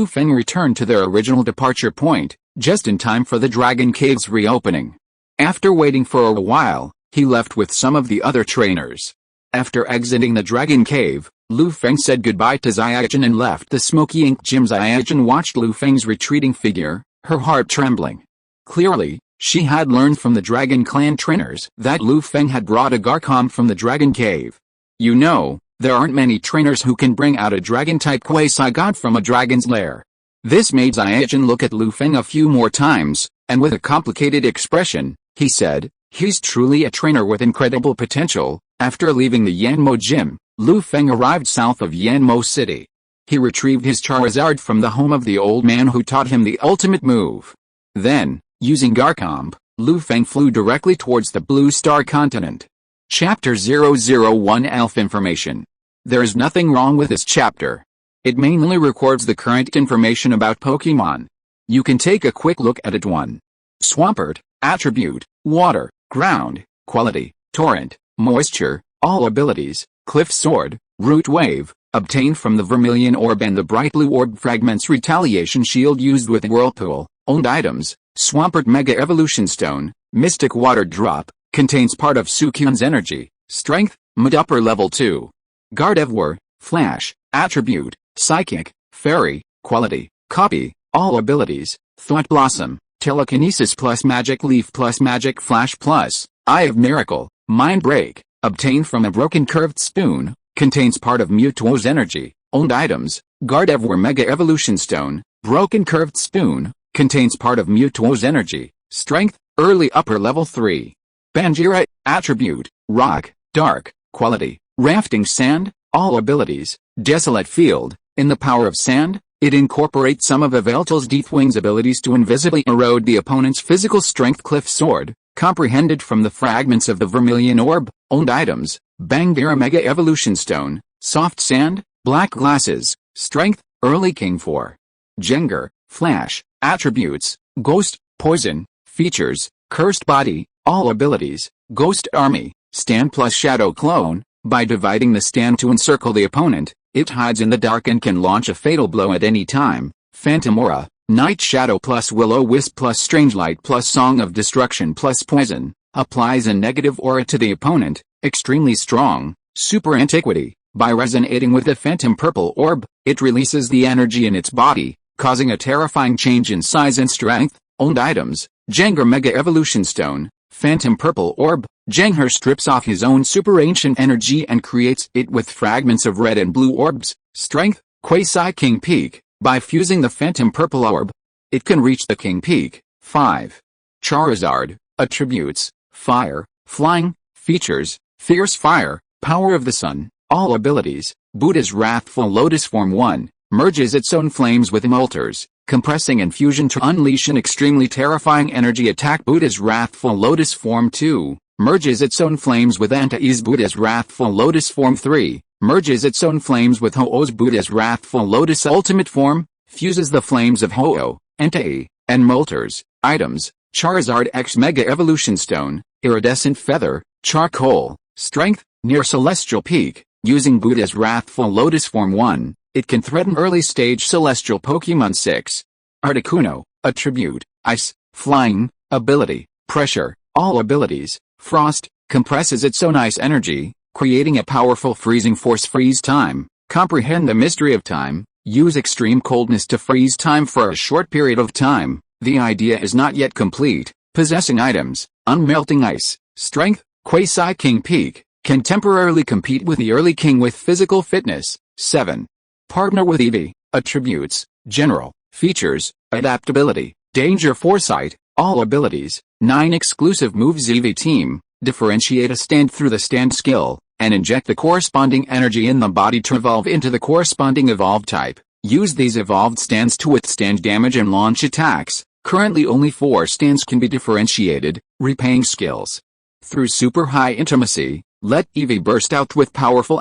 Feng returned to their original departure point, just in time for the Dragon Cave's reopening. After waiting for a while, he left with some of the other trainers. After exiting the Dragon Cave, Feng said goodbye to Xiaojun and left the smoky ink gym. Xiaojun watched Feng's retreating figure, her heart trembling. Clearly, she had learned from the Dragon Clan trainers that Feng had brought a Garcom from the Dragon Cave. You know, there aren't many trainers who can bring out a dragon-type quasi-god from a dragon's lair. This made Xiaojun look at Feng a few more times, and with a complicated expression, he said, "He's truly a trainer with incredible potential." After leaving the Yanmo gym, Feng arrived south of Yanmo City. He retrieved his Charizard from the home of the old man who taught him the ultimate move. Then, using Garcomp, Feng flew directly towards the Blue Star continent. Chapter 001 Elf Information. There is nothing wrong with this chapter. It mainly records the current information about Pokémon. You can take a quick look at it. 1. Swampert, attribute, water, ground, quality, torrent, moisture, all abilities, cliff sword, root wave, obtained from the Vermilion Orb and the Bright Blue Orb fragments, retaliation shield used with Whirlpool, owned items, Swampert Mega Evolution Stone, Mystic Water Drop, contains part of Sukyun's energy, strength, mid upper level 2. Gardevoir, flash, attribute, psychic, fairy, quality, copy, all abilities, Thought Blossom, telekinesis plus magic leaf plus magic flash plus, Eye of Miracle, mind break, obtained from a broken curved spoon, contains part of Mewtwo's energy, owned items, Gardevoir Mega Evolution Stone, broken curved spoon, contains part of Mewtwo's energy, strength, early upper level 3. Banjira, attribute, rock, dark, quality, rafting sand, all abilities, desolate field, in the power of sand, it incorporates some of Yveltal's Deathwing's abilities to invisibly erode the opponent's physical strength. Cliff sword, comprehended from the fragments of the Vermilion Orb, owned items, Bangira Mega Evolution Stone, soft sand, black glasses, strength, early king 4. Jengar, flash, attributes, ghost, poison, features, cursed body, all abilities, ghost army, stand plus shadow clone. By dividing the stand to encircle the opponent, it hides in the dark and can launch a fatal blow at any time. Phantom aura, night shadow plus will-o-wisp plus strange light plus song of destruction plus poison, applies a negative aura to the opponent, extremely strong. Super antiquity, by resonating with the phantom purple orb, it releases the energy in its body, causing a terrifying change in size and strength. Owned items, Jengar Mega Evolution Stone, phantom purple orb, Jengar strips off his own super ancient energy and creates it with fragments of red and blue orbs. Strength, Quasi King Peak, by fusing the phantom purple orb, it can reach the King Peak. 5. Charizard, attributes, fire, flying, features, fierce fire, power of the sun, all abilities, Buddha's Wrathful Lotus Form 1, merges its own flames with Molters, compressing infusion to unleash an extremely terrifying energy attack. Buddha's Wrathful Lotus Form 2, merges its own flames with Antae's Buddha's Wrathful Lotus Form 3, merges its own flames with Ho-Oh's Buddha's Wrathful Lotus Ultimate Form, fuses the flames of Ho-Oh, Antae, and Molters. Items, Charizard X Mega Evolution Stone, Iridescent Feather, Charcoal, Strength, near Celestial Peak, using Buddha's Wrathful Lotus Form 1, it can threaten early-stage Celestial Pokémon. 6. Articuno, attribute, ice, flying, ability, pressure, all abilities, frost, compresses its own ice energy, creating a powerful freezing force. Freeze time, comprehend the mystery of time, use extreme coldness to freeze time for a short period of time. The idea is not yet complete. Possessing items, unmelting ice, strength, Quasi King Peak, can temporarily compete with the early king with physical fitness. 7. Partner with Eevee, attributes, general, features, adaptability, danger foresight, all abilities, 9 exclusive moves. Eevee team, differentiate a stand through the stand skill, and inject the corresponding energy in the body to evolve into the corresponding evolved type. Use these evolved stands to withstand damage and launch attacks. Currently only 4 stands can be differentiated, repaying skills. Through super high intimacy, let Eevee burst out with powerful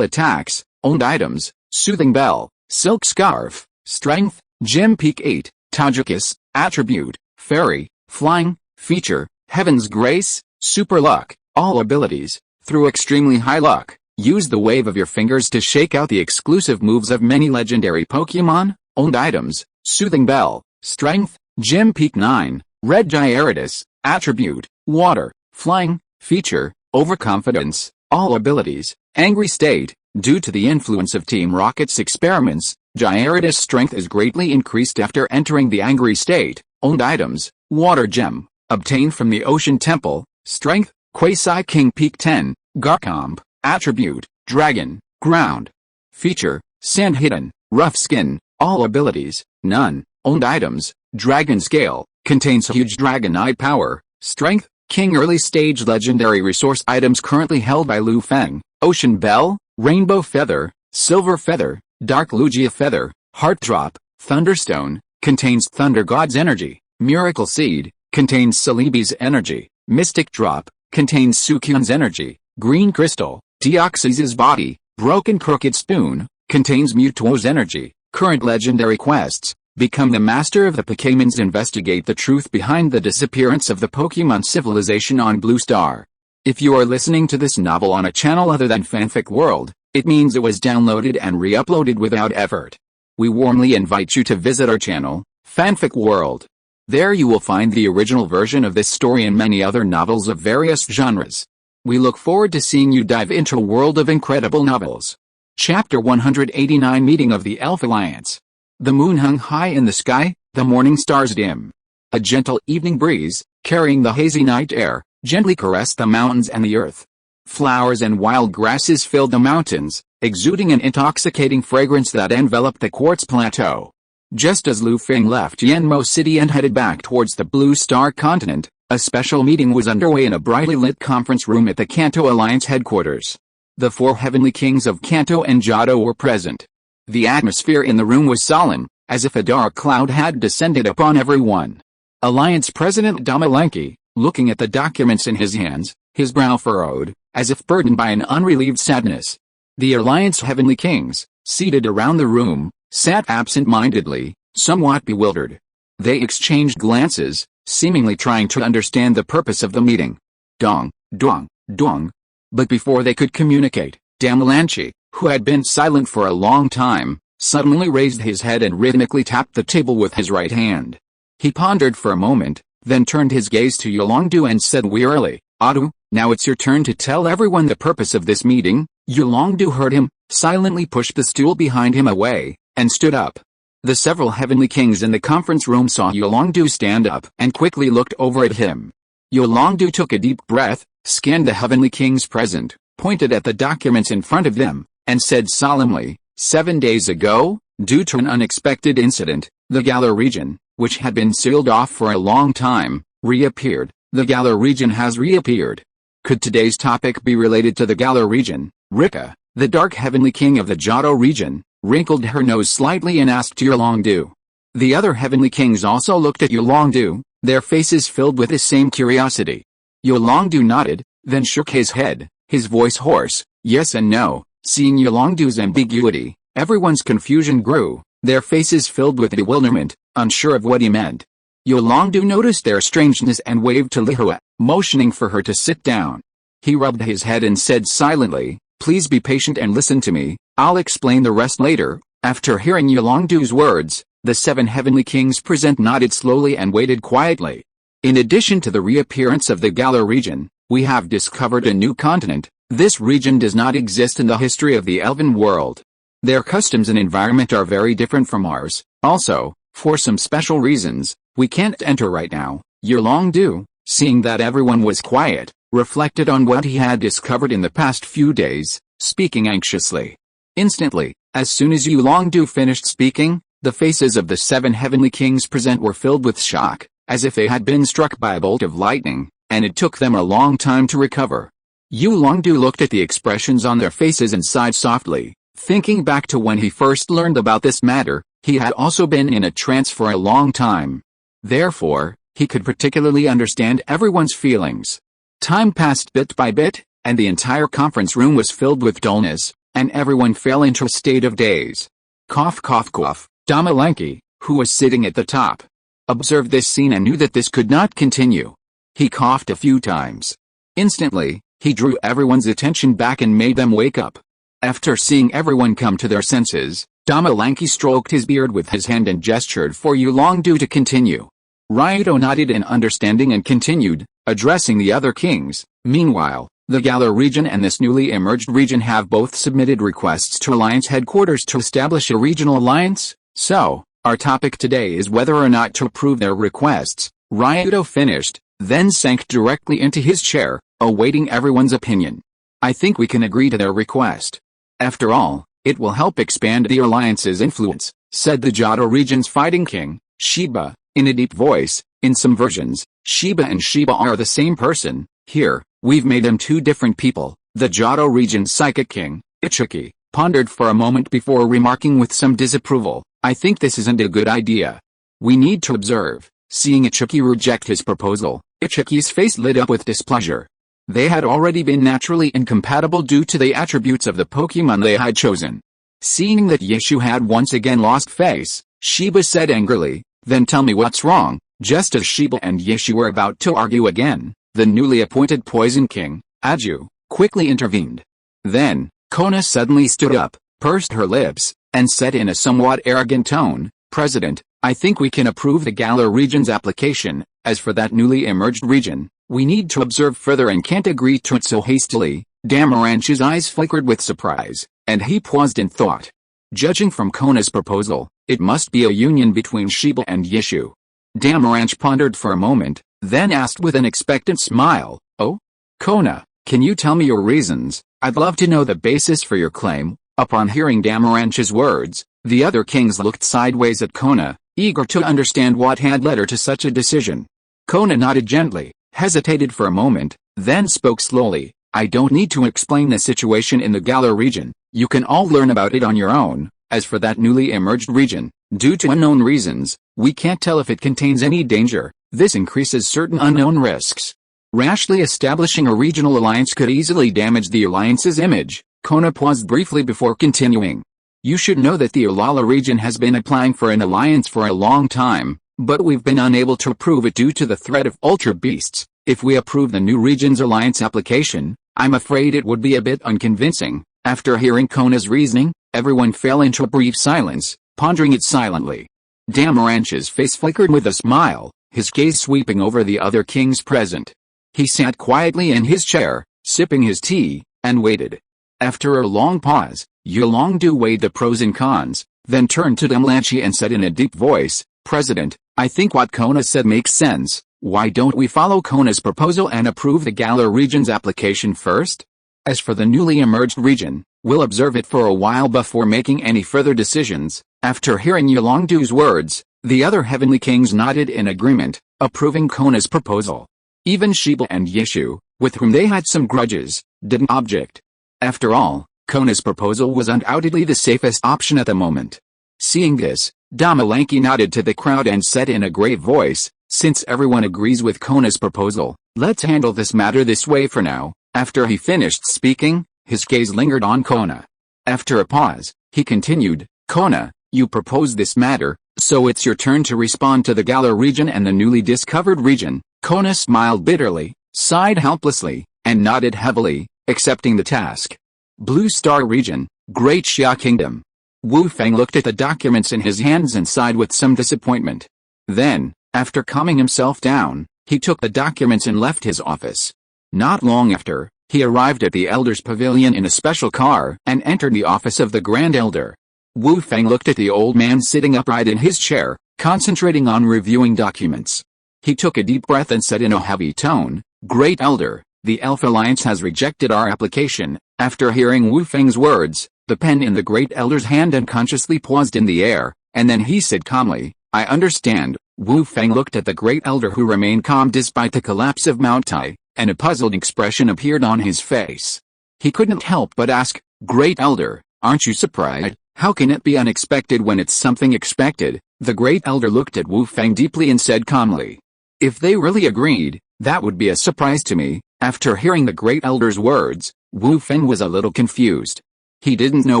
attacks. Owned items, Soothing Bell, Silk Scarf, Strength, Gem Peak 8, Tajikus, attribute, fairy, flying, feature, Heaven's Grace, super luck, all abilities, Through extremely high luck, use the wave of your fingers to shake out the exclusive moves of many legendary Pokémon, owned items, Soothing Bell, Strength, Gym Peak 9, Red Gyarados, Attribute, Water, Flying, Feature, Overconfidence, all abilities, Angry State. Due to the influence of Team Rocket's experiments, Gyarados' strength is greatly increased after entering the angry state. Owned items, Water Gem, obtained from the Ocean Temple, Strength, Quasi King Peak 10, Garchomp, Attribute, Dragon, Ground. Feature, Sand Hidden, Rough Skin, all abilities, none. Owned items, Dragon Scale, contains huge Dragonite power, Strength, King Early Stage Legendary Resource items currently held by Feng, Ocean Bell, Rainbow Feather, Silver Feather, Dark Lugia Feather, Heart Drop, Thunderstone, contains Thunder God's energy, Miracle Seed, contains Celebi's energy, Mystic Drop, contains Suicun's energy, Green Crystal, Deoxys's Body, Broken Crooked Spoon, contains Mewtwo's energy. Current legendary quests, become the master of the Pokémons, investigate the truth behind the disappearance of the Pokémon civilization on Blue Star. If you are listening to this novel on a channel other than Fanfic World, it means it was downloaded and re-uploaded without effort. We warmly invite you to visit our channel, Fanfic World. There you will find the original version of this story and many other novels of various genres. We look forward to seeing you dive into a world of incredible novels. Chapter 189, Meeting of the Elf Alliance. The moon hung high in the sky, the morning stars dim. A gentle evening breeze, carrying the hazy night air, gently caressed the mountains and the earth. Flowers and wild grasses filled the mountains, exuding an intoxicating fragrance that enveloped the quartz plateau. Just as Feng left Yanmo City and headed back towards the Blue Star continent, a special meeting was underway in a brightly lit conference room at the Kanto Alliance headquarters. The 4 heavenly kings of Kanto and Johto were present. The atmosphere in the room was solemn, as if a dark cloud had descended upon everyone. Alliance President Damalenki, looking at the documents in his hands, his brow furrowed, as if burdened by an unrelieved sadness. The Alliance heavenly kings, seated around the room, sat absent-mindedly, somewhat bewildered. They exchanged glances, seemingly trying to understand the purpose of the meeting. Dong, dong, dong. But before they could communicate, Damalenki, who had been silent for a long time, suddenly raised his head and rhythmically tapped the table with his right hand. He pondered for a moment, then turned his gaze to Yolongdu and said wearily, "Adu, now it's your turn to tell everyone the purpose of this meeting." Yolongdu heard him, silently pushed the stool behind him away, and stood up. The several heavenly kings in the conference room saw Yolongdu stand up and quickly looked over at him. Yolongdu took a deep breath, scanned the heavenly kings present, pointed at the documents in front of them, and said solemnly, 7 days ago, due to an unexpected incident, the Galar region, which had been sealed off for a long time, reappeared. The Galar region has reappeared. Could today's topic be related to the Galar region? Rika, the dark heavenly king of the Johto region, wrinkled her nose slightly and asked Yolongdu. The other heavenly kings also looked at Yolongdu, their faces filled with the same curiosity. Yolongdu nodded, then shook his head, his voice hoarse, yes and no. Seeing Yolongdu's ambiguity, everyone's confusion grew, their faces filled with bewilderment, unsure of what he meant. Yolongdu noticed their strangeness and waved to Lihua, motioning for her to sit down. He rubbed his head and said silently, "Please be patient and listen to me, I'll explain the rest later." After hearing Yolongdu's words, the 7 heavenly kings present nodded slowly and waited quietly. In addition to the reappearance of the Galar region, we have discovered a new continent. This region does not exist in the history of the Elven world. Their customs and environment are very different from ours. Also, for some special reasons, we can't enter right now. Yolongdu, seeing that everyone was quiet, reflected on what he had discovered in the past few days, speaking anxiously. Instantly, as soon as Yolongdu finished speaking, the faces of the 7 heavenly kings present were filled with shock, as if they had been struck by a bolt of lightning, and it took them a long time to recover. Yolongdu looked at the expressions on their faces and sighed softly, thinking back to when he first learned about this matter. He had also been in a trance for a long time. Therefore, he could particularly understand everyone's feelings. Time passed bit by bit, and the entire conference room was filled with dullness, and everyone fell into a state of daze. Cough cough cough. Damalenki, who was sitting at the top, observed this scene and knew that this could not continue. He coughed a few times. Instantly, He drew everyone's attention back and made them wake up. After seeing everyone come to their senses, Damalanki stroked his beard with his hand and gestured for Yulongdu to continue. Ryudo nodded in understanding and continued, addressing the other kings. Meanwhile, the Galar region and this newly emerged region have both submitted requests to Alliance headquarters to establish a regional alliance, so, our topic today is whether or not to approve their requests. Ryudo finished, then sank directly into his chair, awaiting everyone's opinion. I think we can agree to their request. After all, it will help expand the Alliance's influence, said the Johto region's fighting king, Shiba, in a deep voice. In some versions, Shiba and Shiba are the same person. Here, we've made them two different people. The Johto region's psychic king, Ichiki, pondered for a moment before remarking with some disapproval, I think this isn't a good idea. We need to observe. Seeing Ichiki reject his proposal, Ichiki's face lit up with displeasure. They had already been naturally incompatible due to the attributes of the Pokémon they had chosen. Seeing that Yishu had once again lost face, Shiba said angrily, then tell me what's wrong. Just as Shiba and Yishu were about to argue again, the newly appointed Poison King, Aju, quickly intervened. Then, Kona suddenly stood up, pursed her lips, and said in a somewhat arrogant tone, President, I think we can approve the Galar region's application. As for that newly emerged region, we need to observe further and can't agree to it so hastily. Damaranch's eyes flickered with surprise, and he paused in thought. Judging from Kona's proposal, it must be a union between Shiba and Yishu. Damaranch pondered for a moment, then asked with an expectant smile, Oh? Kona, can you tell me your reasons? I'd love to know the basis for your claim. Upon hearing Damaranch's words, the other kings looked sideways at Kona, eager to understand what had led her to such a decision. Kona nodded gently, hesitated for a moment, then spoke slowly. I don't need to explain the situation in the Galar region. You can all learn about it on your own. As for that newly emerged region, due to unknown reasons, we can't tell if it contains any danger. This increases certain unknown risks. Rashly establishing a regional alliance could easily damage the alliance's image. Kona paused briefly before continuing. You should know that the Ulala region has been applying for an alliance for a long time, but we've been unable to approve it due to the threat of Ultra Beasts. If we approve the new region's alliance application, I'm afraid it would be a bit unconvincing. After hearing Kona's reasoning, everyone fell into a brief silence, pondering it silently. Damaranch's face flickered with a smile, his gaze sweeping over the other kings present. He sat quietly in his chair, sipping his tea, and waited. After a long pause, Yulongdu weighed the pros and cons, then turned to Damalanchi and said in a deep voice, President, I think what Kona said makes sense. Why don't we follow Kona's proposal and approve the Galar region's application first? As for the newly emerged region, we'll observe it for a while before making any further decisions. After hearing Yulongdu's words, the other heavenly kings nodded in agreement, approving Kona's proposal. Even Shiba and Yishu, with whom they had some grudges, didn't object. After all, Kona's proposal was undoubtedly the safest option at the moment. Seeing this, Damalanki nodded to the crowd and said in a grave voice, Since everyone agrees with Kona's proposal, let's handle this matter this way for now. After he finished speaking, his gaze lingered on Kona. After a pause, he continued, Kona, you proposed this matter, so it's your turn to respond to the Galar region and the newly discovered region. Kona smiled bitterly, sighed helplessly, and nodded heavily, accepting the task. Blue Star region, Great Xia Kingdom. Wu Feng looked at the documents in his hands and sighed with some disappointment. Then, after calming himself down, he took the documents and left his office. Not long after, he arrived at the Elder's Pavilion in a special car and entered the office of the Grand Elder. Wu Feng looked at the old man sitting upright in his chair, concentrating on reviewing documents. He took a deep breath and said in a heavy tone, Great Elder, the Elf Alliance has rejected our application. After hearing Wu Feng's words, the pen in the Great Elder's hand unconsciously paused in the air, and then he said calmly, I understand. Wu Feng looked at the Great Elder who remained calm despite the collapse of Mount Tai, and a puzzled expression appeared on his face. He couldn't help but ask, Great Elder, aren't you surprised? How can it be unexpected when it's something expected? The Great Elder looked at Wu Feng deeply and said calmly, If they really agreed, that would be a surprise to me. After hearing the Great Elder's words, Wu Feng was a little confused. He didn't know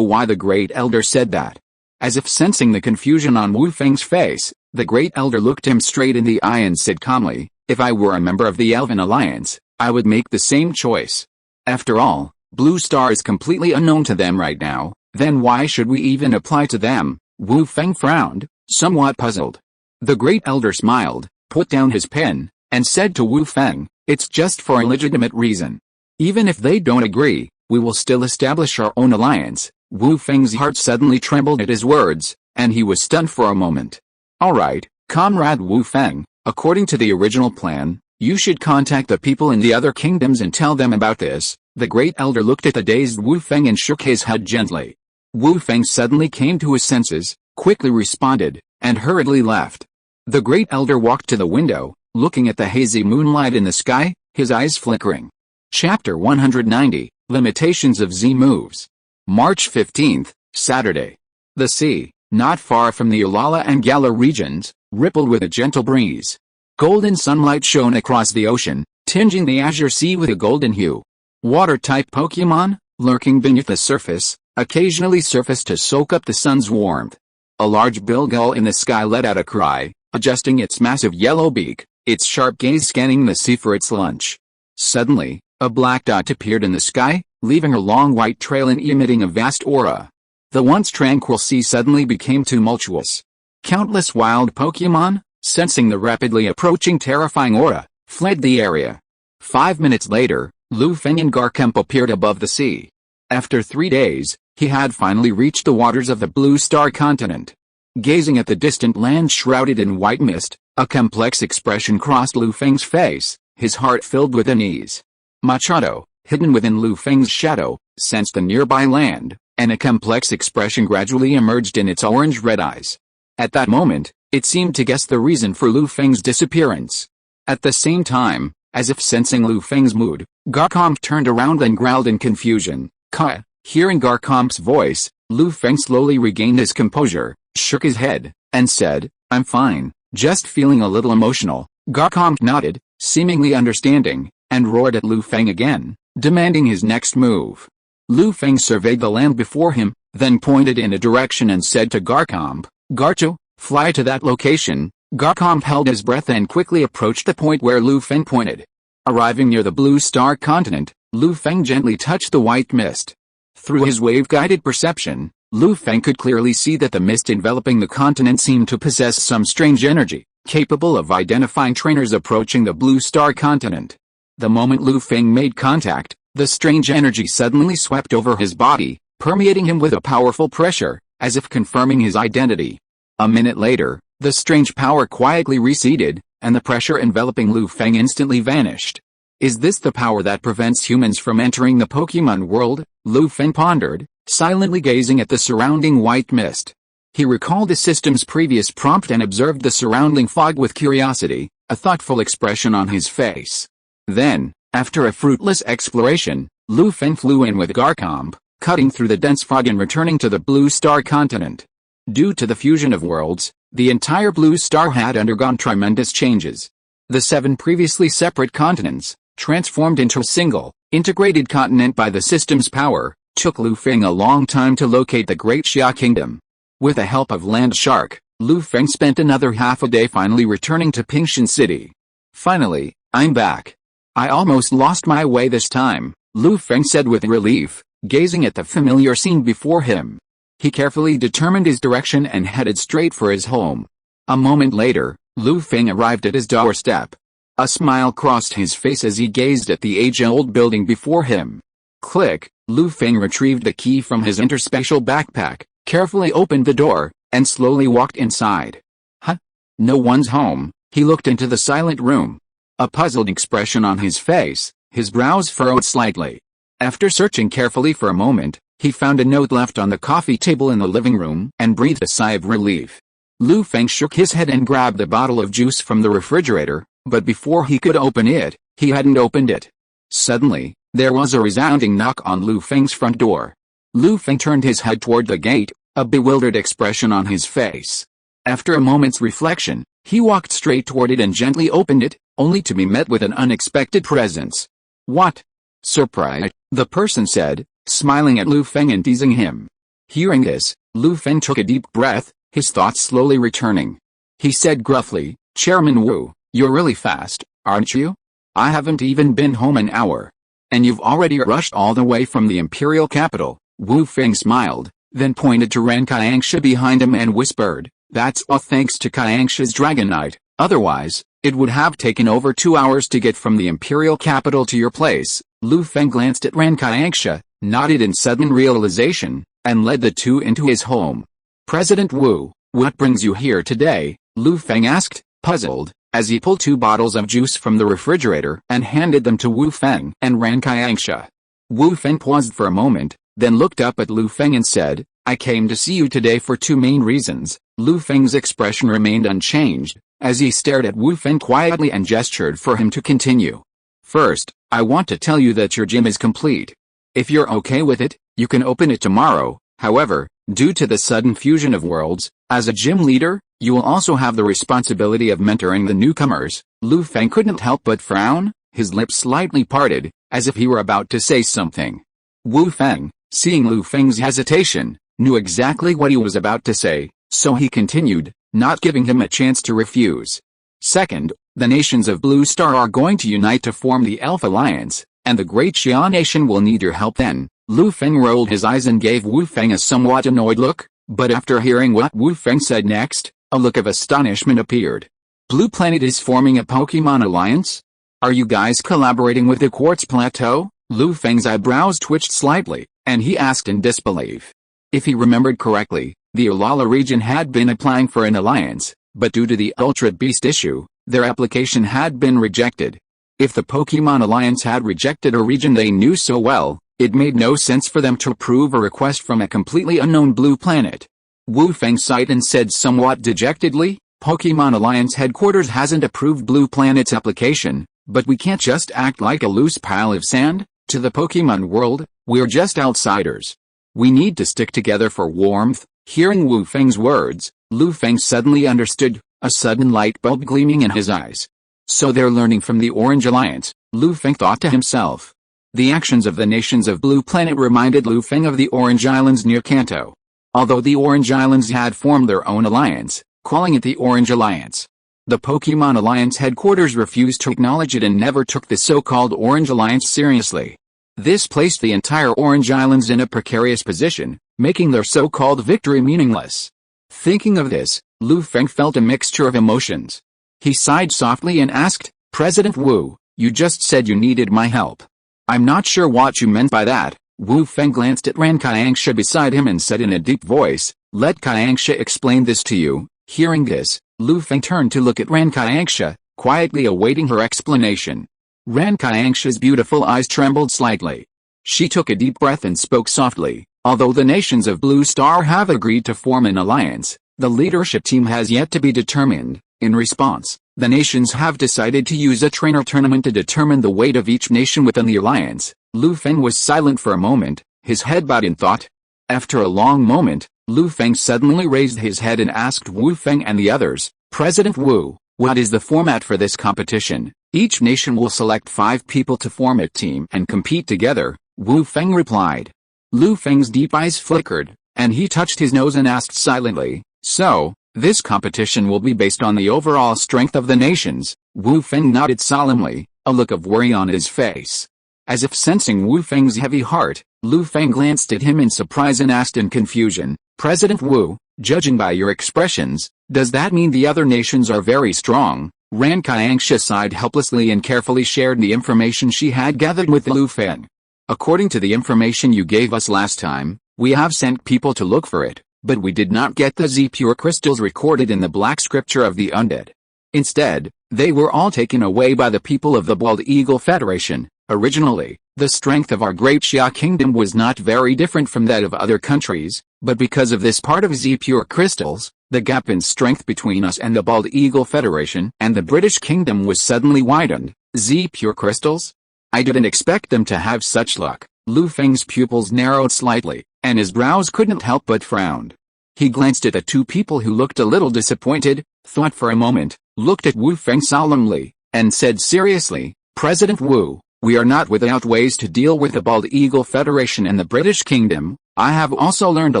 why the Great Elder said that. As if sensing the confusion on Wu Feng's face, the Great Elder looked him straight in the eye and said calmly, If I were a member of the Elven Alliance, I would make the same choice. After all, Blue Star is completely unknown to them right now, then why should we even apply to them? Wu Feng frowned, somewhat puzzled. The Great Elder smiled, put down his pen, and said to Wu Feng, "It's just for a legitimate reason. Even if they don't agree, we will still establish our own alliance." Wu Feng's heart suddenly trembled at his words, and he was stunned for a moment. "Alright, Comrade Wu Feng, according to the original plan, you should contact the people in the other kingdoms and tell them about this." The Great Elder looked at the dazed Wu Feng and shook his head gently. Wu Feng suddenly came to his senses, quickly responded, and hurriedly left. The Great Elder walked to the window, looking at the hazy moonlight in the sky, his eyes flickering. Chapter 190, Limitations of Z Moves. March 15th, Saturday. The sea, not far from the Ulala and Gala regions, rippled with a gentle breeze. Golden sunlight shone across the ocean, tinging the azure sea with a golden hue. Water-type Pokémon, lurking beneath the surface, occasionally surfaced to soak up the sun's warmth. A large bilgull in the sky let out a cry, adjusting its massive yellow beak, its sharp gaze scanning the sea for its lunch. Suddenly, a black dot appeared in the sky, leaving a long white trail and emitting a vast aura. The once tranquil sea suddenly became tumultuous. Countless wild Pokémon, sensing the rapidly approaching terrifying aura, fled the area. 5 minutes later, Lu Feng and Garchomp appeared above the sea. After 3 days, he had finally reached the waters of the Blue Star continent. Gazing at the distant land shrouded in white mist, a complex expression crossed Lu Feng's face, his heart filled with unease. Machado, hidden within Lu Feng's shadow, sensed the nearby land, and a complex expression gradually emerged in its orange-red eyes. At that moment, it seemed to guess the reason for Lu Feng's disappearance. At the same time, as if sensing Lu Feng's mood, Garchomp turned around and growled in confusion. "Ka." Hearing Garchomp's voice, Lu Feng slowly regained his composure, shook his head, and said, "I'm fine, just feeling a little emotional." Garchomp nodded, seemingly understanding, and roared at Lu Feng again, demanding his next move. Lu Feng surveyed the land before him, then pointed in a direction and said to Garchomp, "Garcho, fly to that location." Garchomp held his breath and quickly approached the point where Lu Feng pointed. Arriving near the Blue Star continent, Lu Feng gently touched the white mist. Through his wave-guided perception, Lu Feng could clearly see that the mist enveloping the continent seemed to possess some strange energy, capable of identifying trainers approaching the Blue Star continent. The moment Lu Feng made contact, the strange energy suddenly swept over his body, permeating him with a powerful pressure, as if confirming his identity. A minute later, the strange power quietly receded, and the pressure enveloping Lu Feng instantly vanished. Is this the power that prevents humans from entering the Pokémon world? Lu Feng pondered, silently gazing at the surrounding white mist. He recalled the system's previous prompt and observed the surrounding fog with curiosity, a thoughtful expression on his face. Then, after a fruitless exploration, Lu Feng flew in with Garchomp, cutting through the dense fog and returning to the Blue Star continent. Due to the fusion of worlds, the entire Blue Star had undergone tremendous changes. The 7 previously separate continents, transformed into a single, integrated continent by the system's power, took Lu Feng a long time to locate the Great Xia Kingdom. With the help of Land Shark, Lu Feng spent another half a day finally returning to Pingshan City. "Finally, I'm back. I almost lost my way this time," Lu Feng said with relief, gazing at the familiar scene before him. He carefully determined his direction and headed straight for his home. A moment later, Lu Feng arrived at his doorstep. A smile crossed his face as he gazed at the age-old building before him. Click, Lu Feng retrieved the key from his interspatial backpack, carefully opened the door, and slowly walked inside. Huh? No one's home. He looked into the silent room. A puzzled expression on his face, his brows furrowed slightly. After searching carefully for a moment, he found a note left on the coffee table in the living room and breathed a sigh of relief. Lu Feng shook his head and grabbed a bottle of juice from the refrigerator, but before he could open it, he hadn't opened it. Suddenly, there was a resounding knock on Lu Feng's front door. Lu Feng turned his head toward the gate, a bewildered expression on his face. After a moment's reflection, he walked straight toward it and gently opened it, only to be met with an unexpected presence. "What?" "Surprise," the person said, smiling at Lu Feng and teasing him. Hearing this, Lu Feng took a deep breath, his thoughts slowly returning. He said gruffly, "Chairman Wu, you're really fast, aren't you? I haven't even been home an hour." And you've already rushed all the way from the imperial capital." Wu Feng smiled, then pointed to Ran Kaiangsha behind him and whispered, "That's all thanks to Kaiangsha's Dragonite, otherwise, it would have taken over 2 hours to get from the imperial capital to your place." Lu Feng glanced at Ran Kaiangsha, nodded in sudden realization, and led the two into his home. "President Wu, what brings you here today?" Lu Feng asked, puzzled, as he pulled 2 bottles of juice from the refrigerator and handed them to Wu Feng and Ran Kaiangsha. Wu Feng paused for a moment, then looked up at Lu Feng and said, "I came to see you today for 2 main reasons." Lu Feng's expression remained unchanged, as he stared at Wu Feng quietly and gestured for him to continue. "First, I want to tell you that your gym is complete. If you're okay with it, you can open it tomorrow. However, due to the sudden fusion of worlds, as a gym leader, you will also have the responsibility of mentoring the newcomers." Lu Feng couldn't help but frown, his lips slightly parted, as if he were about to say something. Wu Feng, seeing Lu Feng's hesitation, knew exactly what he was about to say, so he continued, not giving him a chance to refuse. "Second, the nations of Blue Star are going to unite to form the Elf Alliance, and the Great Xia Nation will need your help then." Lu Feng rolled his eyes and gave Wu Feng a somewhat annoyed look, but after hearing what Wu Feng said next, a look of astonishment appeared. "Blue Planet is forming a Pokémon alliance? Are you guys collaborating with the Quartz Plateau?" Lu Feng's eyebrows twitched slightly, and he asked in disbelief. If he remembered correctly, the Ulala region had been applying for an alliance, but due to the Ultra Beast issue, their application had been rejected. If the Pokémon Alliance had rejected a region they knew so well, it made no sense for them to approve a request from a completely unknown blue planet. Wu Feng sighed and said somewhat dejectedly, "Pokémon Alliance headquarters hasn't approved Blue Planet's application, but we can't just act like a loose pile of sand. To the Pokémon world, we're just outsiders. We need to stick together for warmth." Hearing Wu Feng's words, Lu Feng suddenly understood, a sudden light bulb gleaming in his eyes. So they're learning from the Orange Alliance, Lu Feng thought to himself. The actions of the nations of Blue Planet reminded Lu Feng of the Orange Islands near Kanto. Although the Orange Islands had formed their own alliance, calling it the Orange Alliance, the Pokémon Alliance headquarters refused to acknowledge it and never took the so-called Orange Alliance seriously. This placed the entire Orange Islands in a precarious position, making their so-called victory meaningless. Thinking of this, Lu Feng felt a mixture of emotions. He sighed softly and asked, "President Wu, you just said you needed my help. I'm not sure what you meant by that." Wu Feng glanced at Ran Kaiangsha beside him and said in a deep voice, "Let Kaiangsha explain this to you." Hearing this, Lu Feng turned to look at Ran Kaiangsha, quietly awaiting her explanation. Ran Kaiangsha's beautiful eyes trembled slightly. She took a deep breath and spoke softly, "Although the nations of Blue Star have agreed to form an alliance, the leadership team has yet to be determined. In response, the nations have decided to use a trainer tournament to determine the weight of each nation within the alliance." Lu Feng was silent for a moment, his head bowed in thought. After a long moment, Lu Feng suddenly raised his head and asked Wu Feng and the others, "President Wu, what is the format for this competition?" "Each nation will select 5 people to form a team and compete together," Wu Feng replied. Lu Feng's deep eyes flickered, and he touched his nose and asked silently, "So, this competition will be based on the overall strength of the nations?" Wu Feng nodded solemnly, a look of worry on his face. As if sensing Wu Feng's heavy heart, Lu Feng glanced at him in surprise and asked in confusion, "President Wu, judging by your expressions, does that mean the other nations are very strong?" Ran Kaiangsha sighed helplessly and carefully shared the information she had gathered with Lu Feng. "According to the information you gave us last time, we have sent people to look for it, but we did not get the Z-pure crystals recorded in the Black Scripture of the Undead. Instead, they were all taken away by the people of the Bald Eagle Federation. Originally, the strength of our Great Xia Kingdom was not very different from that of other countries, but because of this part of Z-pure crystals, the gap in strength between us and the Bald Eagle Federation and the British Kingdom was suddenly widened." "Z-pure crystals? I didn't expect them to have such luck." Lu Feng's pupils narrowed slightly, and his brows couldn't help but frown. He glanced at the 2 people who looked a little disappointed, thought for a moment, looked at Wu Feng solemnly, and said seriously, "President Wu, we are not without ways to deal with the Bald Eagle Federation and the British Kingdom. I have also learned a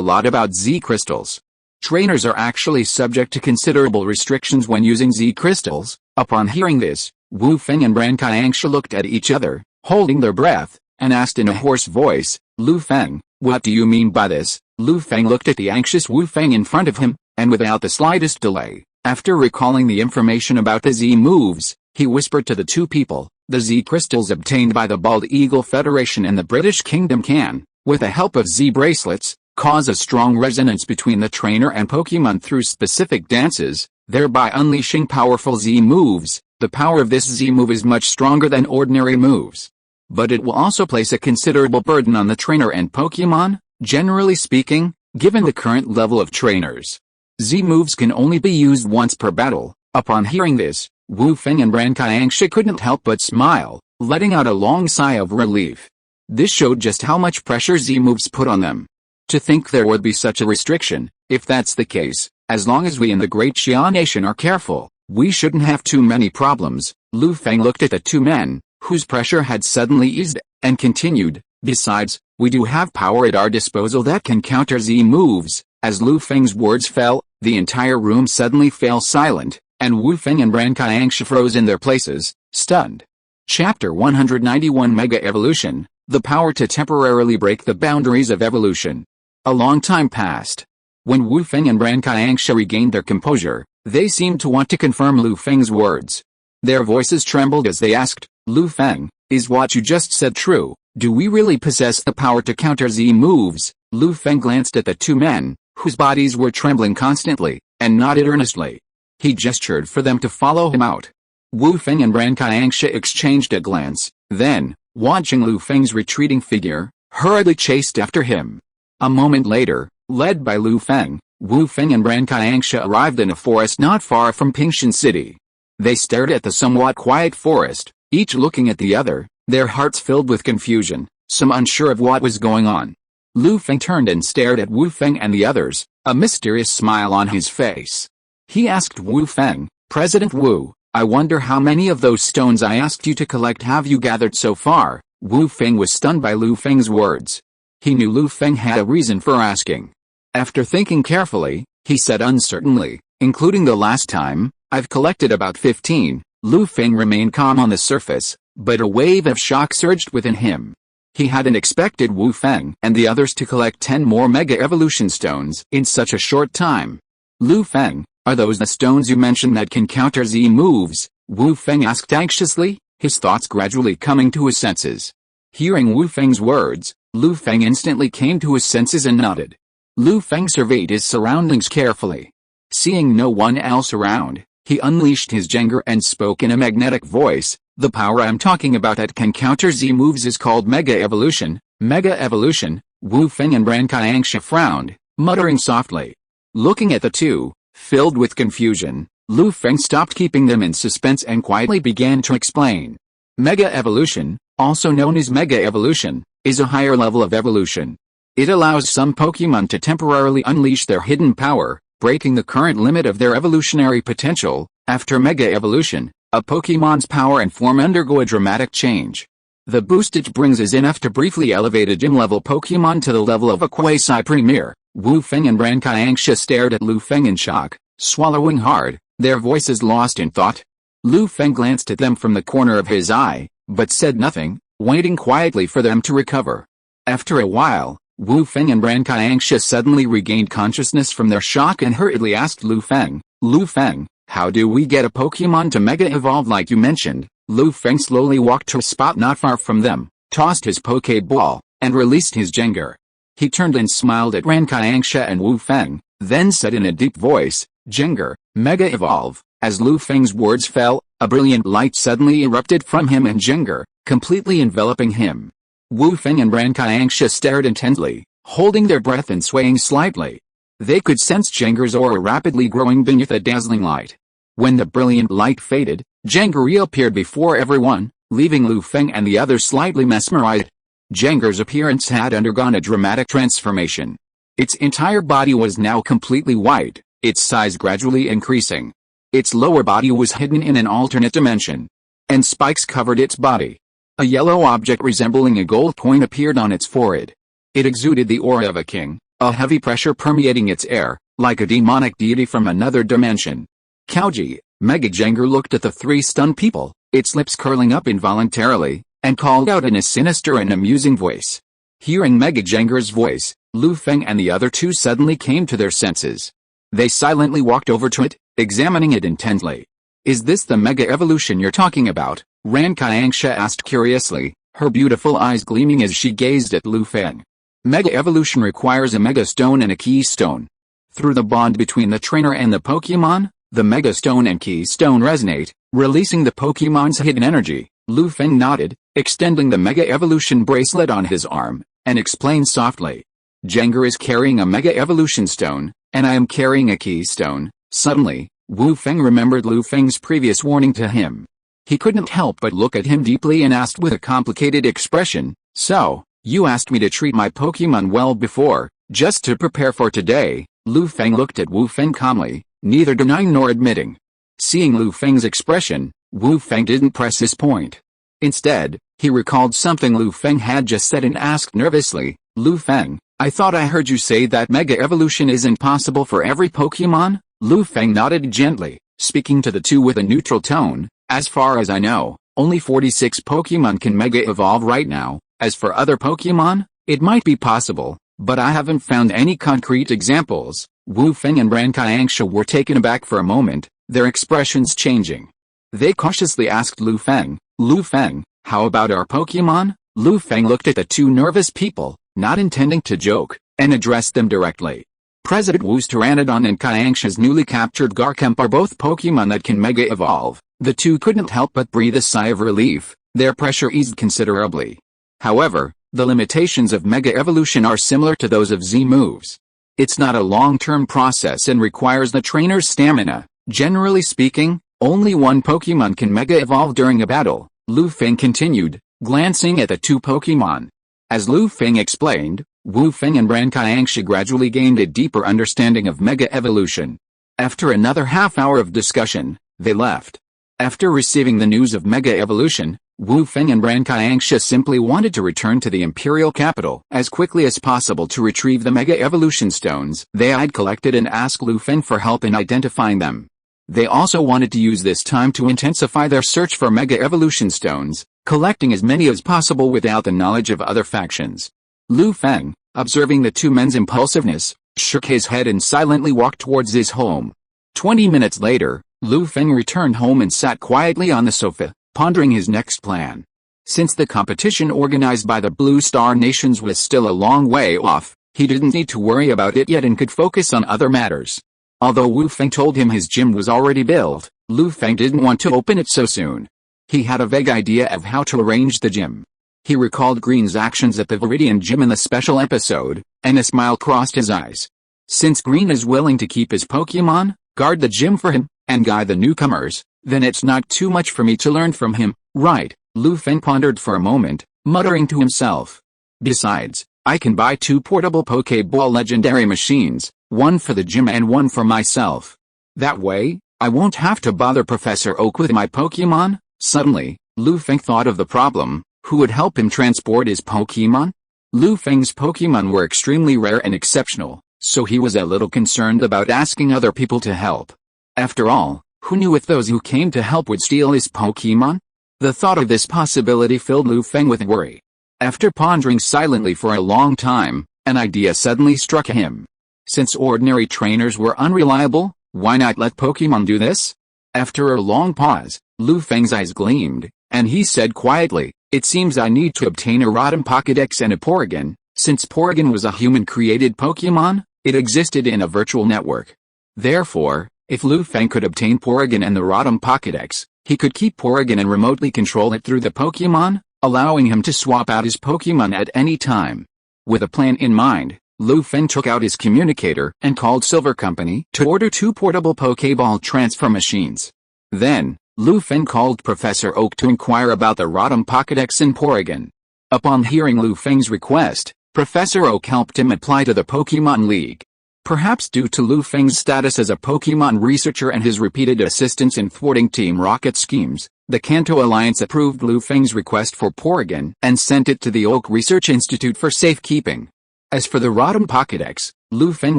lot about Z-crystals. Trainers are actually subject to considerable restrictions when using Z-crystals." Upon hearing this, Wu Feng and Ran Kaiangsha looked at each other, holding their breath, and asked in a hoarse voice, "Lu Feng, what do you mean by this?" Lu Feng looked at the anxious Wu Feng in front of him, and without the slightest delay, after recalling the information about the Z moves, he whispered to the two people, "The Z crystals obtained by the Bald Eagle Federation and the British Kingdom can, with the help of Z bracelets, cause a strong resonance between the trainer and Pokémon through specific dances, thereby unleashing powerful Z moves. The power of this Z move is much stronger than ordinary moves. But it will also place a considerable burden on the trainer and Pokémon, generally speaking, given the current level of trainers. Z moves can only be used once per battle." Upon hearing this, Wu Feng and Rankai couldn't help but smile, letting out a long sigh of relief. This showed just how much pressure Z moves put on them. To think there would be such a restriction, if that's the case, as long as we in the Great Xia Nation are careful, we shouldn't have too many problems. Lu Feng looked at the two men, whose pressure had suddenly eased, and continued, "Besides, we do have power at our disposal that can counter Z moves." As Lu Feng's words fell, the entire room suddenly fell silent, and Wu Feng and Rankai froze in their places, stunned. Chapter 191 Mega Evolution, the power to temporarily break the boundaries of evolution. A long time passed. When Wu Feng and Rankai regained their composure, they seemed to want to confirm Lu Feng's words. Their voices trembled as they asked, "Lu Feng, is what you just said true? Do we really possess the power to counter Z moves?" Lu Feng glanced at the two men, whose bodies were trembling constantly, and nodded earnestly. He gestured for them to follow him out. Wu Feng and Rankai exchanged a glance, then, watching Lu Feng's retreating figure, hurriedly chased after him. A moment later, led by Lu Feng, Wu Feng and Rankai arrived in a forest not far from Pingshan City. They stared at the somewhat quiet forest, each looking at the other, their hearts filled with confusion, some unsure of what was going on. Lu Feng turned and stared at Wu Feng and the others, a mysterious smile on his face. He asked Wu Feng, "President Wu, I wonder how many of those stones I asked you to collect have you gathered so far?" Wu Feng was stunned by Lu Feng's words. He knew Lu Feng had a reason for asking. After thinking carefully, he said uncertainly, "Including the last time, I've collected about 15. Lu Feng remained calm on the surface, but a wave of shock surged within him. He hadn't expected Wu Feng and the others to collect 10 more Mega Evolution stones in such a short time. "Lu Feng, are those the stones you mentioned that can counter Z moves?" Wu Feng asked anxiously, his thoughts gradually coming to his senses. Hearing Wu Feng's words, Lu Feng instantly came to his senses and nodded. Lu Feng surveyed his surroundings carefully. Seeing no one else around, he unleashed his Jengar and spoke in a magnetic voice, "The power I'm talking about that can counter Z moves is called Mega Evolution." Mega Evolution? Wu Feng and Rankai frowned, muttering softly. Looking at the two, filled with confusion, Lu Feng stopped keeping them in suspense and quietly began to explain. Mega Evolution, also known as Mega Evolution, is a higher level of evolution. It allows some Pokémon to temporarily unleash their hidden power, breaking the current limit of their evolutionary potential. After Mega Evolution, a Pokémon's power and form undergo a dramatic change. The boost it brings is enough to briefly elevate a gym-level Pokémon to the level of a quasi-premier. Wu Feng and Rankai stared at Lu Feng in shock, swallowing hard, their voices lost in thought. Lu Feng glanced at them from the corner of his eye, but said nothing, waiting quietly for them to recover. After a while, Wu Feng and Rankai suddenly regained consciousness from their shock and hurriedly asked Lu Feng, "Lu Feng, how do we get a Pokémon to Mega Evolve like you mentioned?" Lu Feng slowly walked to a spot not far from them, tossed his Pokéball, and released his Jengar. He turned and smiled at Rankai and Wu Feng, then said in a deep voice, "Jengar, Mega Evolve." As Lu Feng's words fell, a brilliant light suddenly erupted from him and Jengar, completely enveloping him. Wu Feng and Rankai stared intently, holding their breath and swaying slightly. They could sense Jengar's aura rapidly growing beneath the dazzling light. When the brilliant light faded, Jengar reappeared before everyone, leaving Lu Feng and the others slightly mesmerized. Jengar's appearance had undergone a dramatic transformation. Its entire body was now completely white, its size gradually increasing. Its lower body was hidden in an alternate dimension, and spikes covered its body. A yellow object resembling a gold coin appeared on its forehead. It exuded the aura of a king, a heavy pressure permeating its air, like a demonic deity from another dimension. Kauji, Mega Jengar looked at the three stunned people, its lips curling up involuntarily, and called out in a sinister and amusing voice. Hearing Mega Jenger's voice, Lu Feng and the other two suddenly came to their senses. They silently walked over to it, examining it intently. "Is this the Mega Evolution you're talking about?" Ran Kaiangsha asked curiously, her beautiful eyes gleaming as she gazed at Lu Feng. Mega Evolution requires a Mega Stone and a Key Stone. Through the bond between the trainer and the Pokémon, the Mega Stone and Key Stone resonate, releasing the Pokémon's hidden energy. Lu Feng nodded, extending the Mega Evolution bracelet on his arm, and explained softly. "Jenger is carrying a Mega Evolution Stone, and I am carrying a Key Stone." Suddenly, Wu Feng remembered Lu Feng's previous warning to him. He couldn't help but look at him deeply and asked with a complicated expression, "So, you asked me to treat my Pokémon well before, just to prepare for today?" Lu Feng looked at Wu Feng calmly, neither denying nor admitting. Seeing Lu Feng's expression, Wu Feng didn't press his point. Instead, he recalled something Lu Feng had just said and asked nervously, "Lu Feng, I thought I heard you say that Mega Evolution isn't possible for every Pokémon?" Lu Feng nodded gently, speaking to the two with a neutral tone. "As far as I know, only 46 Pokémon can Mega Evolve right now. As for other Pokémon, it might be possible, but I haven't found any concrete examples." Wu Feng and Ran Kaiangsha were taken aback for a moment, their expressions changing. They cautiously asked Lu Feng, "Lu Feng, how about our Pokémon?" Lu Feng looked at the two nervous people, not intending to joke, and addressed them directly. "President Wu's Pteranodon and Kaiangsha's newly captured Garchomp are both Pokémon that can Mega Evolve." The two couldn't help but breathe a sigh of relief, their pressure eased considerably. However, the limitations of Mega Evolution are similar to those of Z moves. It's not a long-term process and requires the trainer's stamina. Generally speaking, only one Pokémon can Mega Evolve during a battle, Lu Feng continued, glancing at the two Pokémon. As Lu Feng explained, Wu Feng and Ran Kaiangsha gradually gained a deeper understanding of Mega Evolution. After another half-hour of discussion, they left. After receiving the news of Mega Evolution, Wu Feng and Ran Kaiangsha simply wanted to return to the Imperial capital as quickly as possible to retrieve the Mega Evolution Stones they had collected and ask Lu Feng for help in identifying them. They also wanted to use this time to intensify their search for Mega Evolution Stones, collecting as many as possible without the knowledge of other factions. Lu Feng, observing the two men's impulsiveness, shook his head and silently walked towards his home. 20 minutes later, Lu Feng returned home and sat quietly on the sofa, pondering his next plan. Since the competition organized by the Blue Star Nations was still a long way off, he didn't need to worry about it yet and could focus on other matters. Although Wu Feng told him his gym was already built, Lu Feng didn't want to open it so soon. He had a vague idea of how to arrange the gym. He recalled Green's actions at the Viridian gym in the special episode, and a smile crossed his eyes. Since Green is willing to keep his Pokémon, guard the gym for him, and guide the newcomers, then it's not too much for me to learn from him, right? Lu Feng pondered for a moment, muttering to himself. Besides, I can buy 2 portable Pokéball legendary machines, one for the gym and one for myself. That way, I won't have to bother Professor Oak with my Pokémon. Suddenly, Lu Feng thought of the problem. Who would help him transport his Pokémon? Lu Feng's Pokémon were extremely rare and exceptional, so he was a little concerned about asking other people to help. After all, who knew if those who came to help would steal his Pokémon? The thought of this possibility filled Lu Feng with worry. After pondering silently for a long time, an idea suddenly struck him. Since ordinary trainers were unreliable, why not let Pokémon do this? After a long pause, Lu Feng's eyes gleamed, and he said quietly, "It seems I need to obtain a Rotom Pokédex and a Porygon." Since Porygon was a human-created Pokémon, it existed in a virtual network. Therefore, if Lu Feng could obtain Porygon and the Rotom Pokédex, he could keep Porygon and remotely control it through the Pokémon, allowing him to swap out his Pokémon at any time. With a plan in mind, Lu Feng took out his communicator and called Silver Company to order 2 portable Pokéball transfer machines. Then, Lu Feng called Professor Oak to inquire about the Rotom Pokédex and Porygon. Upon hearing Lu Feng's request, Professor Oak helped him apply to the Pokémon League. Perhaps due to Lu Feng's status as a Pokémon researcher and his repeated assistance in thwarting Team Rocket's schemes, the Kanto Alliance approved Lu Feng's request for Porygon and sent it to the Oak Research Institute for safekeeping. As for the Rotom Pokédex, Lu Feng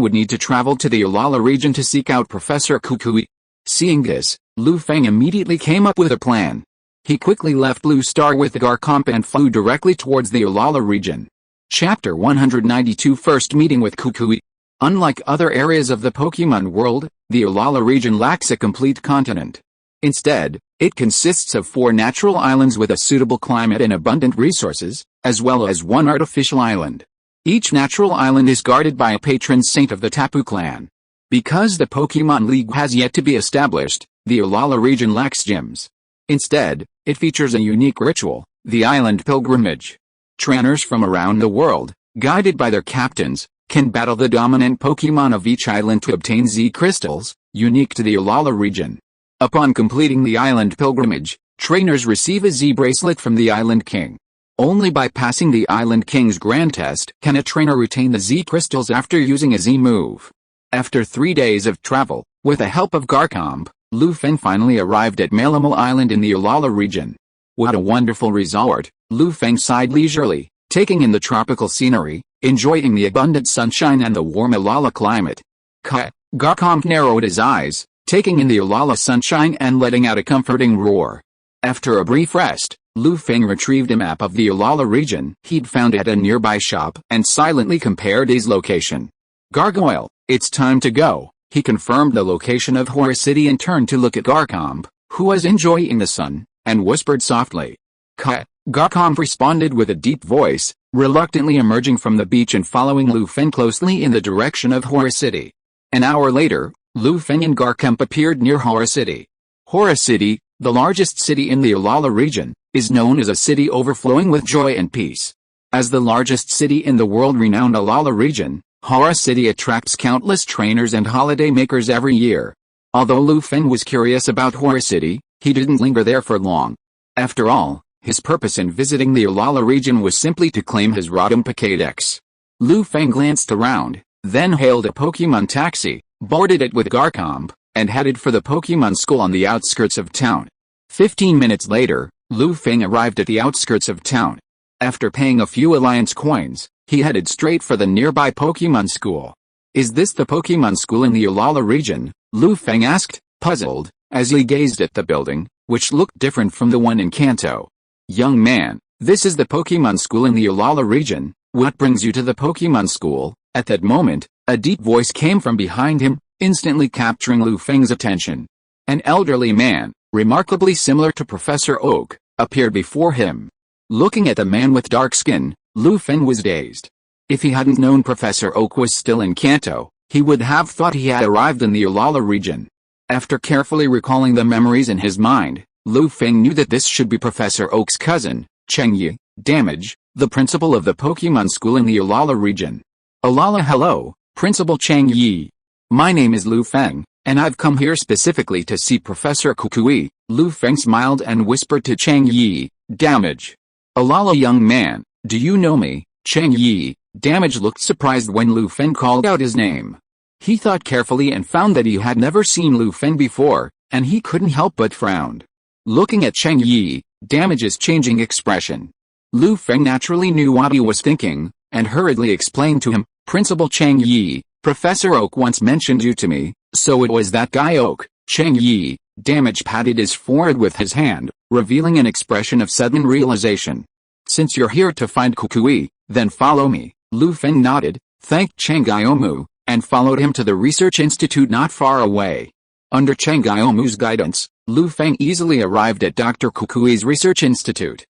would need to travel to the Ulala region to seek out Professor Kukui. Seeing this, Lu Feng immediately came up with a plan. He quickly left Blue Star with the Garchomp and flew directly towards the Ulala region. Chapter 192 First Meeting with Kukui. Unlike other areas of the Pokemon world, the Ulala region lacks a complete continent. Instead, it consists of 4 natural islands with a suitable climate and abundant resources, as well as 1 artificial island. Each natural island is guarded by a patron saint of the Tapu clan. Because the Pokemon League has yet to be established, the Ulala region lacks gyms. Instead, it features a unique ritual, the Island Pilgrimage. Trainers from around the world, guided by their captains, can battle the dominant Pokemon of each island to obtain Z crystals, unique to the Ulala region. Upon completing the Island Pilgrimage, trainers receive a Z bracelet from the Island King. Only by passing the Island King's Grand Test can a trainer retain the Z crystals after using a Z move. After 3 days of travel, with the help of Garchomp, Feng finally arrived at Malamil Island in the Ulala region. What a wonderful resort, Feng sighed leisurely, taking in the tropical scenery, enjoying the abundant sunshine and the warm Ulala climate. Garchomp narrowed his eyes, taking in the Ulala sunshine and letting out a comforting roar. After a brief rest, Feng retrieved a map of the Ulala region he'd found at a nearby shop and silently compared his location. Gargoyle, it's time to go, he confirmed the location of Horror City and turned to look at Garchomp, who was enjoying the sun, and whispered softly. Garchomp responded with a deep voice, reluctantly emerging from the beach and following Feng closely in the direction of Horror City. An hour later, Feng and Garchomp appeared near Horror City. Horror City, the largest city in the Ulala region, is known as a city overflowing with joy and peace. As the largest city in the world-renowned Ulala region, Horror City attracts countless trainers and holiday makers every year. Although Feng was curious about Horror City, he didn't linger there for long. After all, his purpose in visiting the Ulala region was simply to claim his Rotom Pokédex. Feng glanced around, then hailed a Pokemon taxi, boarded it with Garchomp, and headed for the Pokemon school on the outskirts of town. 15 minutes later, Feng arrived at the outskirts of town. After paying a few Alliance coins, he headed straight for the nearby Pokemon school. Is this the Pokemon school in the Ulala region? Feng asked, puzzled, as he gazed at the building, which looked different from the one in Kanto. Young man, this is the Pokemon school in the Ulala region. What brings you to the Pokemon school? At that moment, a deep voice came from behind him, instantly capturing Feng's attention. An elderly man, remarkably similar to Professor Oak, appeared before him. Looking at the man with dark skin, Feng was dazed. If he hadn't known Professor Oak was still in Kanto, he would have thought he had arrived in the Ulala region. After carefully recalling the memories in his mind, Feng knew that this should be Professor Oak's cousin, Cheng-Yi, Damage, the principal of the Pokemon school in the Ulala region. Ulala, hello, Principal Cheng-Yi. My name is Feng, and I've come here specifically to see Professor Kukui. Feng smiled and whispered to Cheng-Yi, Damage. Ulala, young man, do you know me? Cheng-Yi, Damage looked surprised when Feng called out his name. He thought carefully and found that he had never seen Feng before, and he couldn't help but frown. Looking at Cheng-Yi, Damage's changing expression, Feng naturally knew what he was thinking, and hurriedly explained to him, Principal Cheng-Yi, Professor Oak once mentioned you to me, so it was that guy Oak. Cheng-Yi, Damage patted his forehead with his hand, revealing an expression of sudden realization. Since you're here to find Kukui, then follow me. Feng nodded, thanked Chang'yomu, and followed him to the research institute not far away. Under Chang'yomu's guidance, Feng easily arrived at Dr. Kukui's research institute.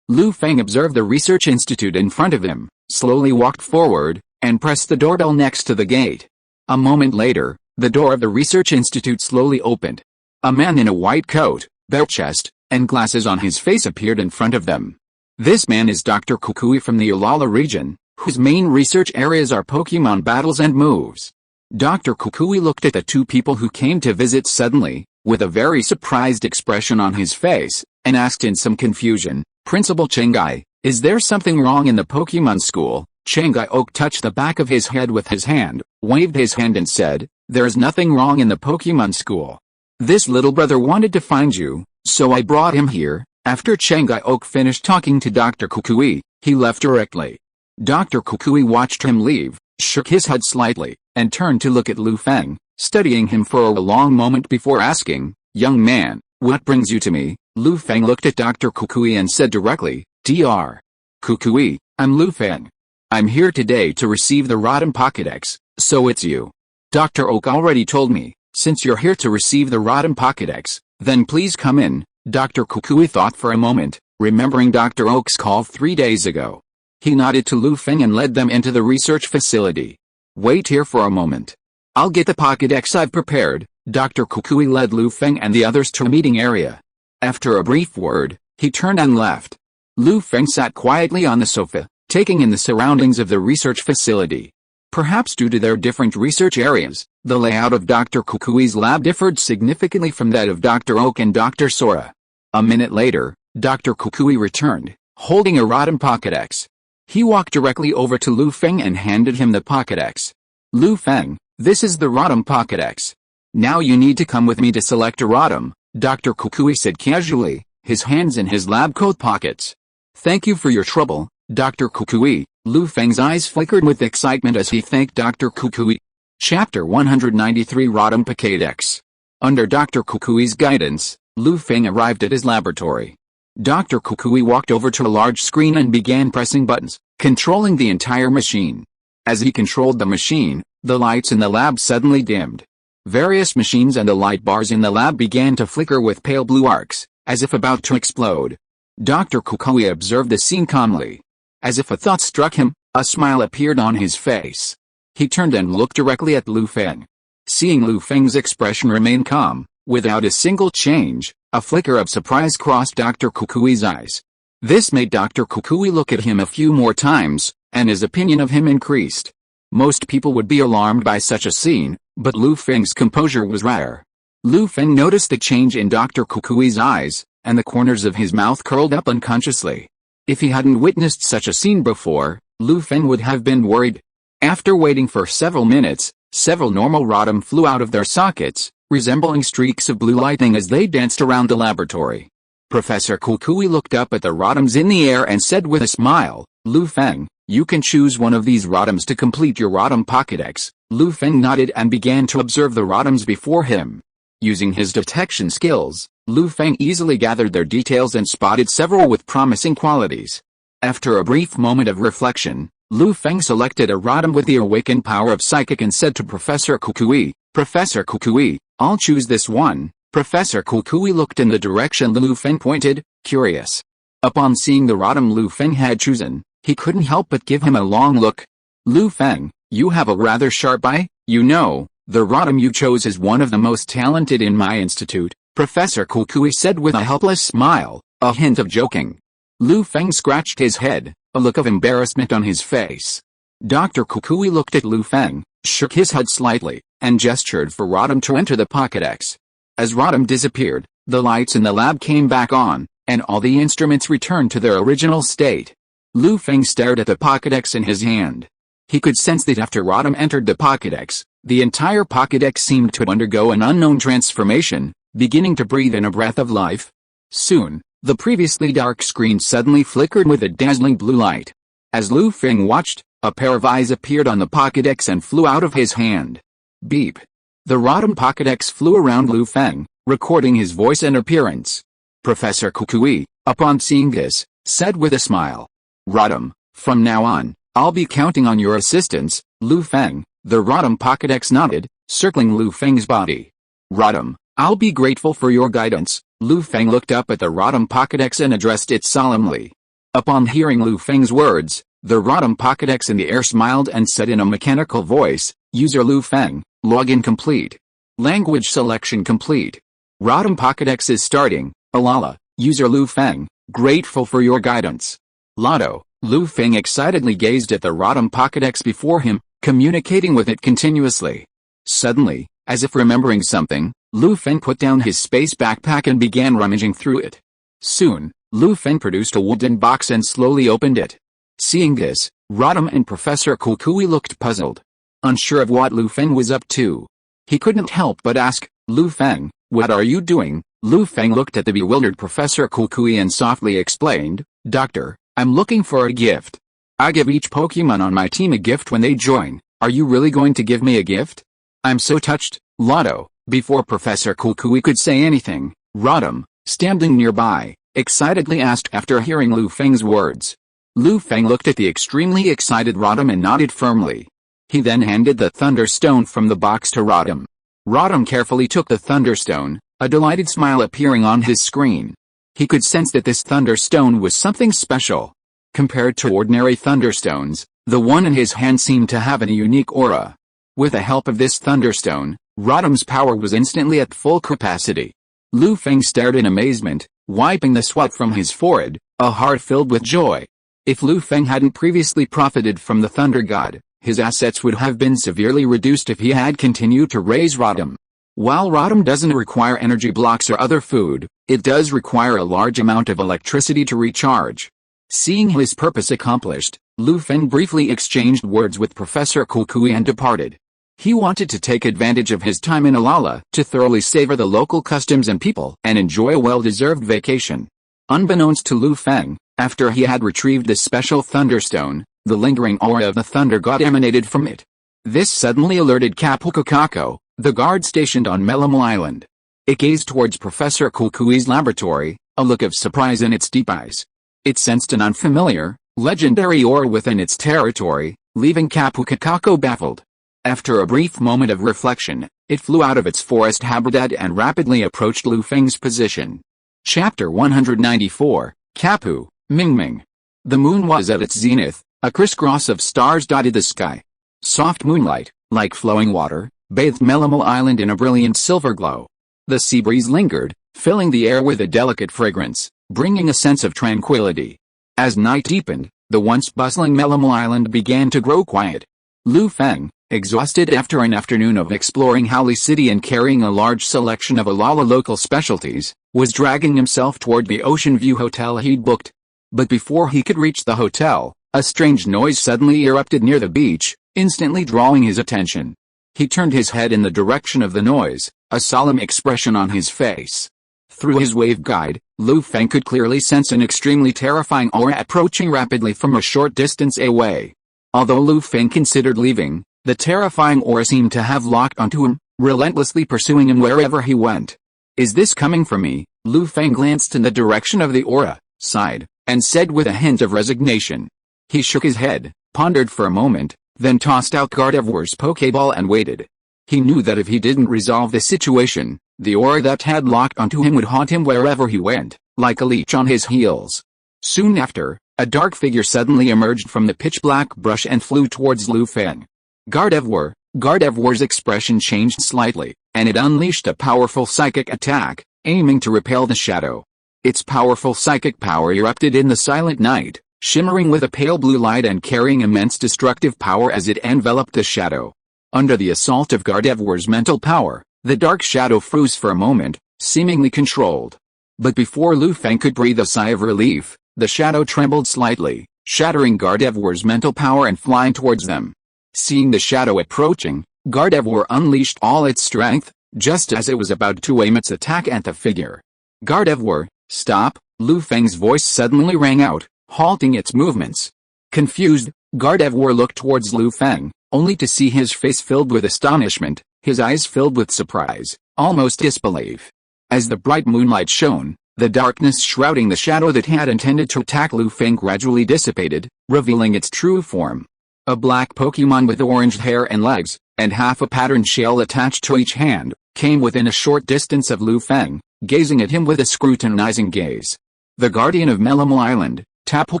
Feng observed the research institute in front of him, slowly walked forward, and pressed the doorbell next to the gate. A moment later, the door of the research institute slowly opened. A man in a white coat, belt chest, and glasses on his face appeared in front of them. This man is Dr. Kukui from the Ulala region, whose main research areas are Pokemon battles and moves. Dr. Kukui looked at the two people who came to visit suddenly, with a very surprised expression on his face, and asked in some confusion, Principal Cheng-Yi, is there something wrong in the Pokemon school? Cheng-Yi Oak touched the back of his head with his hand, waved his hand and said, there's nothing wrong in the Pokemon school. This little brother wanted to find you, so I brought him here. After Cheng-Yi Oak finished talking to Dr. Kukui, he left directly. Dr. Kukui watched him leave, shook his head slightly, and turned to look at Feng, studying him for a long moment before asking, young man, What brings you to me? Lu Feng looked at Dr. Kukui and said directly, Dr. Kukui, I'm Lu Feng. I'm here today to receive the Rotom Pokédex, so it's you. Dr. Oak already told me, since you're here to receive the Rotom Pokédex, then please come in. Dr. Kukui thought for a moment, remembering Dr. Oak's call 3 days ago. He nodded to Lu Feng and led them into the research facility. Wait here for a moment. I'll get the Pokédex I've prepared. Dr. Kukui led Lu Feng and the others to a meeting area. After a brief word, he turned and left. Lu Feng sat quietly on the sofa, taking in the surroundings of the research facility. Perhaps due to their different research areas, the layout of Dr. Kukui's lab differed significantly from that of Dr. Oak and Dr. Sora. A minute later, Dr. Kukui returned, holding a Rotom Pokédex. He walked directly over to Lu Feng and handed him the Pokédex. Lu Feng, this is the Rotom Pokédex. Now you need to come with me to select a Rotom, Dr. Kukui said casually, his hands in his lab coat pockets. Thank you for your trouble, Dr. Kukui. Lu Feng's eyes flickered with excitement as he thanked Dr. Kukui. Chapter 193 Rotom Pokédex. Under Dr. Kukui's guidance, Lu Feng arrived at his laboratory. Dr. Kukui walked over to a large screen and began pressing buttons, controlling the entire machine. As he controlled the machine, the lights in the lab suddenly dimmed. Various machines and the light bars in the lab began to flicker with pale blue arcs, as if about to explode. Dr. Kukui observed the scene calmly. As if a thought struck him, a smile appeared on his face. He turned and looked directly at Lu Feng. Seeing Lu Feng's expression remain calm, without a single change, a flicker of surprise crossed Dr. Kukui's eyes. This made Dr. Kukui look at him a few more times, and his opinion of him increased. Most people would be alarmed by such a scene, but Lu Feng's composure was rare. Lu Feng noticed the change in Dr. Kukui's eyes, and the corners of his mouth curled up unconsciously. If he hadn't witnessed such a scene before, Lu Feng would have been worried. After waiting for several minutes, several normal Rotom flew out of their sockets, resembling streaks of blue lightning as they danced around the laboratory. Professor Kukui looked up at the Rotoms in the air and said with a smile, Lu Feng, you can choose one of these Rotoms to complete your Rotom Pokédex. Lu Feng nodded and began to observe the Rotoms before him. Using his detection skills, Lu Feng easily gathered their details and spotted several with promising qualities. After a brief moment of reflection, Lu Feng selected a Rotom with the awakened power of Psychic and said to Professor Kukui, Professor Kukui, I'll choose this one. Professor Kukui looked in the direction Lu Feng pointed, curious. Upon seeing the Rotom Lu Feng had chosen, he couldn't help but give him a long look. Lu Feng, you have a rather sharp eye, you know, the Rotom you chose is one of the most talented in my institute, Professor Kukui said with a helpless smile, a hint of joking. Lu Feng scratched his head, a look of embarrassment on his face. Dr. Kukui looked at Lu Feng, shook his head slightly, and gestured for Rotom to enter the Pokédex. As Rotom disappeared, the lights in the lab came back on, and all the instruments returned to their original state. Lu Feng stared at the Pokédex in his hand. He could sense that after Rotom entered the Pokédex, the entire Pokédex seemed to undergo an unknown transformation, beginning to breathe in a breath of life. Soon, the previously dark screen suddenly flickered with a dazzling blue light. As Lu Feng watched, a pair of eyes appeared on the Pokédex and flew out of his hand. Beep. The Rotom Pokédex flew around Lu Feng, recording his voice and appearance. Professor Kukui, upon seeing this, said with a smile, Rotom, from now on, I'll be counting on your assistance. Lu Feng, the Rotom Pokédex nodded, circling Lu Feng's body. Rotom, I'll be grateful for your guidance. Lu Feng looked up at the Rotom Pokédex and addressed it solemnly. Upon hearing Lu Feng's words, the Rotom Pokédex in the air smiled and said in a mechanical voice, User Lu Feng, login complete. Language selection complete. Rotom Pokédex is starting. Alala, User Lu Feng, grateful for your guidance. Lotto, Lu Feng excitedly gazed at the Rotom Pokédex before him, communicating with it continuously. Suddenly, as if remembering something, Lu Feng put down his space backpack and began rummaging through it. Soon, Lu Feng produced a wooden box and slowly opened it. Seeing this, Rotom and Professor Kukui looked puzzled. Unsure of what Lu Feng was up to. He couldn't help but ask, Lu Feng, what are you doing? Lu Feng looked at the bewildered Professor Kukui and softly explained, Doctor, I'm looking for a gift. I give each Pokemon on my team a gift when they join. Are you really going to give me a gift? I'm so touched, Lotto. Before Professor Kukui could say anything, Rodham, standing nearby, excitedly asked after hearing Lu Feng's words. Lu Feng looked at the extremely excited Rodham and nodded firmly. He then handed the Thunderstone from the box to Rodham. Rodham carefully took the Thunderstone, a delighted smile appearing on his screen. He could sense that this Thunderstone was something special. Compared to ordinary Thunderstones, the one in his hand seemed to have a unique aura. With the help of this Thunderstone, Rodham's power was instantly at full capacity. Lu Feng stared in amazement, wiping the sweat from his forehead, a heart filled with joy. If Lu Feng hadn't previously profited from the Thunder God, his assets would have been severely reduced if he had continued to raise Rodham. While Rodham doesn't require energy blocks or other food, it does require a large amount of electricity to recharge. Seeing his purpose accomplished, Lu Feng briefly exchanged words with Professor Kukui and departed. He wanted to take advantage of his time in Alala to thoroughly savor the local customs and people and enjoy a well-deserved vacation. Unbeknownst to Lu Feng, after he had retrieved the special Thunderstone, the lingering aura of the Thunder God emanated from it. This suddenly alerted Kapukakako, the guard stationed on Melamo Island. It gazed towards Professor Kukui's laboratory, a look of surprise in its deep eyes. It sensed an unfamiliar, legendary aura within its territory, leaving Kapukakako baffled. After a brief moment of reflection, it flew out of its forest habitat and rapidly approached Lu Feng's position. Chapter 194, Kapu, Mingming. The moon was at its zenith, a crisscross of stars dotted the sky. Soft moonlight, like flowing water, bathed Melamo Island in a brilliant silver glow. The sea breeze lingered, filling the air with a delicate fragrance, bringing a sense of tranquility. As night deepened, the once bustling Melamo Island began to grow quiet. Lu Feng, exhausted after an afternoon of exploring Howley City and carrying a large selection of Alala local specialties, was dragging himself toward the Ocean View Hotel he'd booked. But before he could reach the hotel, a strange noise suddenly erupted near the beach, instantly drawing his attention. He turned his head in the direction of the noise, a solemn expression on his face. Through his wave guide, Lu Feng could clearly sense an extremely terrifying aura approaching rapidly from a short distance away. Although Lu Feng considered leaving, the terrifying aura seemed to have locked onto him, relentlessly pursuing him wherever he went. Is this coming from me? Lu Feng glanced in the direction of the aura, sighed, and said with a hint of resignation. He shook his head, pondered for a moment, then tossed out Gardevoir's Pokeball and waited. He knew that if he didn't resolve the situation, the aura that had locked onto him would haunt him wherever he went, like a leech on his heels. Soon after, a dark figure suddenly emerged from the pitch-black brush and flew towards Lu Feng. Gardevoir's expression changed slightly, and it unleashed a powerful psychic attack, aiming to repel the shadow. Its powerful psychic power erupted in the silent night, shimmering with a pale blue light and carrying immense destructive power as it enveloped the shadow. Under the assault of Gardevoir's mental power, the dark shadow froze for a moment, seemingly controlled. But before Lu Feng could breathe a sigh of relief, the shadow trembled slightly, shattering Gardevoir's mental power and flying towards them. Seeing the shadow approaching, Gardevoir unleashed all its strength, just as it was about to aim its attack at the figure. Gardevoir, stop! Lu Feng's voice suddenly rang out, halting its movements. Confused, Gardevoir looked towards Lu Feng, only to see his face filled with astonishment, his eyes filled with surprise, almost disbelief. As the bright moonlight shone, the darkness shrouding the shadow that had intended to attack Lu Feng gradually dissipated, revealing its true form. A black Pokémon with orange hair and legs, and half a patterned shell attached to each hand, came within a short distance of Lu Feng, gazing at him with a scrutinizing gaze. The guardian of Melamo Island, Tapu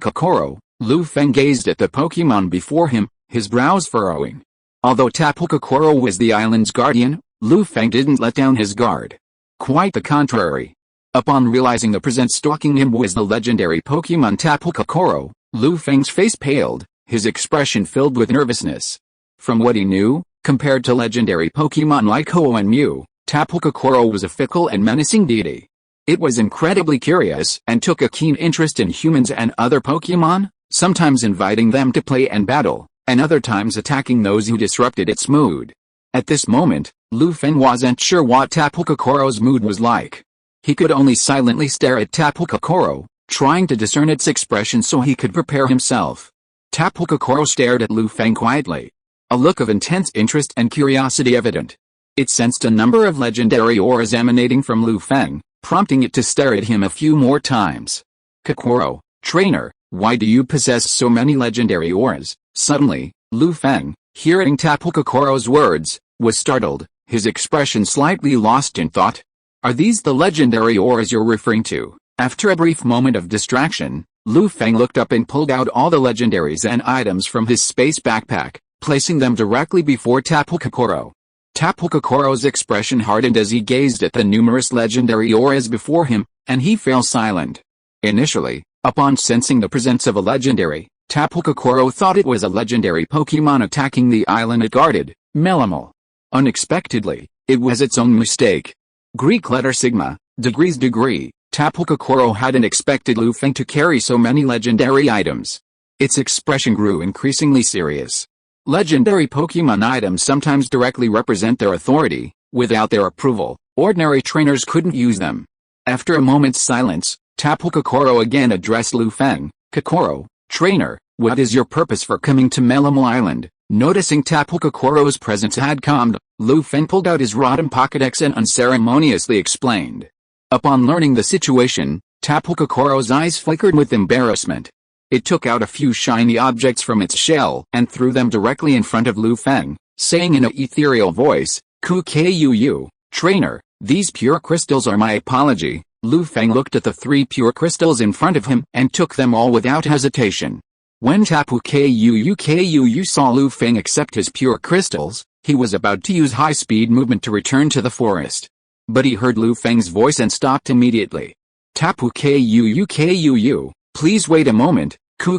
Koko, Lu Feng gazed at the Pokémon before him, his brows furrowing. Although Tapu Koko was the island's guardian, Lu Feng didn't let down his guard. Quite the contrary. Upon realizing the presence stalking him was the legendary Pokémon Tapu Koko, Lu Feng's face paled, his expression filled with nervousness. From what he knew, compared to legendary Pokémon like Ho and Mew, Tapu Koko was a fickle and menacing deity. It was incredibly curious and took a keen interest in humans and other Pokémon, sometimes inviting them to play and battle, and other times attacking those who disrupted its mood. At this moment, Lu Feng wasn't sure what Tapu Kokoro's mood was like. He could only silently stare at Tapu Koko, trying to discern its expression so he could prepare himself. Tapu Koko stared at Lu Feng quietly, a look of intense interest and curiosity evident. It sensed a number of legendary auras emanating from Lu Feng, prompting it to stare at him a few more times. Kokoro, trainer, why do you possess so many legendary auras? Suddenly, Lu Feng, hearing Tapu Kokoro's words, was startled, his expression slightly lost in thought. Are these the legendary auras you're referring to? After a brief moment of distraction, Lu Feng looked up and pulled out all the legendaries and items from his space backpack, placing them directly before Tapu Kokoro. Tapu Kokoro's expression hardened as he gazed at the numerous legendary auras before him, and he fell silent. Initially, upon sensing the presence of a legendary, Tapu Kokoro thought it was a legendary Pokémon attacking the island it guarded, Melimal. Unexpectedly, it was its own mistake. Greek letter sigma, degrees degree. Tapu Kokoro hadn't expected Lu Feng to carry so many legendary items. Its expression grew increasingly serious. Legendary Pokémon items sometimes directly represent their authority. Without their approval, ordinary trainers couldn't use them. After a moment's silence, Tapu Kokoro again addressed Lu Feng. Kokoro, trainer, what is your purpose for coming to Melimal Island? Noticing Tapu Kokoro's presence had calmed, Lu Feng pulled out his Rotom Pokédex and unceremoniously explained. Upon learning the situation, Tapu Kokoro's eyes flickered with embarrassment. It took out a few shiny objects from its shell and threw them directly in front of Lu Feng, saying in an ethereal voice, Ku trainer, these pure crystals are my apology. Lu Feng looked at the 3 pure crystals in front of him and took them all without hesitation. When Tapu Ku saw Lu Feng accept his pure crystals, he was about to use high-speed movement to return to the forest. But he heard Lu Feng's voice and stopped immediately. Tapu Ku, please wait a moment. Ku,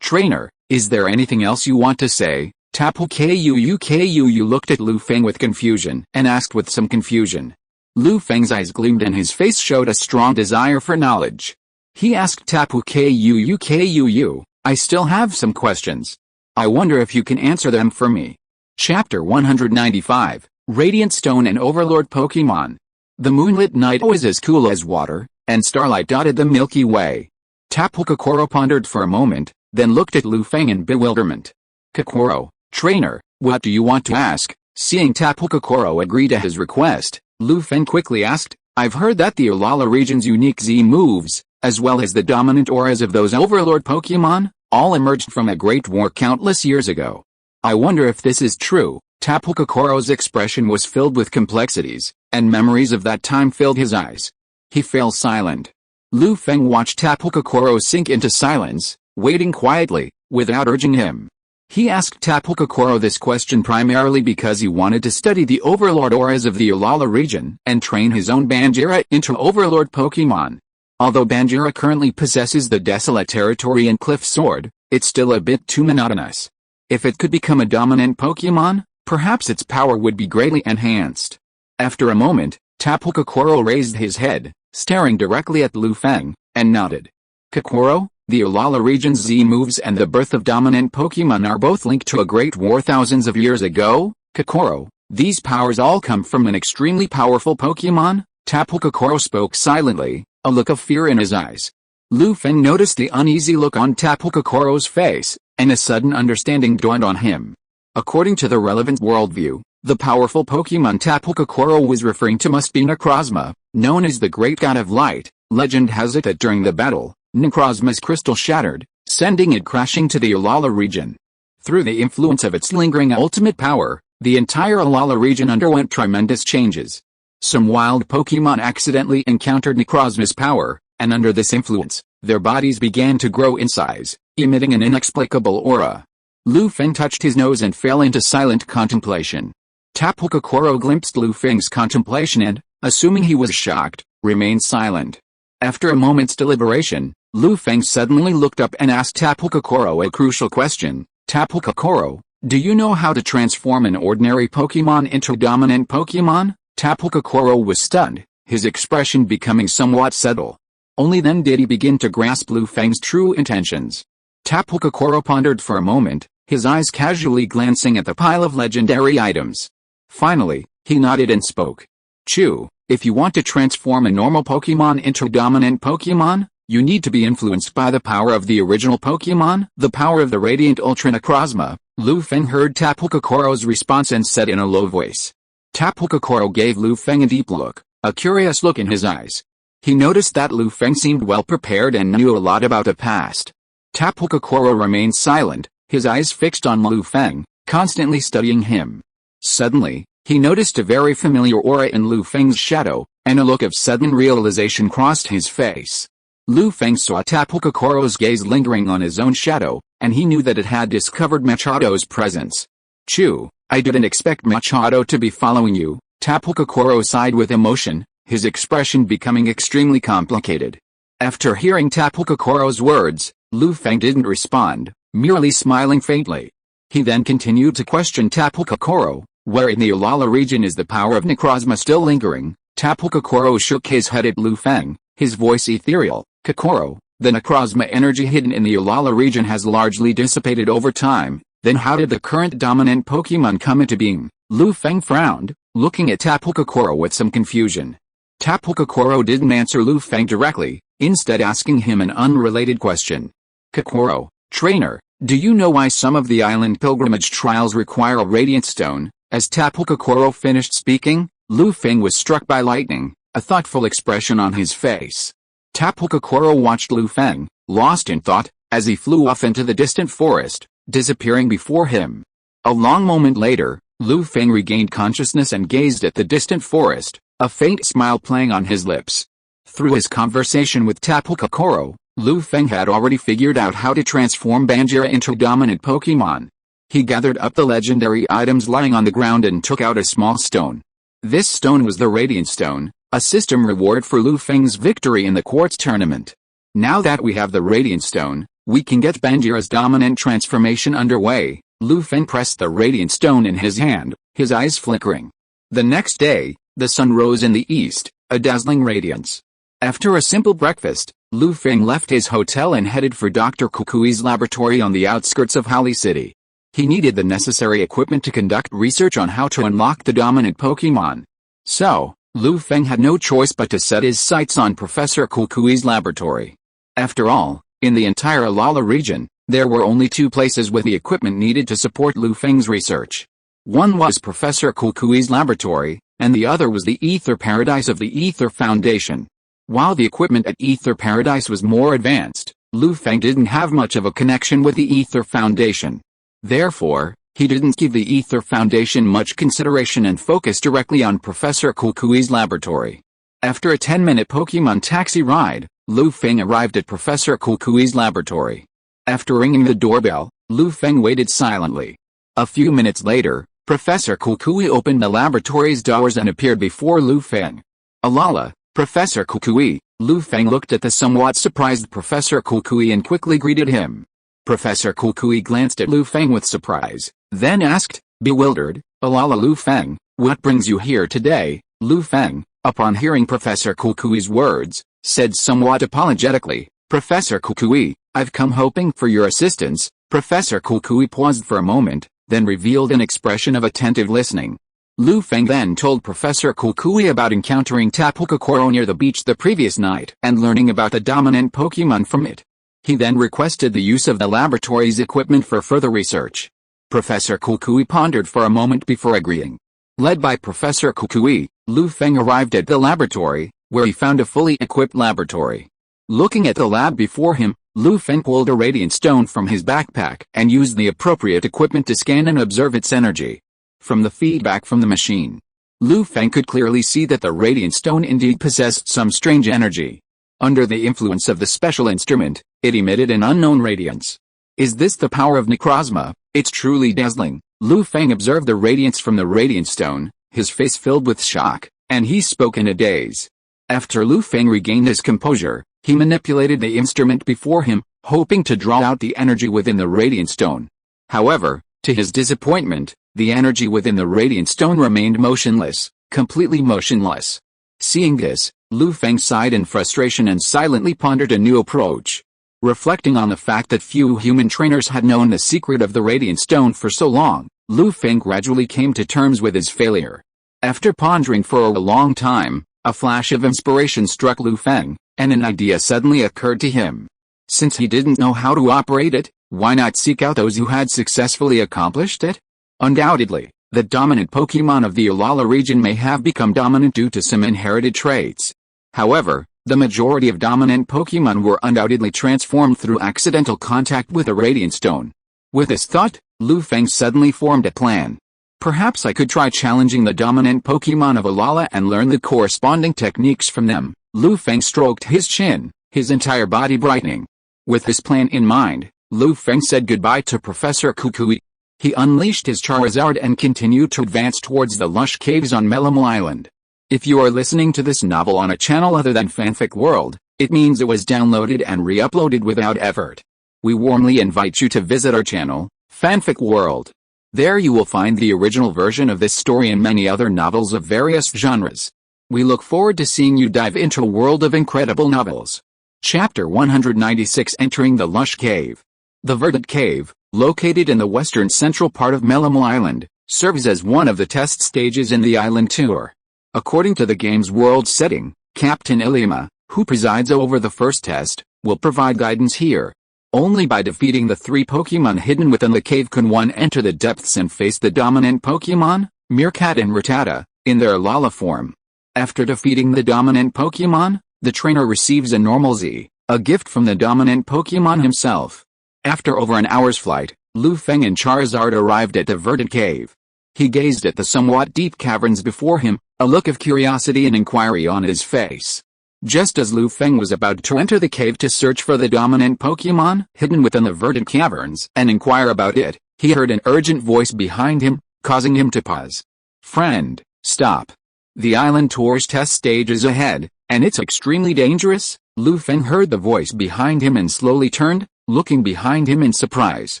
trainer, is there anything else you want to say? Tapu Ku looked at Lu Feng with confusion and asked with some confusion. Lu Feng's eyes gleamed and his face showed a strong desire for knowledge. He asked Tapu Ku, I still have some questions. I wonder if you can answer them for me. Chapter 195. Radiant Stone and Overlord Pokémon. The moonlit night was as cool as water, and starlight dotted the Milky Way. Tapu Kokoro pondered for a moment, then looked at Lu Feng in bewilderment. Kokoro, trainer, what do you want to ask? Seeing Tapu Kokoro agree to his request, Lu Feng quickly asked, I've heard that the Ulala region's unique Z moves, as well as the dominant auras of those Overlord Pokémon, all emerged from a great war countless years ago. I wonder if this is true. Tapu Kokoro's expression was filled with complexities, and memories of that time filled his eyes. He fell silent. Lu Feng watched Tapu Kokoro sink into silence, waiting quietly, without urging him. He asked Tapu Kokoro this question primarily because he wanted to study the Overlord auras of the Ulala region and train his own Banjira into Overlord Pokémon. Although Banjira currently possesses the Desolate Territory and Cliff Sword, it's still a bit too monotonous. If it could become a dominant Pokémon, perhaps its power would be greatly enhanced. After a moment, Tapu Kokoro raised his head, staring directly at Lu Feng, and nodded. Kokoro, the Ulala region's Z moves and the birth of dominant Pokémon are both linked to a great war thousands of years ago. Kokoro, these powers all come from an extremely powerful Pokémon? Tapu Kokoro spoke silently, a look of fear in his eyes. Lu Feng noticed the uneasy look on Tapu Kokoro's face, and a sudden understanding dawned on him. According to the relevant worldview, the powerful Pokémon Tapu Kokoro was referring to must be Necrozma, known as the Great God of Light. Legend has it that during the battle, Necrozma's crystal shattered, sending it crashing to the Ulala region. Through the influence of its lingering ultimate power, the entire Ulala region underwent tremendous changes. Some wild Pokémon accidentally encountered Necrozma's power, and under this influence, their bodies began to grow in size, emitting an inexplicable aura. Lu Feng touched his nose and fell into silent contemplation. Tapu Kokoro glimpsed Lu Feng's contemplation and, assuming he was shocked, remained silent. After a moment's deliberation, Lu Feng suddenly looked up and asked Tapu Kokoro a crucial question. Tapu Kokoro, do you know how to transform an ordinary Pokémon into a dominant Pokémon? Tapu Kokoro was stunned, his expression becoming somewhat subtle. Only then did he begin to grasp Lu Feng's true intentions. Tapu Kokoro pondered for a moment, his eyes casually glancing at the pile of legendary items. Finally, he nodded and spoke. Chew, if you want to transform a normal Pokémon into a dominant Pokémon, you need to be influenced by the power of the original Pokémon, the power of the Radiant Ultra Necrozma. Lu Feng heard Tapu Kokoro's response and said in a low voice. Tapu Kokoro gave Lu Feng a deep look, a curious look in his eyes. He noticed that Lu Feng seemed well prepared and knew a lot about the past. Tapu Koko remained silent, his eyes fixed on Lu Feng, constantly studying him. Suddenly, he noticed a very familiar aura in Lu Feng's shadow, and a look of sudden realization crossed his face. Lu Feng saw Tapu Kokoro's gaze lingering on his own shadow, and he knew that it had discovered Machado's presence. "Chu, I didn't expect Machado to be following you," Tapu Kokoro sighed with emotion, his expression becoming extremely complicated. After hearing Tapu Kokoro's words, Lu Feng didn't respond, merely smiling faintly. He then continued to question Tapu Kokoro, "Where in the Ulala region is the power of necrozma still lingering?" Tapu Kokoro shook his head at Lu Feng, his voice ethereal. "Kokoro, the necrozma energy hidden in the Ulala region has largely dissipated over time, then how did the current dominant Pokémon come into being?" Lu Feng frowned, looking at Tapu Kokoro with some confusion. Tapu Kokoro didn't answer Lu Feng directly, instead asking him an unrelated question. "Kokoro, trainer, do you know why some of the island pilgrimage trials require a radiant stone?" As Tapu Kokoro finished speaking, Lu Feng was struck by lightning, a thoughtful expression on his face. Tapu Kokoro watched Lu Feng, lost in thought, as he flew off into the distant forest, disappearing before him. A long moment later, Lu Feng regained consciousness and gazed at the distant forest, a faint smile playing on his lips. Through his conversation with Tapu Kokoro, Lu Feng had already figured out how to transform Banjira into a dominant Pokémon. He gathered up the legendary items lying on the ground and took out a small stone. This stone was the Radiant Stone, a system reward for Lu Feng's victory in the quartz tournament. "Now that we have the Radiant Stone, we can get Banjira's dominant transformation underway." Lu Feng pressed the Radiant Stone in his hand, his eyes flickering. The next day, the sun rose in the east, a dazzling radiance. After a simple breakfast, Lu Feng left his hotel and headed for Dr. Kukui's laboratory on the outskirts of Hali City. He needed the necessary equipment to conduct research on how to unlock the dominant Pokémon. So, Lu Feng had no choice but to set his sights on Professor Kukui's laboratory. After all, in the entire Ulala region, there were only two places with the equipment needed to support Lu Feng's research. One was Professor Kukui's laboratory, and the other was the Ether Paradise of the Ether Foundation. While the equipment at Ether Paradise was more advanced, Lu Feng didn't have much of a connection with the Ether Foundation. Therefore, he didn't give the Ether Foundation much consideration and focused directly on Professor Kukui's laboratory. After a 10-minute Pokémon taxi ride, Lu Feng arrived at Professor Kukui's laboratory. After ringing the doorbell, Lu Feng waited silently. A few minutes later, Professor Kukui opened the laboratory's doors and appeared before Lu Feng. "Alala, Professor Kukui." Lu Feng looked at the somewhat surprised Professor Kukui and quickly greeted him. Professor Kukui glanced at Lu Feng with surprise, then asked, bewildered, "Alala Lu Feng, what brings you here today?" Lu Feng, upon hearing Professor Kukui's words, said somewhat apologetically, "Professor Kukui, I've come hoping for your assistance." Professor Kukui paused for a moment, then revealed an expression of attentive listening. Lu Feng then told Professor Kukui about encountering Tapu Kokoro near the beach the previous night and learning about the dominant Pokémon from it. He then requested the use of the laboratory's equipment for further research. Professor Kukui pondered for a moment before agreeing. Led by Professor Kukui, Lu Feng arrived at the laboratory, where he found a fully equipped laboratory. Looking at the lab before him, Lu Feng pulled a radiant stone from his backpack and used the appropriate equipment to scan and observe its energy. From the feedback from the machine, Lu Feng could clearly see that the radiant stone indeed possessed some strange energy. Under the influence of the special instrument, it emitted an unknown radiance. "Is this the power of necrozma? It's truly dazzling." Lu Feng observed the radiance from the radiant stone, his face filled with shock, and he spoke in a daze. After Lu Feng regained his composure, he manipulated the instrument before him, hoping to draw out the energy within the radiant stone. However, to his disappointment, the energy within the radiant stone remained motionless, completely motionless. Seeing this, Lu Feng sighed in frustration and silently pondered a new approach. Reflecting on the fact that few human trainers had known the secret of the radiant stone for so long, Lu Feng gradually came to terms with his failure. After pondering for a long time, a flash of inspiration struck Lu Feng, and an idea suddenly occurred to him. Since he didn't know how to operate it, why not seek out those who had successfully accomplished it? Undoubtedly, The dominant Pokémon of the Alola region may have become dominant due to some inherited traits. However, the majority of dominant Pokémon were undoubtedly transformed through accidental contact with a Radiant Stone. With this thought, Feng suddenly formed a plan. Perhaps I could try challenging the dominant Pokémon of Alola and learn the corresponding techniques from them. Feng stroked his chin, his entire body brightening. With this plan in mind, Feng said goodbye to Professor Kukui. He unleashed his Charizard and continued to advance towards the lush caves on Melomel Island. If you are listening to this novel on a channel other than Fanfic World, it means it was downloaded and re-uploaded without effort. We warmly invite you to visit our channel, Fanfic World. There you will find the original version of this story and many other novels of various genres. We look forward to seeing you dive into a world of incredible novels. Chapter 196 Entering the Lush Cave. The Verdant Cave, located in the western central part of Melomel Island, serves as one of the test stages in the island tour. According to the game's world setting, Captain Ilima, who presides over the first test, will provide guidance here. Only by defeating the 3 Pokémon hidden within the cave can one enter the depths and face the dominant Pokémon, Meerkat and Rattata, in their Alola form. After defeating the dominant Pokémon, the trainer receives a normal Z, a gift from the dominant Pokémon himself. After over an hour's flight, Feng and Charizard arrived at the Verdant Cave. He gazed at the somewhat deep caverns before him, a look of curiosity and inquiry on his face. Just as Feng was about to enter the cave to search for the dominant Pokémon hidden within the Verdant Caverns and inquire about it, he heard an urgent voice behind him, causing him to pause. "Friend, stop. The island tour's test stage is ahead, and it's extremely dangerous." Feng heard the voice behind him and slowly turned, looking behind him in surprise.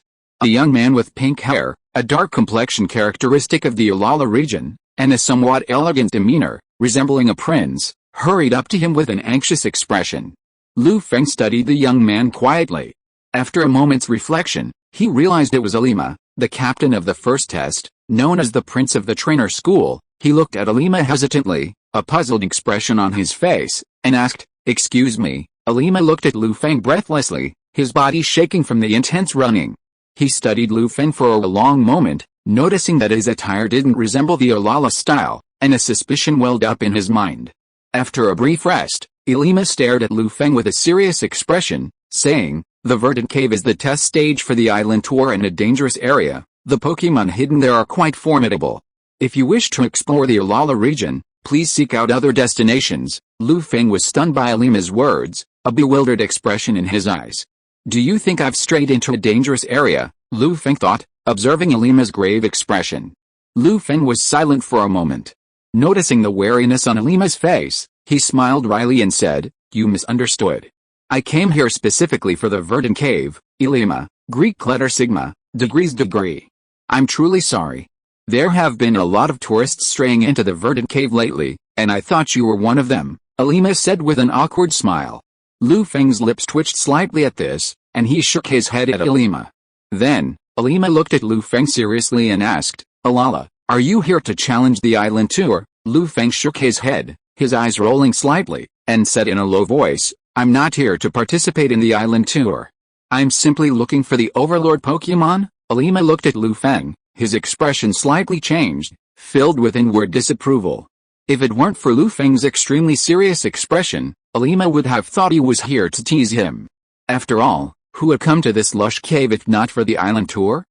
A young man with pink hair, a dark complexion characteristic of the Alola region, and a somewhat elegant demeanor, resembling a prince, hurried up to him with an anxious expression. Feng studied the young man quietly. After a moment's reflection, he realized it was Ilima, the captain of the first test, known as the Prince of the Trainer School. He looked at Ilima hesitantly, a puzzled expression on his face, and asked, "Excuse me." Ilima looked at Feng breathlessly, his body shaking from the intense running. He studied Feng for a long moment, noticing that his attire didn't resemble the Alola style, and a suspicion welled up in his mind. After a brief rest, Ilima stared at Feng with a serious expression, saying, "The Verdant Cave is the test stage for the island tour and a dangerous area. The Pokémon hidden there are quite formidable. If you wish to explore the Alola region, please seek out other destinations." Feng was stunned by Ilima's words, a bewildered expression in his eyes. "Do you think I've strayed into a dangerous area?" Feng thought, observing Ilima's grave expression. Feng was silent for a moment. Noticing the wariness on Ilima's face, he smiled wryly and said, "You misunderstood. I came here specifically for the Verdant Cave, Ilima, Greek letter sigma, degrees degree. I'm truly sorry. There have been a lot of tourists straying into the Verdant Cave lately, and I thought you were one of them," Ilima said with an awkward smile. Feng's lips twitched slightly at this, and he shook his head at Ilima. Then, Ilima looked at Feng seriously and asked, "Alola, are you here to challenge the island tour?" Feng shook his head, his eyes rolling slightly, and said in a low voice, "I'm not here to participate in the island tour. I'm simply looking for the Overlord Pokémon." Ilima looked at Feng, his expression slightly changed, filled with inward disapproval. If it weren't for Feng's extremely serious expression, Ilima would have thought he was here to tease him. After all, who had come to this lush cave if not for the island tour?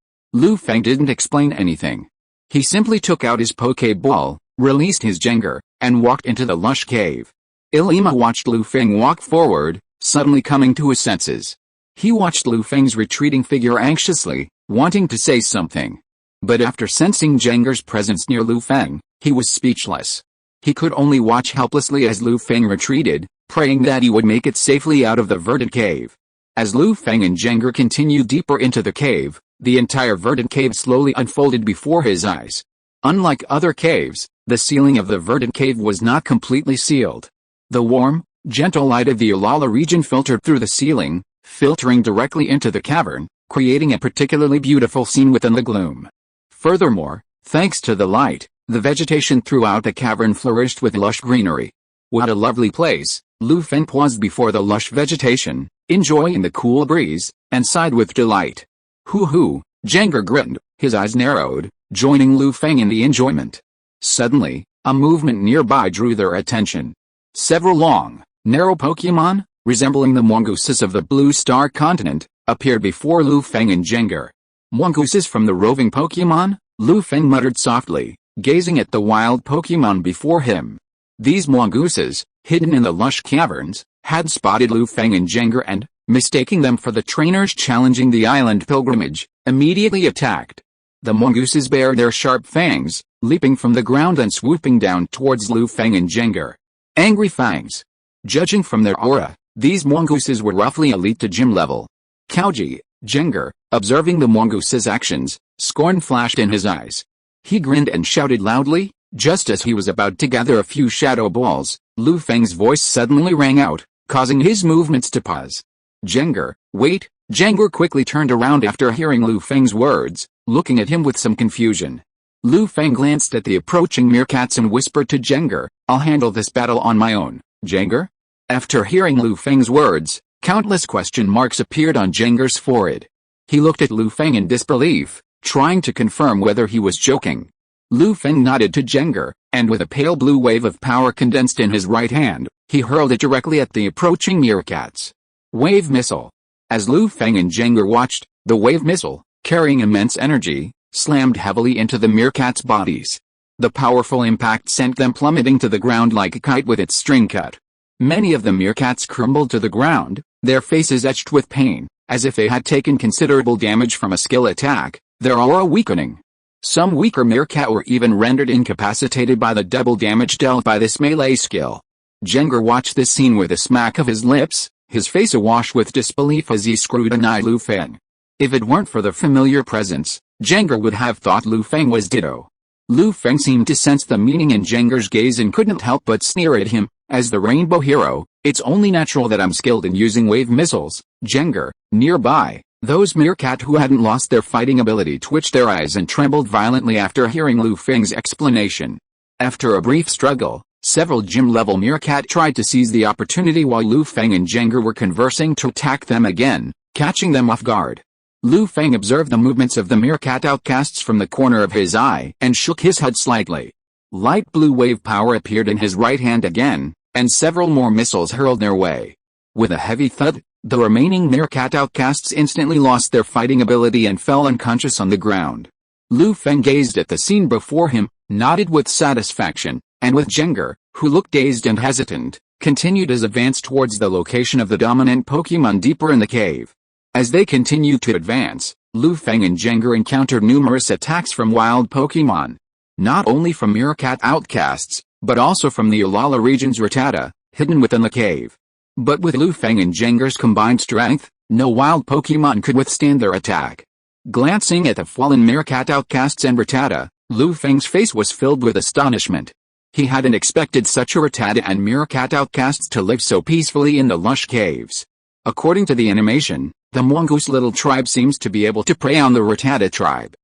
Feng didn't explain anything. He simply took out his Pokéball, released his Jengar, and walked into the lush cave. Ilima watched Feng walk forward, suddenly coming to his senses. He watched Feng's retreating figure anxiously, wanting to say something. But after sensing Jengar's presence near Feng, he was speechless. He could only watch helplessly as Feng retreated, praying that he would make it safely out of the Verdant Cave. As Feng and Jengar continued deeper into the cave, the entire Verdant Cave slowly unfolded before his eyes. Unlike other caves, the ceiling of the Verdant Cave was not completely sealed. The warm, gentle light of the Alola region filtered through the ceiling, filtering directly into the cavern, creating a particularly beautiful scene within the gloom. Furthermore, thanks to the light, the vegetation throughout the cavern flourished with lush greenery. What a lovely place! Feng paused before the lush vegetation, enjoying the cool breeze, and sighed with delight. "Hoo hoo," Jengar grinned, his eyes narrowed. joining Lu Feng in the enjoyment. Suddenly, a movement nearby drew their attention. Several long, narrow Pokémon, resembling the mongooses of the Blue Star continent, appeared before Lu Feng and Jengar. Mongooses from the roving Pokémon? Lu Feng muttered softly, gazing at the wild Pokémon before him. These mongooses, hidden in the lush caverns, had spotted Lu Feng and Jengar and, mistaking them for the trainers challenging the island pilgrimage, immediately attacked. The mongooses bared their sharp fangs, leaping from the ground and swooping down towards Lu Feng and Jengar. Angry fangs. Judging from their aura, these mongooses were roughly elite to gym level. Kauji, Jengar, observing the mongooses' actions, scorn flashed in his eyes. He grinned and shouted loudly. Just as he was about to gather a few shadow balls, Lu Feng's voice suddenly rang out, causing his movements to pause. Jengar, wait! Jengar quickly turned around after hearing Lu Feng's words, looking at him with some confusion. Lu Feng glanced at the approaching meerkats and whispered to Jengar, I'll handle this battle on my own, Jengar? After hearing Lu Feng's words, countless question marks appeared on Jengar's forehead. He looked at Lu Feng in disbelief, trying to confirm whether he was joking. Lu Feng nodded to Jengar, and with a pale blue wave of power condensed in his right hand, he hurled it directly at the approaching meerkats. Wave Missile. As Lu Feng and Jengar watched, the wave missile, carrying immense energy, slammed heavily into the meerkats' bodies. The powerful impact sent them plummeting to the ground like a kite with its string cut. Many of the meerkats crumbled to the ground, their faces etched with pain, as if they had taken considerable damage from a skill attack, their aura weakening. Some weaker meerkat were even rendered incapacitated by the double damage dealt by this melee skill. Jengar watched this scene with a smack of his lips, his face awash with disbelief as he scrutinized Lu Feng. If it weren't for the familiar presence, Jengar would have thought Lu Feng was ditto. Lu Feng seemed to sense the meaning in Jengar's gaze and couldn't help but sneer at him. As the rainbow hero, it's only natural that I'm skilled in using wave missiles. Jengar, nearby, those meerkat who hadn't lost their fighting ability twitched their eyes and trembled violently after hearing Lu Feng's explanation. After a brief struggle, several gym-level meerkat tried to seize the opportunity while Lu Feng and Jengar were conversing to attack them again, catching them off guard. Lu Feng observed the movements of the meerkat outcasts from the corner of his eye and shook his head slightly. Light blue wave power appeared in his right hand again, and several more missiles hurled their way. With a heavy thud, the remaining meerkat outcasts instantly lost their fighting ability and fell unconscious on the ground. Lu Feng gazed at the scene before him, nodded with satisfaction, and with Jengar, who looked dazed and hesitant, continued his advance towards the location of the dominant Pokémon deeper in the cave. As they continued to advance, Lu Feng and Jengar encountered numerous attacks from wild Pokémon. Not only from meerkat outcasts, but also from the Ulala region's Rattata, hidden within the cave. But with Lu Feng and Jengar's combined strength, no wild Pokémon could withstand their attack. Glancing at the fallen meerkat outcasts and Rattata, Lu Feng's face was filled with astonishment. He hadn't expected such a Rattata and meerkat outcasts to live so peacefully in the lush caves. According to the animation, the mongoose little tribe seems to be able to prey on the Rattata tribe.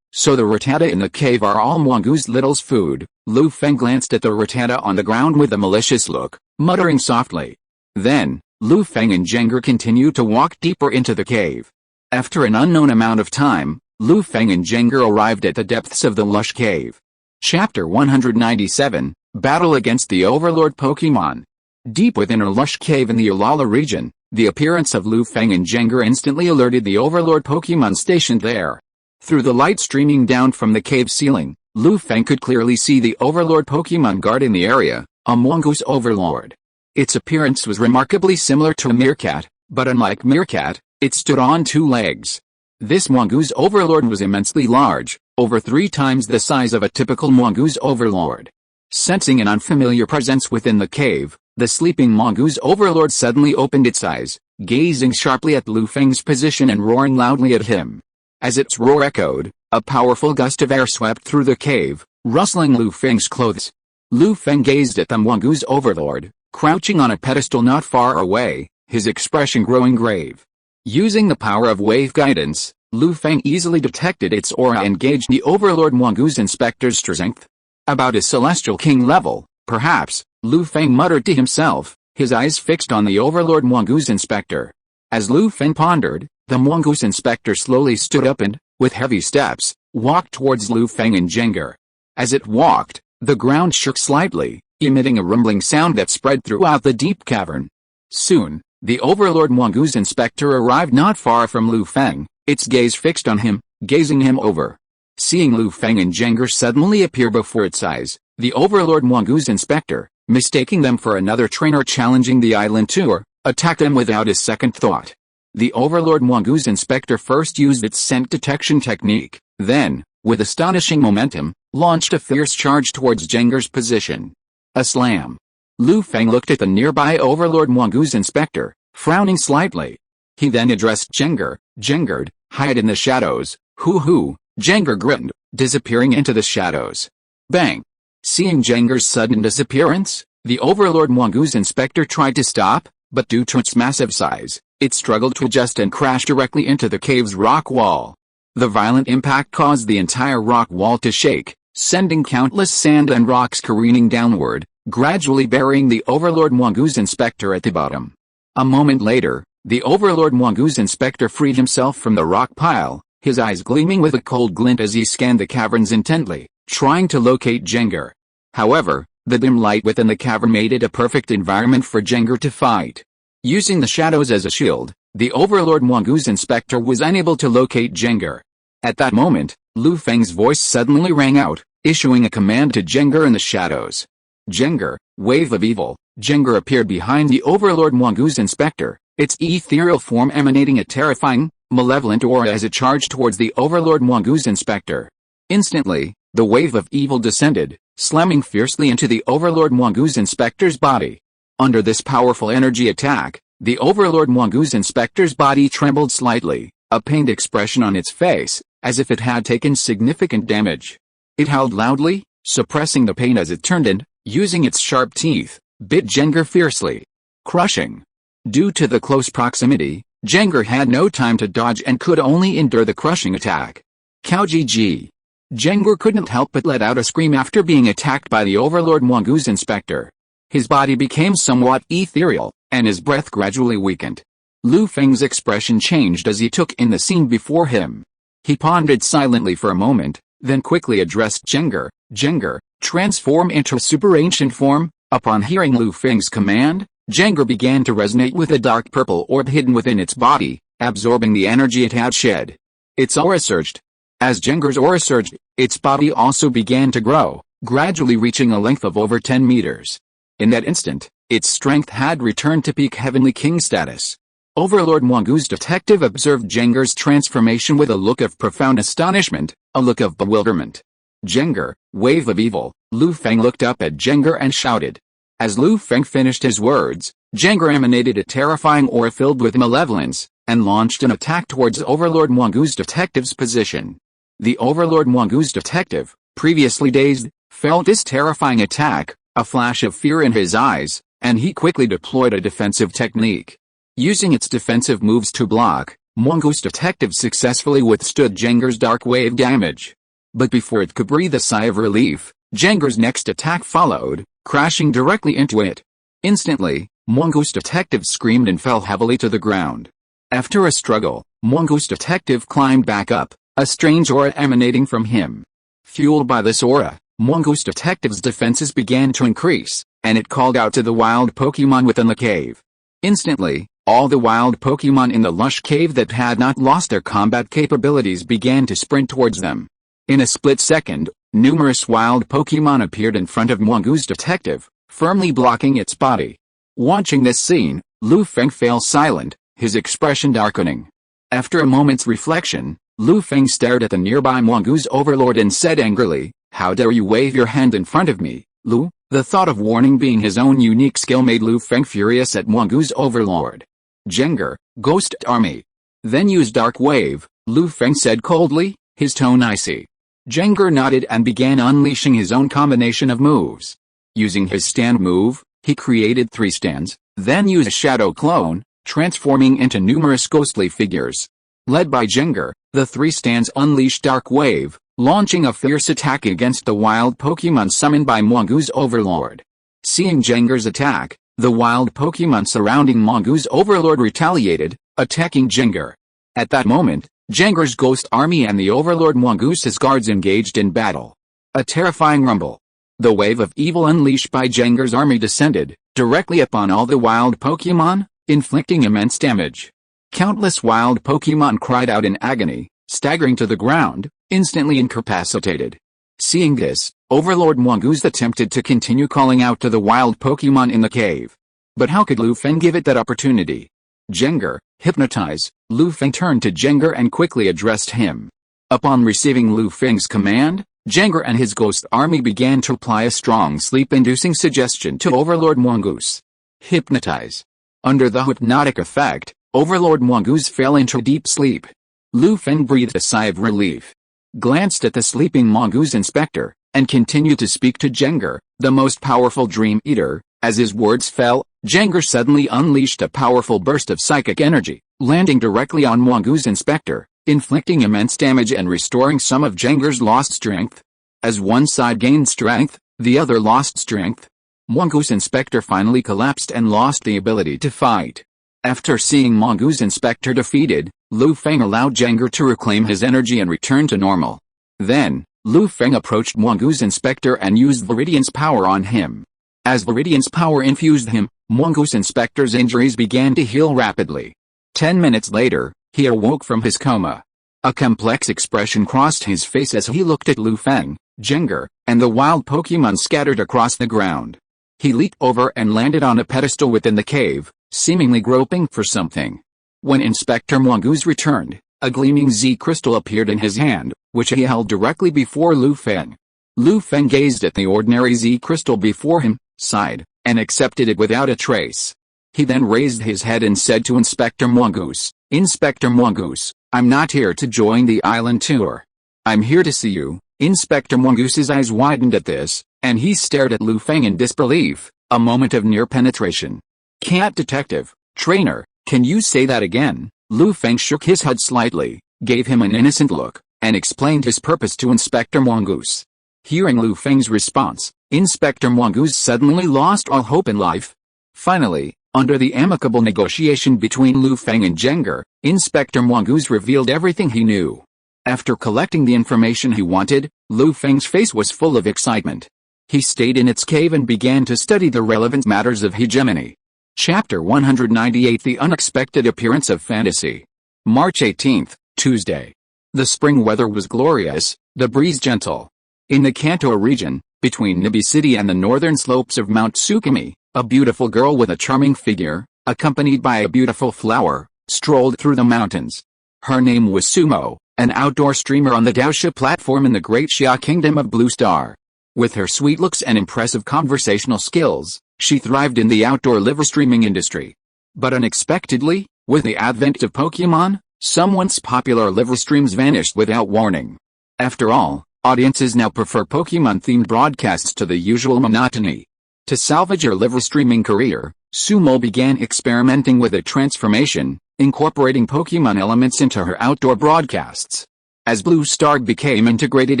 So the Rattata in the cave are all mongoose little's food. Lu Feng glanced at the Rattata on the ground with a malicious look, muttering softly. Then, Lu Feng and Jengar continued to walk deeper into the cave. After an unknown amount of time, Lu Feng and Jengar arrived at the depths of the lush cave. Chapter 197, Battle against the Overlord Pokémon. Deep within a lush cave in the Ulala region, the appearance of Lu Feng and Jengar instantly alerted the Overlord Pokémon stationed there. Through the light streaming down from the cave ceiling, Lu Feng could clearly see the Overlord Pokémon guard in the area, a mongoose overlord. Its appearance was remarkably similar to a meerkat, but unlike meerkat, it stood on two legs. This mongoose overlord was immensely large, over 3 times the size of a typical mongoose overlord. Sensing an unfamiliar presence within the cave, the sleeping mongoose overlord suddenly opened its eyes, gazing sharply at Lu Feng's position and roaring loudly at him. As its roar echoed, a powerful gust of air swept through the cave, rustling Lu Feng's clothes. Lu Feng gazed at the mongoose overlord, crouching on a pedestal not far away, his expression growing grave. Using the power of wave guidance, Lu Feng easily detected its aura and gauged the overlord mongoose inspector's strength. About a celestial king level, perhaps, Lu Feng muttered to himself, his eyes fixed on the overlord mongoose inspector. As Lu Feng pondered, the mongoose inspector slowly stood up and, with heavy steps, walked towards Lu Feng and Jengar. As it walked, the ground shook slightly, emitting a rumbling sound that spread throughout the deep cavern. Soon, the Overlord Mongoose Inspector arrived not far from Lu Feng, its gaze fixed on him, gazing him over. Seeing Lu Feng and Jengar suddenly appear before its eyes, the Overlord Mongoose Inspector, mistaking them for another trainer challenging the island tour, attacked them without a second thought. The Overlord Mongoose Inspector first used its scent detection technique, then, with astonishing momentum, launched a fierce charge towards Jengar's position. A slam. Lu Feng looked at the nearby Overlord Mongoose Inspector, frowning slightly. He then addressed Jengar. "Jengar, hide in the shadows." "Hoo-hoo," Jengar grinned, disappearing into the shadows. Bang! Seeing Jengar's sudden disappearance, the Overlord Mongoose Inspector tried to stop, but due to its massive size, it struggled to adjust and crashed directly into the cave's rock wall. The violent impact caused the entire rock wall to shake, sending countless sand and rocks careening downward, gradually burying the Overlord Mongoose Inspector at the bottom. A moment later, the Overlord Mongoose Inspector freed himself from the rock pile, his eyes gleaming with a cold glint as he scanned the caverns intently, trying to locate Jengar. However, the dim light within the cavern made it a perfect environment for Jengar to fight. Using the shadows as a shield, the Overlord Mongoose Inspector was unable to locate Jengar. At that moment, Lu Feng's voice suddenly rang out, issuing a command to Jengar in the shadows. "Jengar, wave of evil." Jengar appeared behind the Overlord Mongoose Inspector, its ethereal form emanating a terrifying, malevolent aura as it charged towards the Overlord Mongoose Inspector. Instantly, the wave of evil descended, slamming fiercely into the Overlord Mongoose Inspector's body. Under this powerful energy attack, the Overlord Mongoose Inspector's body trembled slightly, a pained expression on its face, as if it had taken significant damage. It howled loudly, suppressing the pain as it turned and, using its sharp teeth, bit Jengar fiercely. Crushing. Due to the close proximity, Jengar had no time to dodge and could only endure the crushing attack. Cow GG. Jengar couldn't help but let out a scream after being attacked by the Overlord Mongoose Inspector. His body became somewhat ethereal, and his breath gradually weakened. Lu Feng's expression changed as he took in the scene before him. He pondered silently for a moment, then quickly addressed Jengar. "Jengar, transform into a super ancient form." Upon hearing Lu Feng's command, Jengar began to resonate with a dark purple orb hidden within its body, absorbing the energy it had shed. Its aura surged. As Jengar's aura surged, its body also began to grow, gradually reaching a length of over 10 meters. In that instant, its strength had returned to peak Heavenly King status. Overlord Mongoose Detective observed Jengar's transformation with a look of profound astonishment, a look of bewilderment. "Jengar, wave of evil." Lu Feng looked up at Jengar and shouted. As Lu Feng finished his words, Jengar emanated a terrifying aura filled with malevolence, and launched an attack towards Overlord Mongoose Detective's position. The Overlord Mongoose Detective, previously dazed, felt this terrifying attack, a flash of fear in his eyes, and he quickly deployed a defensive technique. Using its defensive moves to block, Mongoose Detective successfully withstood Jengar's dark wave damage. But before it could breathe a sigh of relief, Jengar's next attack followed, crashing directly into it. Instantly, Mongoose Detective screamed and fell heavily to the ground. After a struggle, Mongoose Detective climbed back up, a strange aura emanating from him. Fueled by this aura, Mongoose Detective's defenses began to increase, and it called out to the wild Pokémon within the cave. Instantly, all the wild Pokémon in the lush cave that had not lost their combat capabilities began to sprint towards them. In a split second, numerous wild Pokémon appeared in front of Mongoose Detective, firmly blocking its body. Watching this scene, Lu Feng fell silent, his expression darkening. After a moment's reflection, Lu Feng stared at the nearby Mongoose Overlord and said angrily, "How dare you wave your hand in front of me, Lu?" The thought of warning being his own unique skill made Lu Feng furious at Mongoose Overlord. "Jengar, Ghost Army. Then use Dark Wave," Lu Feng said coldly, his tone icy. Jengar nodded and began unleashing his own combination of moves. Using his stand move, he created 3 stands, then used a shadow clone, transforming into numerous ghostly figures. Led by Jengar, the 3 stands unleashed Dark Wave, launching a fierce attack against the wild Pokémon summoned by Mongoose Overlord. Seeing Jengar's attack, the wild Pokémon surrounding Mongoose Overlord retaliated, attacking Jengar. At that moment, Jenger's ghost army and the Overlord Mwangoose's guards engaged in battle. A terrifying rumble. The wave of evil unleashed by Jenger's army descended directly upon all the wild Pokémon, inflicting immense damage. Countless wild Pokémon cried out in agony, staggering to the ground, instantly incapacitated. Seeing this, Overlord Mwangoose attempted to continue calling out to the wild Pokémon in the cave. But how could Lu Feng give it that opportunity? Jenger, hypnotize. Lu Feng turned to Jenger and quickly addressed him. Upon receiving Lu Feng's command, Jenger and his ghost army began to apply a strong sleep-inducing suggestion to Overlord Mwangoose. Hypnotize. Under the hypnotic effect, Overlord Mwangoose fell into deep sleep. Lu Feng breathed a sigh of relief, glanced at the sleeping Mwangoose inspector, and continued to speak to Jenger, the most powerful Dream Eater. As his words fell, Jenger suddenly unleashed a powerful burst of psychic energy, landing directly on Mwangoose inspector, inflicting immense damage and restoring some of Jenger's lost strength. As one side gained strength, the other lost strength. Mwangoose inspector finally collapsed and lost the ability to fight. After seeing Mwangoose inspector defeated, Lu Feng allowed Jenger to reclaim his energy and return to normal. Then, Lu Feng approached Mwangoose inspector and used Viridian's power on him. As Viridian's power infused him, Mwangoose inspector's injuries began to heal rapidly. 10 minutes later, he awoke from his coma. A complex expression crossed his face as he looked at Lu Feng, Jenger, and the wild Pokémon scattered across the ground. He leaped over and landed on a pedestal within the cave, seemingly groping for something. When Inspector Mwangoose returned, a gleaming Z crystal appeared in his hand, which he held directly before Lu Feng. Lu Feng gazed at the ordinary Z crystal before him, sighed, and accepted it without a trace. He then raised his head and said to Inspector Mwangoose, "Inspector Mwangoose, I'm not here to join the island tour. I'm here to see you." Inspector Mwangoose's eyes widened at this, and he stared at Lu Feng in disbelief, a moment of near penetration. "Cat detective, trainer, can you say that again?" Lu Feng shook his head slightly, gave him an innocent look, and explained his purpose to Inspector Mwangoose. Hearing Lu Feng's response, Inspector Mwangoose suddenly lost all hope in life. Finally, under the amicable negotiation between Lu Feng and Jenger, Inspector Mwangoose revealed everything he knew. After collecting the information he wanted, Lu Feng's face was full of excitement. He stayed in its cave and began to study the relevant matters of hegemony. Chapter 198 The Unexpected Appearance of Fantasy. March 18, Tuesday. The spring weather was glorious, the breeze gentle. In the Kanto region, between Nibi City and the northern slopes of Mount Tsukimi, a beautiful girl with a charming figure, accompanied by a beautiful flower, strolled through the mountains. Her name was Sumo, an outdoor streamer on the Daosha platform in the Great Xia Kingdom of Blue Star. With her sweet looks and impressive conversational skills, she thrived in the outdoor live streaming industry. But unexpectedly, with the advent of Pokémon, some once popular live streams vanished without warning. After all, audiences now prefer Pokémon-themed broadcasts to the usual monotony. To salvage her live streaming career, Sumo began experimenting with a transformation, incorporating Pokémon elements into her outdoor broadcasts. As Blue Star became integrated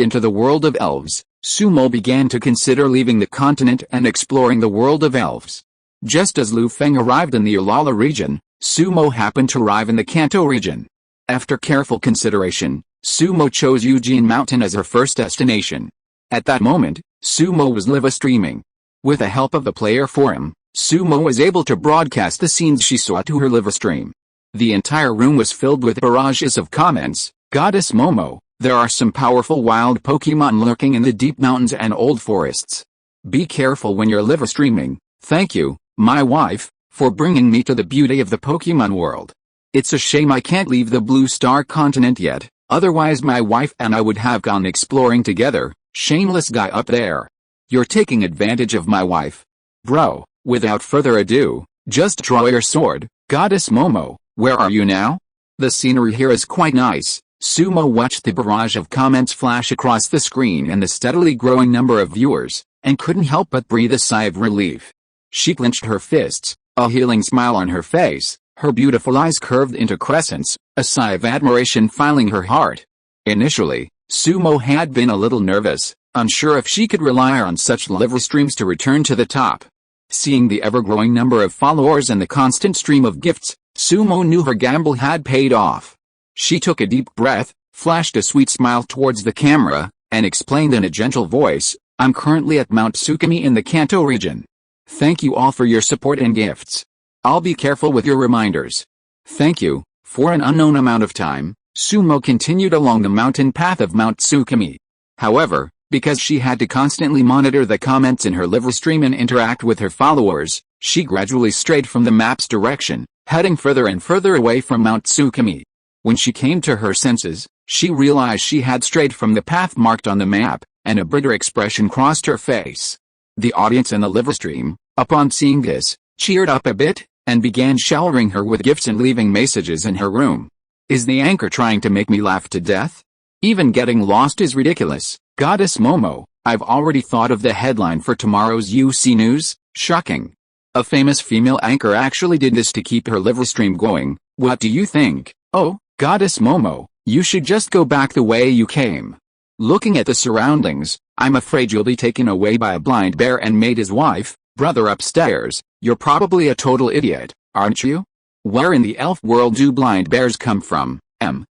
into the world of elves, Sumo began to consider leaving the continent and exploring the world of elves. Just as Lu Feng arrived in the Ulala region, Sumo happened to arrive in the Kanto region. After careful consideration, Sumo chose Eugene Mountain as her first destination. At that moment, Sumo was live streaming. With the help of the player forum, Sumo was able to broadcast the scenes she saw to her live stream. The entire room was filled with barrages of comments. "Goddess Momo, there are some powerful wild Pokémon lurking in the deep mountains and old forests. Be careful when you're live streaming. Thank you, my wife, for bringing me to the beauty of the Pokémon world. It's a shame I can't leave the Blue Star continent yet, otherwise my wife and I would have gone exploring together. Shameless guy up there. You're taking advantage of my wife. Bro, without further ado, just draw your sword. Goddess Momo, where are you now? The scenery here is quite nice." Sumo watched the barrage of comments flash across the screen and the steadily growing number of viewers, and couldn't help but breathe a sigh of relief. She clenched her fists, a healing smile on her face, her beautiful eyes curved into crescents, a sigh of admiration filling her heart. Initially, Sumo had been a little nervous, unsure if she could rely on such live streams to return to the top. Seeing the ever-growing number of followers and the constant stream of gifts, Sumo knew her gamble had paid off. She took a deep breath, flashed a sweet smile towards the camera, and explained in a gentle voice, "I'm currently at Mount Tsukimi in the Kanto region. Thank you all for your support and gifts. I'll be careful with your reminders." "Thank you." For an unknown amount of time, Sumo continued along the mountain path of Mount Tsukimi. However, because she had to constantly monitor the comments in her live stream and interact with her followers, she gradually strayed from the map's direction, heading further and further away from Mount Tsukimi. When she came to her senses, she realized she had strayed from the path marked on the map, and a bitter expression crossed her face. The audience in the live stream, upon seeing this, cheered up a bit, and began showering her with gifts and leaving messages in her room. "Is the anchor trying to make me laugh to death? Even getting lost is ridiculous. Goddess Momo, I've already thought of the headline for tomorrow's UC News, shocking. A famous female anchor actually did this to keep her live stream going. What do you think? Oh, Goddess Momo, you should just go back the way you came. Looking at the surroundings, I'm afraid you'll be taken away by a blind bear and made his wife, brother upstairs. You're probably a total idiot, aren't you? Where in the elf world do blind bears come from?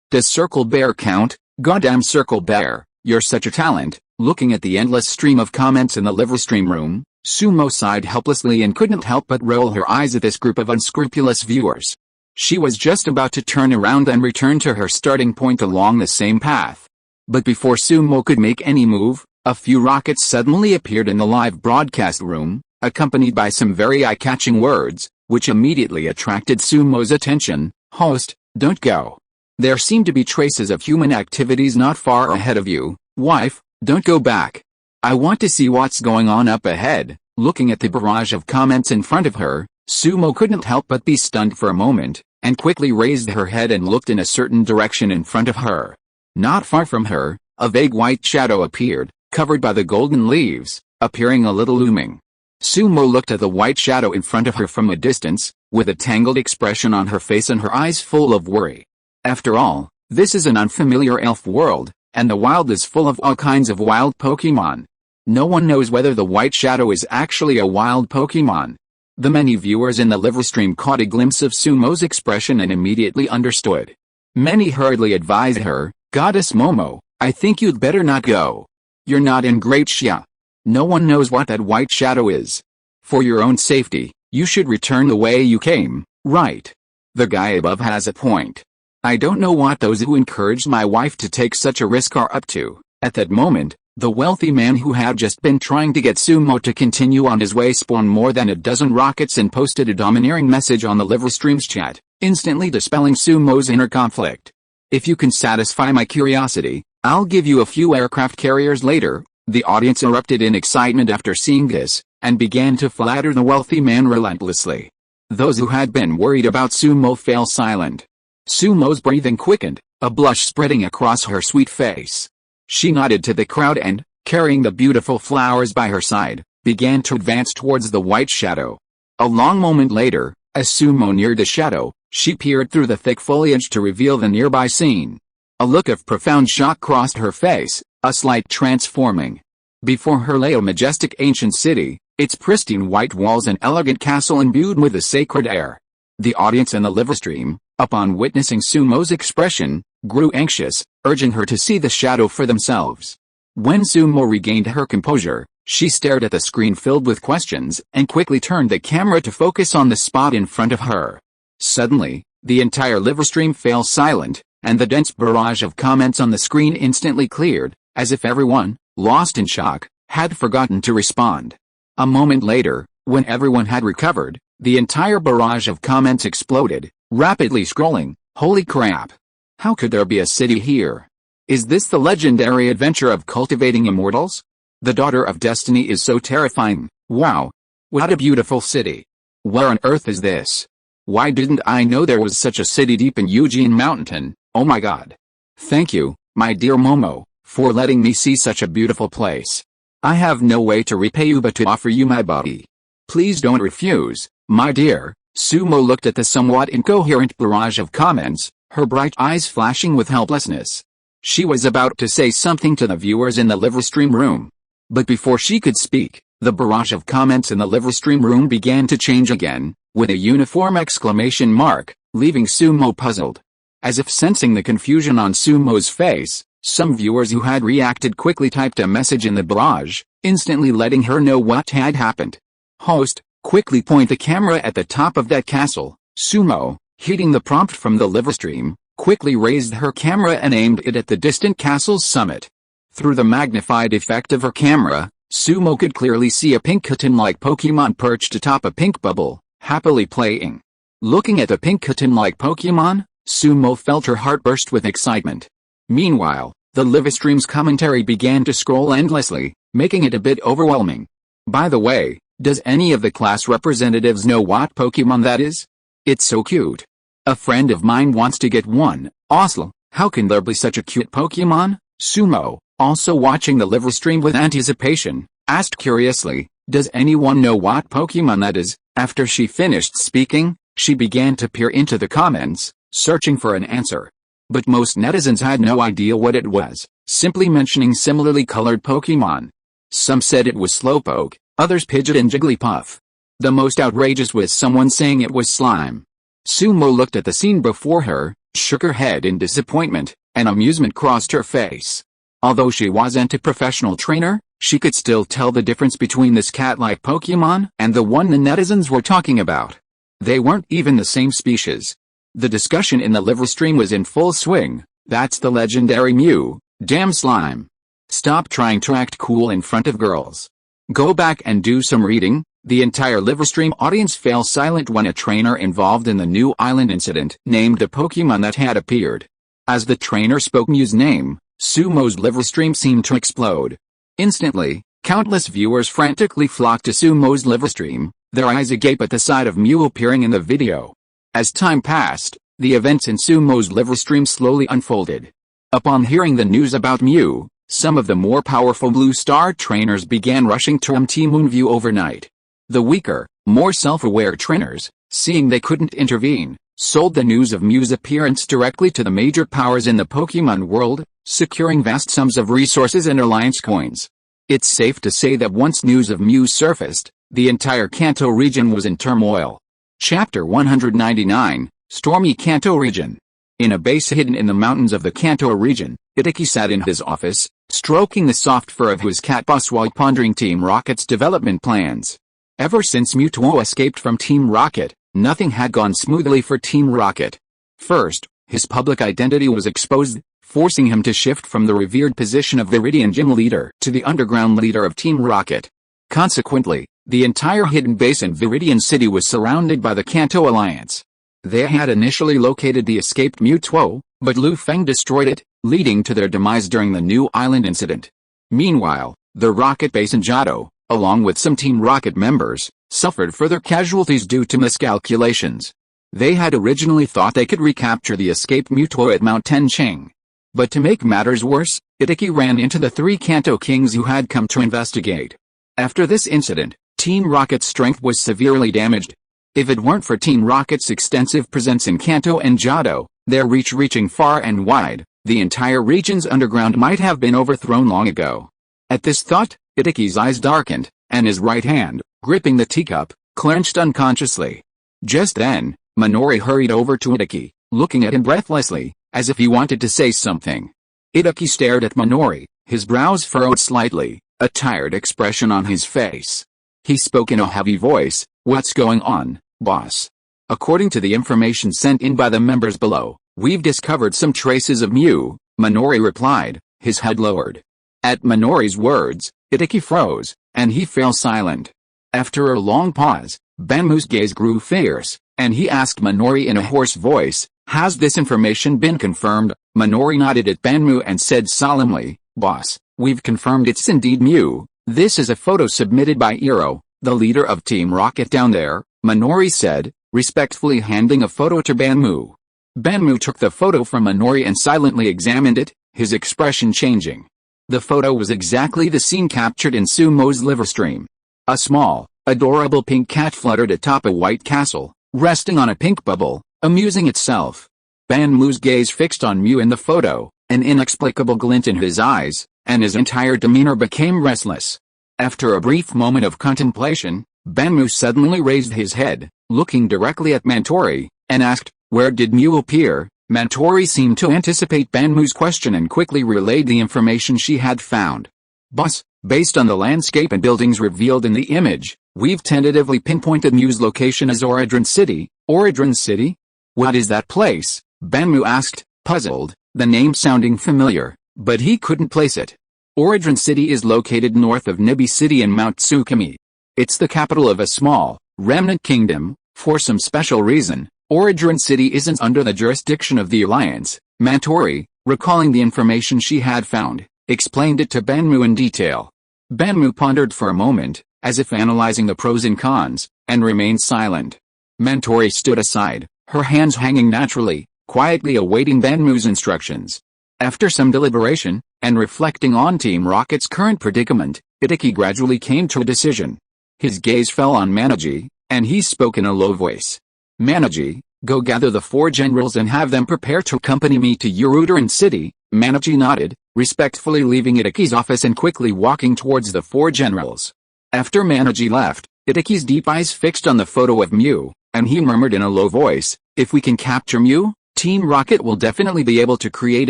Does Circle Bear count? Goddamn Circle Bear, you're such a talent." Looking at the endless stream of comments in the live stream room, Sumo sighed helplessly and couldn't help but roll her eyes at this group of unscrupulous viewers. She was just about to turn around and return to her starting point along the same path. But before Sumo could make any move, a few rockets suddenly appeared in the live broadcast room, accompanied by some very eye-catching words, which immediately attracted Sumo's attention. "Host, don't go. There seem to be traces of human activities not far ahead of you. Wife, don't go back. I want to see what's going on up ahead." Looking at the barrage of comments in front of her, Sumo couldn't help but be stunned for a moment, and quickly raised her head and looked in a certain direction in front of her. Not far from her, a vague white shadow appeared, covered by the golden leaves, appearing a little looming. Sumo looked at the white shadow in front of her from a distance, with a tangled expression on her face and her eyes full of worry. After all, this is an unfamiliar elf world, and the wild is full of all kinds of wild Pokémon. No one knows whether the white shadow is actually a wild Pokémon. The many viewers in the live stream caught a glimpse of Sumo's expression and immediately understood. Many hurriedly advised her, "Goddess Momo, I think you'd better not go. You're not in great shape. No one knows what that white shadow is. For your own safety, you should return the way you came, right? The guy above has a point. I don't know what those who encouraged my wife to take such a risk are up to." At that moment, the wealthy man who had just been trying to get Sumo to continue on his way spawned more than a dozen rockets and posted a domineering message on the live stream's chat, instantly dispelling Sumo's inner conflict. "If you can satisfy my curiosity, I'll give you a few aircraft carriers later." The audience erupted in excitement after seeing this, and began to flatter the wealthy man relentlessly. Those who had been worried about Sumo fell silent. Sumo's breathing quickened, a blush spreading across her sweet face. She nodded to the crowd and, carrying the beautiful flowers by her side, began to advance towards the white shadow. A long moment later, as Sumo neared the shadow, she peered through the thick foliage to reveal the nearby scene. A look of profound shock crossed her face, a slight transforming. Before her lay a majestic ancient city, its pristine white walls and elegant castle imbued with a sacred air. The audience in the live stream, upon witnessing Sumo's expression, grew anxious, urging her to see the shadow for themselves. When Sumo regained her composure, she stared at the screen filled with questions and quickly turned the camera to focus on the spot in front of her. Suddenly, the entire live stream fell silent, and the dense barrage of comments on the screen instantly cleared, as if everyone, lost in shock, had forgotten to respond. A moment later, when everyone had recovered, the entire barrage of comments exploded, rapidly scrolling. "Holy crap! How could there be a city here? Is this the legendary adventure of cultivating immortals? The daughter of destiny is so terrifying. Wow! What a beautiful city! Where on earth is this? Why didn't I know there was such a city deep in Eugene Mountain? Oh my god! Thank you, my dear Momo, for letting me see such a beautiful place. I have no way to repay you but to offer you my body. Please don't refuse, my dear." Sumo looked at the somewhat incoherent barrage of comments, her bright eyes flashing with helplessness. She was about to say something to the viewers in the live stream room. But before she could speak, the barrage of comments in the live stream room began to change again, with a uniform exclamation mark, leaving Sumo puzzled. As if sensing the confusion on Sumo's face, some viewers who had reacted quickly typed a message in the barrage, instantly letting her know what had happened. Host, quickly point the camera at the top of that castle. Sumo, heeding the prompt from the livestream, quickly raised her camera and aimed it at the distant castle's summit. Through the magnified effect of her camera, Sumo could clearly see a pink kitten-like Pokémon perched atop a pink bubble, happily playing. Looking at the pink kitten-like Pokémon, Sumo felt her heart burst with excitement. Meanwhile, the livestream's commentary began to scroll endlessly, making it a bit overwhelming. By the way, does any of the class representatives know what Pokémon that is? It's so cute. A friend of mine wants to get one. Also, how can there be such a cute Pokémon? Sumo, also watching the livestream with anticipation, asked curiously, does anyone know what Pokémon that is? After she finished speaking, she began to peer into the comments, searching for an answer. But most netizens had no idea what it was, simply mentioning similarly colored Pokémon. Some said it was Slowpoke, others Pidgeot and Jigglypuff. The most outrageous was someone saying it was Slime. Sumo looked at the scene before her, shook her head in disappointment, and amusement crossed her face. Although she wasn't a professional trainer, she could still tell the difference between this cat-like Pokémon and the one the netizens were talking about. They weren't even the same species. The discussion in the livestream was in full swing. That's the legendary Mew. Damn Slime. Stop trying to act cool in front of girls. Go back and do some reading. The entire livestream audience fell silent when a trainer involved in the new island incident named the Pokémon that had appeared. As the trainer spoke Mew's name, Sumo's livestream seemed to explode. Instantly, countless viewers frantically flocked to Sumo's livestream, their eyes agape at the sight of Mew appearing in the video. As time passed, the events in Sumo's livestream slowly unfolded. Upon hearing the news about Mew, some of the more powerful Blue Star trainers began rushing to Team Moonview overnight. The weaker, more self-aware trainers, seeing they couldn't intervene, sold the news of Mew's appearance directly to the major powers in the Pokémon world, securing vast sums of resources and alliance coins. It's safe to say that once news of Mew surfaced, the entire Kanto region was in turmoil. Chapter 199, Stormy Kanto Region. In a base hidden in the mountains of the Kanto region, Itaki sat in his office, stroking the soft fur of his cat boss while pondering Team Rocket's development plans. Ever since Mewtwo escaped from Team Rocket, nothing had gone smoothly for Team Rocket. First, his public identity was exposed, forcing him to shift from the revered position of Viridian Gym Leader to the underground leader of Team Rocket. Consequently, the entire hidden base in Viridian City was surrounded by the Kanto Alliance. They had initially located the escaped Mewtwo, but Feng destroyed it, leading to their demise during the new island incident. Meanwhile, the Rocket base in Johto, along with some Team Rocket members, suffered further casualties due to miscalculations. They had originally thought they could recapture the escaped Mewtwo at Mount Tencheng. But to make matters worse, Itaki ran into the three Kanto Kings who had come to investigate. After this incident, Team Rocket's strength was severely damaged. If it weren't for Team Rocket's extensive presence in Kanto and Johto, their reach reaching far and wide, the entire region's underground might have been overthrown long ago. At this thought, Itaki's eyes darkened, and his right hand, gripping the teacup, clenched unconsciously. Just then, Minori hurried over to Itaki, looking at him breathlessly, as if he wanted to say something. Itaki stared at Minori, his brows furrowed slightly, a tired expression on his face. He spoke in a heavy voice, "What's going on, boss?" "According to the information sent in by the members below, we've discovered some traces of Mew," Minori replied, his head lowered. At Minori's words, Itaki froze, and he fell silent. After a long pause, Banmu's gaze grew fierce, and he asked Minori in a hoarse voice, "Has this information been confirmed?" Minori nodded at Banmu and said solemnly, "Boss, we've confirmed it's indeed Mew. This is a photo submitted by Iro, the leader of Team Rocket down there," Minori said, respectfully handing a photo to Banmu. Banmu took the photo from Minori and silently examined it, his expression changing. The photo was exactly the scene captured in Sumo's livestream. A small, adorable pink cat fluttered atop a white castle, resting on a pink bubble, amusing itself. Banmu's gaze fixed on Mew in the photo, an inexplicable glint in his eyes, and his entire demeanor became restless. After a brief moment of contemplation, Banmu suddenly raised his head, looking directly at Mantori, and asked, "Where did Mew appear?" Mantori seemed to anticipate Banmu's question and quickly relayed the information she had found. Boss, based on the landscape and buildings revealed in the image, we've tentatively pinpointed Mu's location as Origin City. Origin City? What is that place? Banmu asked, puzzled, the name sounding familiar, but he couldn't place it. Origin City is located north of Nibi City in Mount Tsukimi. It's the capital of a small, remnant kingdom. For some special reason, Origin City isn't under the jurisdiction of the Alliance. Mantori, recalling the information she had found, explained it to Banmu in detail. Banmu pondered for a moment, as if analyzing the pros and cons, and remained silent. Mantori stood aside, her hands hanging naturally, quietly awaiting Banmu's instructions. After some deliberation, and reflecting on Team Rocket's current predicament, Itiki gradually came to a decision. His gaze fell on Manaji, and he spoke in a low voice. Manaji, go gather the 4 generals and have them prepare to accompany me to Urudaran City. Manaji nodded, respectfully leaving Itiki's office and quickly walking towards the 4 generals. After Manaji left, Itiki's deep eyes fixed on the photo of Mew, and he murmured in a low voice, if we can capture Mew, Team Rocket will definitely be able to create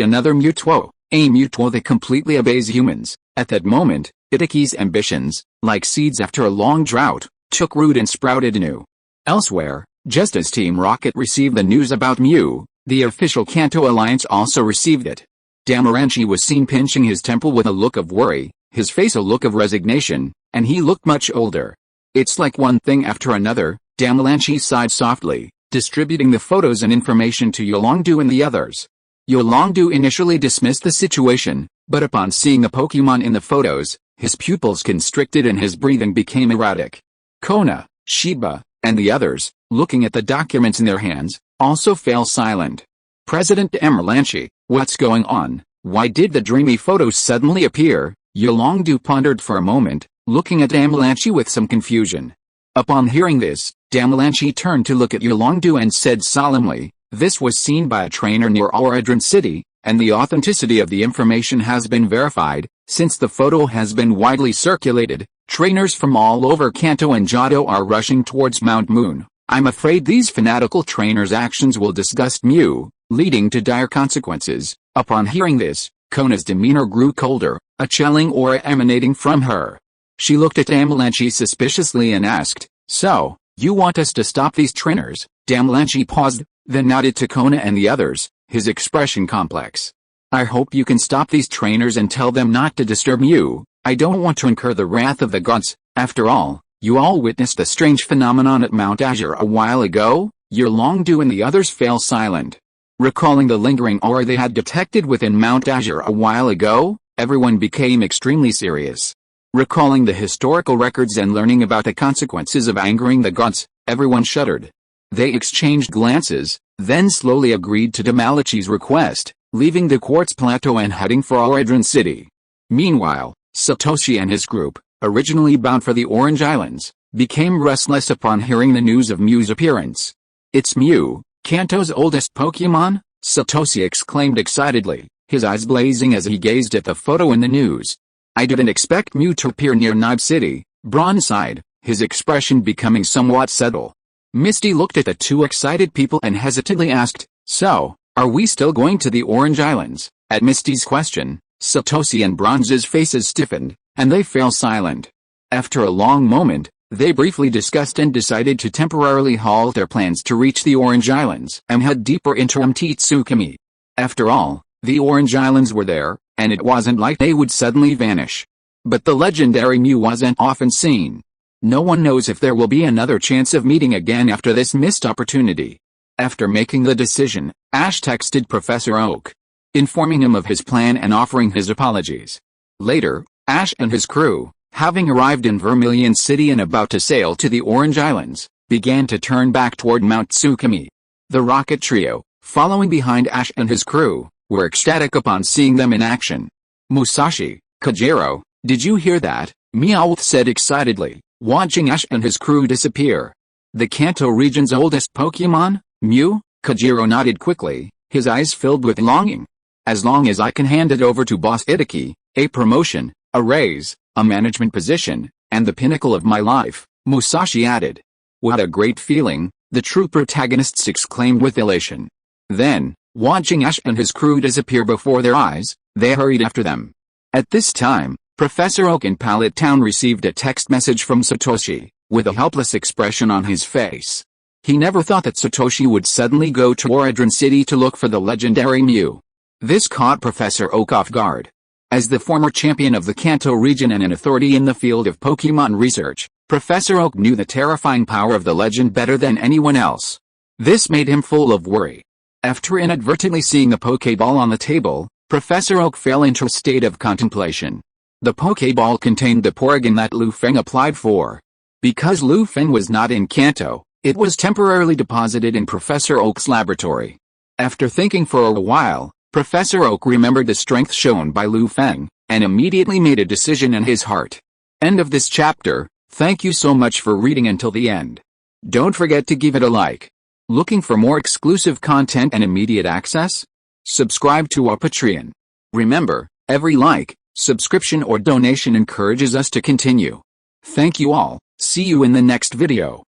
another Mewtwo, a Mewtwo that completely obeys humans. At that moment, Itiki's ambitions, like seeds after a long drought, took root and sprouted anew. Elsewhere, just as Team Rocket received the news about Mew, the official Kanto Alliance also received it. Damaranchi was seen pinching his temple with a look of worry, his face a look of resignation, and he looked much older. It's like one thing after another, Damaranchi sighed softly, distributing the photos and information to Yolongdu and the others. Yolongdu initially dismissed the situation, but upon seeing the Pokémon in the photos, his pupils constricted and his breathing became erratic. Kona, Shiba, and the others, looking at the documents in their hands, also fell silent. President Damaranchi, what's going on? Why did the dreamy photos suddenly appear? Yolongdu pondered for a moment, looking at Damaranchi with some confusion. Upon hearing this, Damaranchi turned to look at Yolongdu and said solemnly, this was seen by a trainer near Origin City, and the authenticity of the information has been verified. Since the photo has been widely circulated, trainers from all over Kanto and Johto are rushing towards Mount Moon. I'm afraid these fanatical trainers' actions will disgust Mew, leading to dire consequences. Upon hearing this, Kona's demeanor grew colder, a chilling aura emanating from her. She looked at Damaranchi suspiciously and asked, so, you want us to stop these trainers? Damaranchi paused, then nodded to Kona and the others, his expression complex. I hope you can stop these trainers and tell them not to disturb Mew. I don't want to incur the wrath of the gods. After all, you all witnessed a strange phenomenon at Mount Azure a while ago. Yolongdu and the others fell silent. Recalling the lingering aura they had detected within Mount Azure a while ago, everyone became extremely serious. Recalling the historical records and learning about the consequences of angering the gods, everyone shuddered. They exchanged glances, then slowly agreed to Damaranchi's request, leaving the Quartz Plateau and heading for Origin City. Meanwhile, Satoshi and his group, originally bound for the Orange Islands, became restless upon hearing the news of Mew's appearance. It's Mew, Kanto's oldest Pokémon? Satoshi exclaimed excitedly, his eyes blazing as he gazed at the photo in the news. I didn't expect Mew to appear near Nib City. Braun sighed, his expression becoming somewhat subtle. Misty looked at the 2 excited people and hesitantly asked, so, are we still going to the Orange Islands? At Misty's question, Satoshi and Bronze's faces stiffened, and they fell silent. After a long moment, they briefly discussed and decided to temporarily halt their plans to reach the Orange Islands and head deeper into Tsukimi. After all, the Orange Islands were there, and it wasn't like they would suddenly vanish. But the legendary Mew wasn't often seen. No one knows if there will be another chance of meeting again after this missed opportunity. After making the decision, Ash texted Professor Oak, informing him of his plan and offering his apologies. Later, Ash and his crew, having arrived in Vermilion City and about to sail to the Orange Islands, began to turn back toward Mount Tsukimi. The Rocket Trio, following behind Ash and his crew, were ecstatic upon seeing them in action. Musashi, Kajiro, did you hear that? Meowth said excitedly, watching Ash and his crew disappear. The Kanto region's oldest Pokémon? Mew? Kajiro nodded quickly, his eyes filled with longing. As long as I can hand it over to Boss Itiki, a promotion, a raise, a management position, and the pinnacle of my life, Musashi added. What a great feeling, the true protagonists exclaimed with elation. Then, Watching Ash and his crew disappear before their eyes, they hurried after them. At this time, Professor Oak in Pallet Town received a text message from Satoshi, with a helpless expression on his face. He never thought that Satoshi would suddenly go to Oradron City to look for the legendary Mew. This caught Professor Oak off guard. As the former champion of the Kanto region and an authority in the field of Pokémon research, Professor Oak knew the terrifying power of the legend better than anyone else. This made him full of worry. After inadvertently seeing the Pokéball on the table, Professor Oak fell into a state of contemplation. The Pokéball contained the Porygon that Feng applied for. Because Feng was not in Kanto, it was temporarily deposited in Professor Oak's laboratory. After thinking for a while, Professor Oak remembered the strength shown by Feng, and immediately made a decision in his heart. End of this chapter. Thank you so much for reading until the end. Don't forget to give it a like. Looking for more exclusive content and immediate access? Subscribe to our Patreon. Remember, every like, subscription or donation encourages us to continue. Thank you all. See you in the next video.